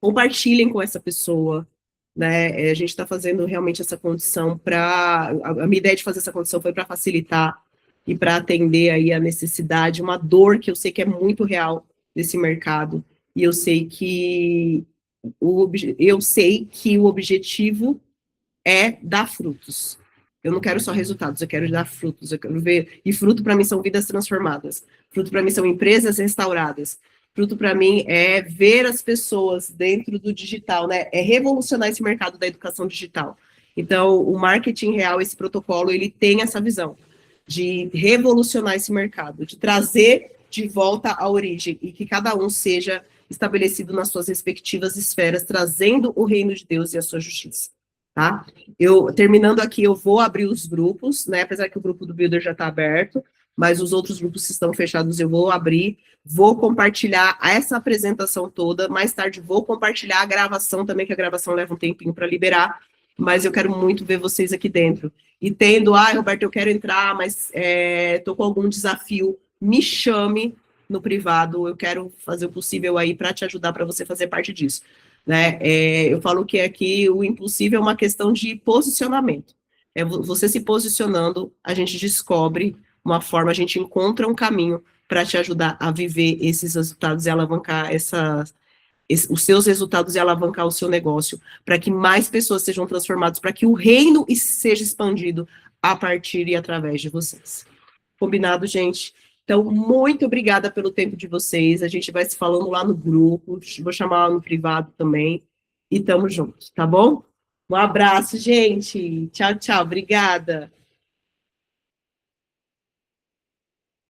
compartilhem com essa pessoa, né? A gente está fazendo realmente essa condição a minha ideia de fazer essa condição foi para facilitar e para atender aí a necessidade, uma dor que eu sei que é muito real nesse mercado, e eu sei que o objetivo é dar frutos. Eu não quero só resultados, eu quero dar frutos, eu quero ver, e fruto para mim são vidas transformadas, fruto para mim são empresas restauradas, fruto para mim é ver as pessoas dentro do digital, né? É revolucionar esse mercado da educação digital. Então, o marketing real, esse protocolo, ele tem essa visão de revolucionar esse mercado, de trazer de volta à origem, e que cada um seja estabelecido nas suas respectivas esferas, trazendo o reino de Deus e a sua justiça, tá? Terminando aqui, eu vou abrir os grupos, né? Apesar que o grupo do Builder já está aberto, mas os outros grupos que estão fechados eu vou abrir, vou compartilhar essa apresentação toda, mais tarde vou compartilhar a gravação também, que a gravação leva um tempinho para liberar, mas eu quero muito ver vocês aqui dentro. E Roberto, eu quero entrar, mas estou com algum desafio, me chame no privado, eu quero fazer o possível aí para te ajudar, para você fazer parte disso, né? Eu falo que aqui o impossível é uma questão de posicionamento. Você se posicionando, a gente descobre uma forma, a gente encontra um caminho para te ajudar a viver esses resultados e alavancar os seus resultados e alavancar o seu negócio, para que mais pessoas sejam transformadas, para que o reino seja expandido a partir e através de vocês. Combinado, gente? Então, muito obrigada pelo tempo de vocês. A gente vai se falando lá no grupo, vou chamar lá no privado também, e tamo juntos, tá bom? Um abraço, gente. Tchau, tchau. Obrigada.